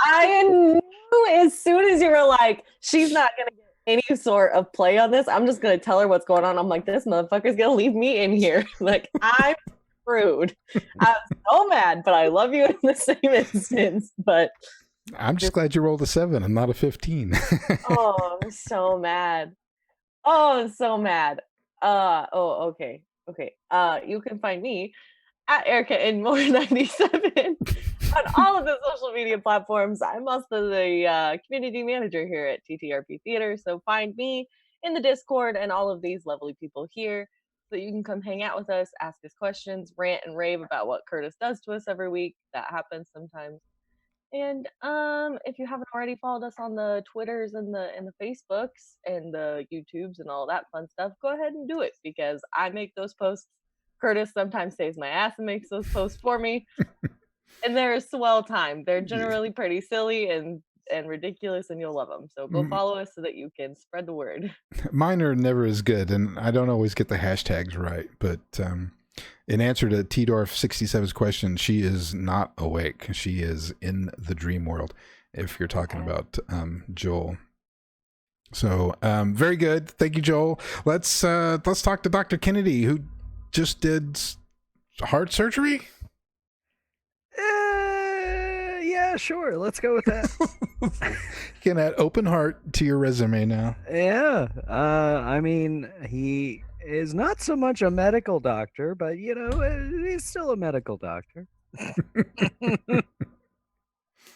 I knew as soon as you were like, she's not going to get any sort of play on this, I'm just going to tell her what's going on. I'm like, this motherfucker's going to leave me in here. Like, I'm rude. I'm so mad, but I love you in the same instance. But I'm just glad you rolled a 7 and not a 15. oh, I'm so mad. Oh, I'm so mad. Okay. Okay. You can find me at Erica in More 97 on all of the social media platforms. I'm also the community manager here at TTRP Theater. So find me in the Discord and all of these lovely people here so you can come hang out with us, ask us questions, rant and rave about what Curtis does to us every week. That happens sometimes. And if you haven't already followed us on the Twitters and the Facebooks and the YouTubes and all that fun stuff, go ahead and do it because I make those posts. Curtis sometimes saves my ass and makes those posts for me. And they're a swell time. They're generally pretty silly and ridiculous, and you'll love them. So go follow us so that you can spread the word. Mine are never as good, and I don't always get the hashtags right. But in answer to T-Dorf 67's question, she is not awake. She is in the dream world, if you're talking about Joel. So very good. Thank you, Joel. Let's talk to Dr. Kennedy, who just did heart surgery. Yeah, sure. Let's go with that. You can add open heart to your resume now. Yeah. I mean, he is not so much a medical doctor, but, you know, he's still a medical doctor.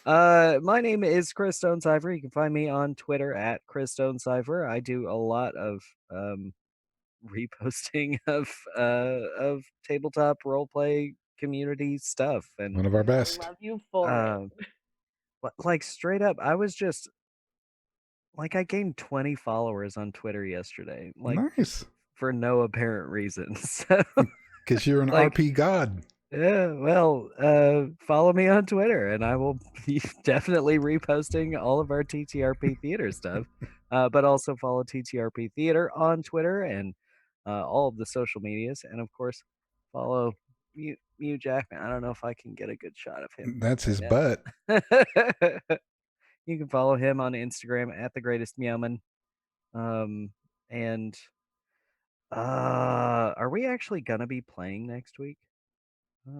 My name is Chris Stonecipher. You can find me on Twitter at Chris Stonecipher. I do a lot of reposting of tabletop roleplay community stuff, and One of our best. I love you for it. Like straight up, I was just like, I gained 20 followers on Twitter yesterday, like Nice, for no apparent reason. So because you're an like, RP god. yeah, well, follow me on Twitter, and I will be definitely reposting all of our TTRP Theater stuff. But also follow TTRP Theater on Twitter and all of the social medias, and of course, follow Mew Jackman. I don't know if I can get a good shot of him. That's his butt. You can follow him on Instagram at the Greatest Meowman. And are we actually gonna be playing next week? I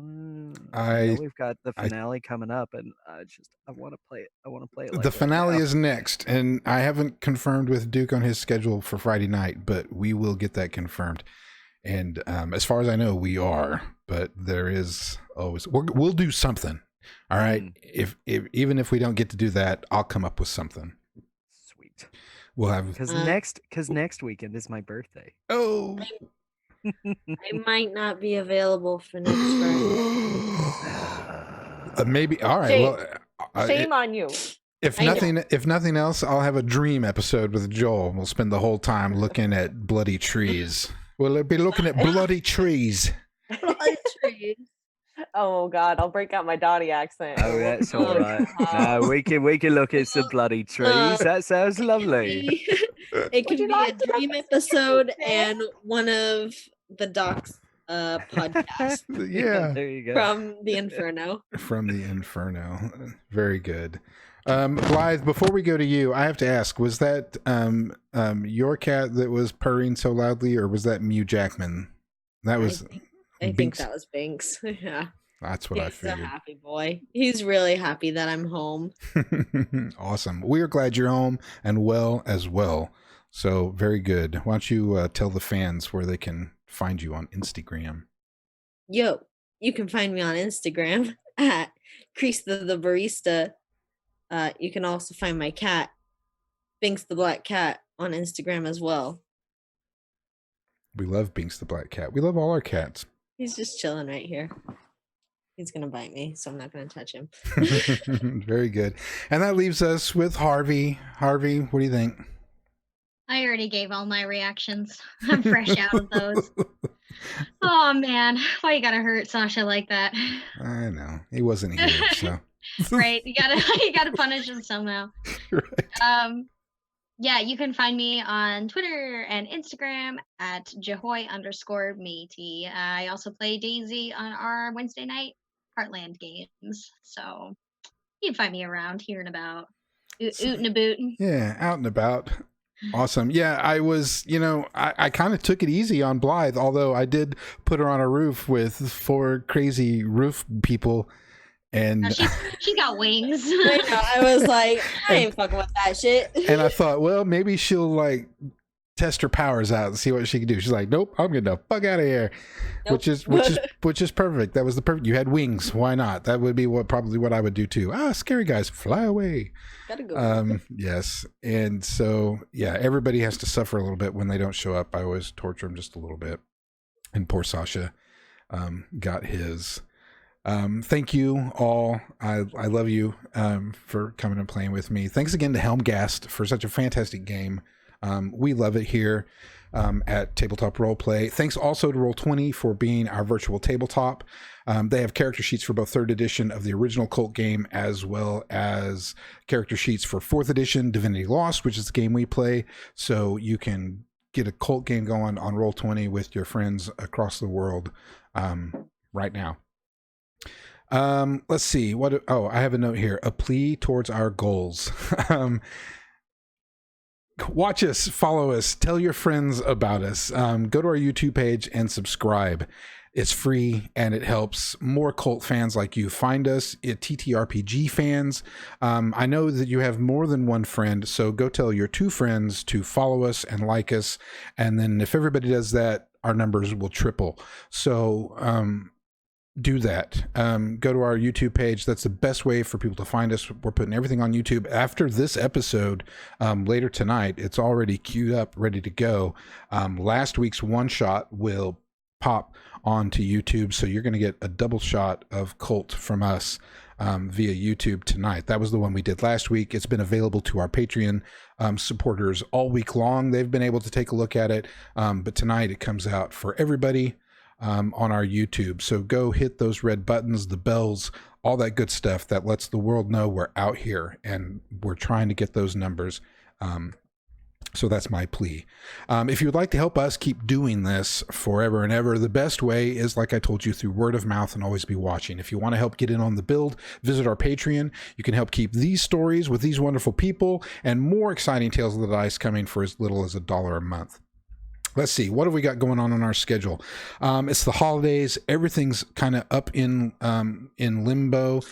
know we've got the finale coming up, and I want to play it. I want to play it. Like the finale right is next, and I haven't confirmed with Duke on his schedule for Friday night, but we will get that confirmed. And as far as I know, we are. But there is always we'll do something. All right. If even if we don't get to do that, I'll come up with something. Sweet. We'll have because next weekend is my birthday. Oh. I might not be available for next Friday. Maybe. All right. Shame. Well, shame on you. If nothing else, I'll have a dream episode with Joel. We'll spend the whole time looking at bloody trees. We'll be looking at bloody trees. Bloody trees. Oh God, I'll break out my Donnie accent. Oh, that's all right. No, we can look at some bloody trees. That sounds lovely. It could be a dream episode and one of the Doc's podcast. Yeah. There you go. From the Inferno. From the Inferno. Very good. Blythe, before we go to you, I have to ask, was that your cat that was purring so loudly, or was that Mew Jackman? That was I think that was Binks. Yeah. That's what I figured. He's a happy boy. He's really happy that I'm home. Awesome. We are glad you're home and well as well. So very good. Why don't you tell the fans where they can find you on Instagram? Yo, you can find me on Instagram at Crease the Barista. You can also find my cat, Binks the Black Cat, on Instagram as well. We love Binks the Black Cat. We love all our cats. He's just chilling right here. He's going to bite me, so I'm not going to touch him. Very good. And that leaves us with Harvey. Harvey, what do you think? I already gave all my reactions. I'm fresh out of those. Oh man, why you gotta hurt Sasha like that? I know. He wasn't here, so. Right, you gotta punish him somehow. Right. Yeah, you can find me on Twitter and Instagram at Jahoy_matey. I also play Daisy on our Wednesday night Heartland games. So you can find me around here and about. Oot and a bootin'. Yeah, out and about. Awesome. Yeah, I was, I kind of took it easy on Blythe, although I did put her on a roof with 4 crazy roof people. And No, she got wings. I know, I was like, I ain't fucking with that shit. and I thought, well, maybe she'll like test her powers out and see what she can do. She's like, nope, I'm getting the fuck out of here. Nope. Which is perfect. That was the perfect. You had wings. Why not? That would be probably what I would do too. Scary guys, fly away. Gotta go. Yes. And so, yeah, everybody has to suffer a little bit when they don't show up. I always torture them just a little bit. And poor Sasha got his. Thank you all. I love you for coming and playing with me. Thanks again to Helmgast for such a fantastic game. We love it here at Tabletop Roleplay. Thanks also to Roll20 for being our virtual tabletop. They have character sheets for both 3rd edition of the original Cult game, as well as character sheets for 4th edition Divinity Lost, which is the game we play. So you can get a Cult game going on Roll20 with your friends across the world right now. Let's see. I have a note here. A plea towards our goals. Watch us, follow us, tell your friends about us. Go to our YouTube page and subscribe. It's free and it helps more Cult fans like you find us. TTRPG fans. I know that you have more than one friend, so go tell your 2 friends to follow us and like us. And then if everybody does that, our numbers will triple. So, do that. Go to our YouTube page. That's the best way for people to find us. We're putting everything on YouTube. After this episode, later tonight, it's already queued up, ready to go. Last week's one shot will pop onto YouTube, so you're going to get a double shot of Cult from us via YouTube tonight. That was the one we did last week. It's been available to our Patreon supporters all week long. They've been able to take a look at it, but tonight it comes out for everybody on our YouTube. So go hit those red buttons, the bells, all that good stuff that lets the world know we're out here and we're trying to get those numbers. So that's my plea. If you would like to help us keep doing this forever and ever, the best way is, like I told you, through word of mouth and always be watching. If you want to help get in on the build, visit our Patreon. You can help keep these stories with these wonderful people and more exciting Tales of the Dice coming for as little as $1 a month. Let's see, what have we got going on our schedule? It's the holidays. Everything's kind of up in limbo.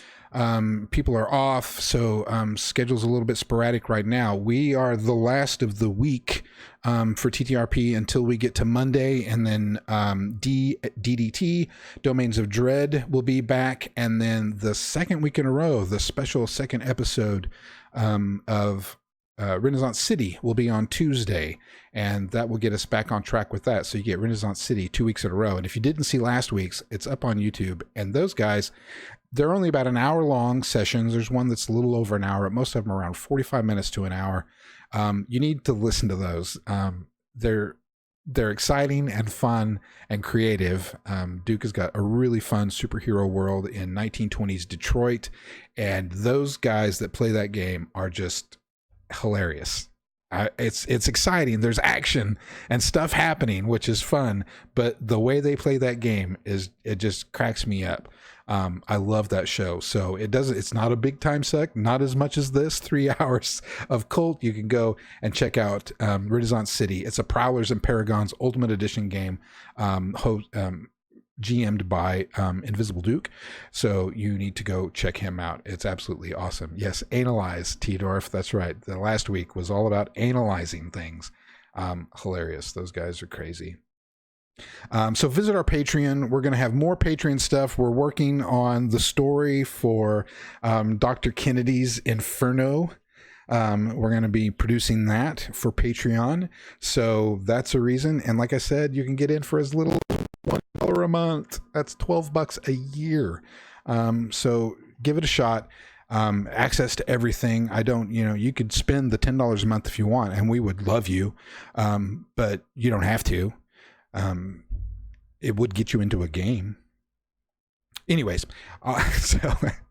People are off, so schedule's a little bit sporadic right now. We are the last of the week for TTRP until we get to Monday, and then DDT, Domains of Dread, will be back, and then the second week in a row, the special second episode of Renaissance City will be on Tuesday, and that will get us back on track with that. So you get Renaissance City 2 weeks in a row. And if you didn't see last week's, it's up on YouTube. And those guys, they're only about an hour long sessions. There's one that's a little over an hour. Most of them are around 45 minutes to an hour. You need to listen to those. They're exciting and fun and creative. Duke has got a really fun superhero world in 1920s Detroit, and those guys that play that game are just hilarious. It's exciting. There's action and stuff happening, which is fun, but the way they play that game it just cracks me up. I love that show. So it's not a big time suck, not as much as this 3 hours of Cult. You can go and check out Renaissance City. It's a Prowlers and Paragons Ultimate Edition game, GM'd by Invisible Duke. So you need to go check him out. It's absolutely awesome. Yes, analyze, T-Dorf. That's right. The last week was all about analyzing things. Hilarious. Those guys are crazy. So visit our Patreon. We're going to have more Patreon stuff. We're working on the story for Dr. Kennedy's Inferno. We're going to be producing that for Patreon. So that's a reason. And like I said, you can get in for as little $1 a month. That's $12 a year. So give it a shot. Access to everything. You could spend the $10 a month if you want, and we would love you. But you don't have to. It would get you into a game. Anyways, so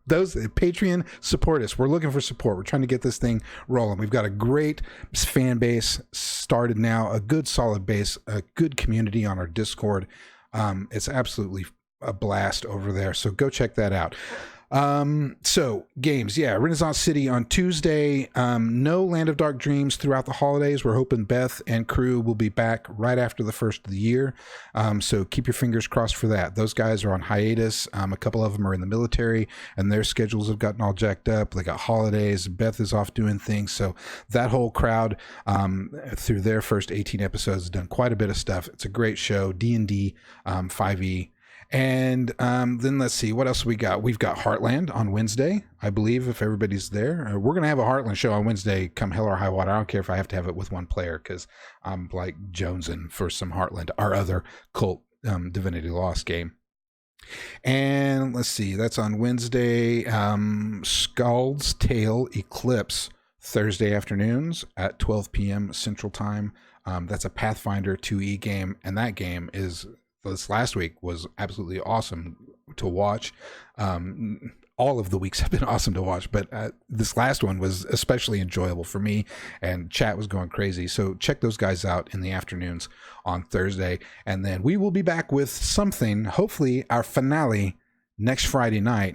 those Patreon, support us. We're looking for support. We're trying to get this thing rolling. We've got a great fan base started now, a good solid base, a good community on our Discord. It's absolutely a blast over there. So go check that out. So games, yeah, Renaissance City on Tuesday. No Land of Dark Dreams throughout the holidays. We're hoping Beth and crew will be back right after the first of the year. So keep your fingers crossed for that. Those guys are on hiatus. A couple of them are in the military and their schedules have gotten all jacked up. They got holidays. Beth is off doing things. So that whole crowd, through their first 18 episodes, has done quite a bit of stuff. It's a great show. D&D, 5e. And then let's see, what else we got? We've got Heartland on Wednesday, I believe, if everybody's there. We're going to have a Heartland show on Wednesday, come hell or high water. I don't care if I have to have it with one player, because I'm like jonesing for some Heartland, our other KULT Divinity Lost game. And let's see, that's on Wednesday. Scald's Tale Eclipse, Thursday afternoons at 12 p.m. Central Time. That's a Pathfinder 2e game, and that game is... this last week was absolutely awesome to watch. All of the weeks have been awesome to watch, but this last one was especially enjoyable for me, and chat was going crazy. So check those guys out in the afternoons on Thursday. And then we will be back with something, hopefully our finale next Friday night,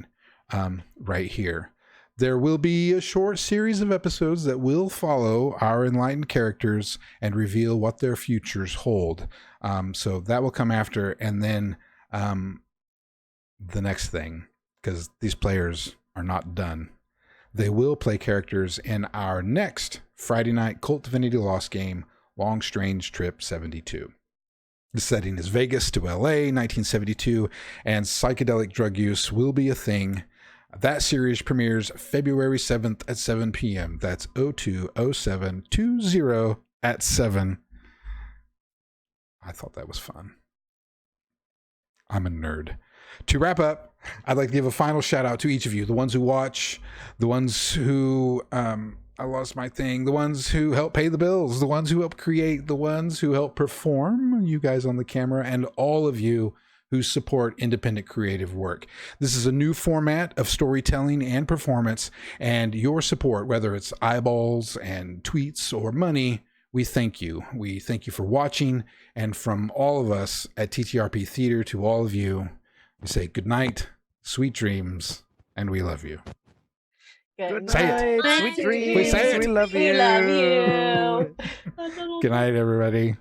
right here. There will be a short series of episodes that will follow our enlightened characters and reveal what their futures hold. So that will come after, and then the next thing, because these players are not done. They will play characters in our next Friday night KULT Divinity Lost game, Long Strange Trip 72. The setting is Vegas to LA, 1972, and psychedelic drug use will be a thing. That series premieres February 7th at 7 p.m. That's 020720 at 7. I thought that was fun. I'm a nerd. To wrap up, I'd like to give a final shout out to each of you, the ones who watch, the ones who, I lost my thing, the ones who help pay the bills, the ones who help create, the ones who help perform, you guys on the camera, and all of you who support independent creative work. This is a new format of storytelling and performance, and your support, whether it's eyeballs and tweets or money, we thank you. We thank you for watching, and from all of us at TTRP Theater to all of you, we say good night, sweet dreams, and we love you. Good Say it. night, sweet dreams. We say it. We love you. We love you. Good night, everybody.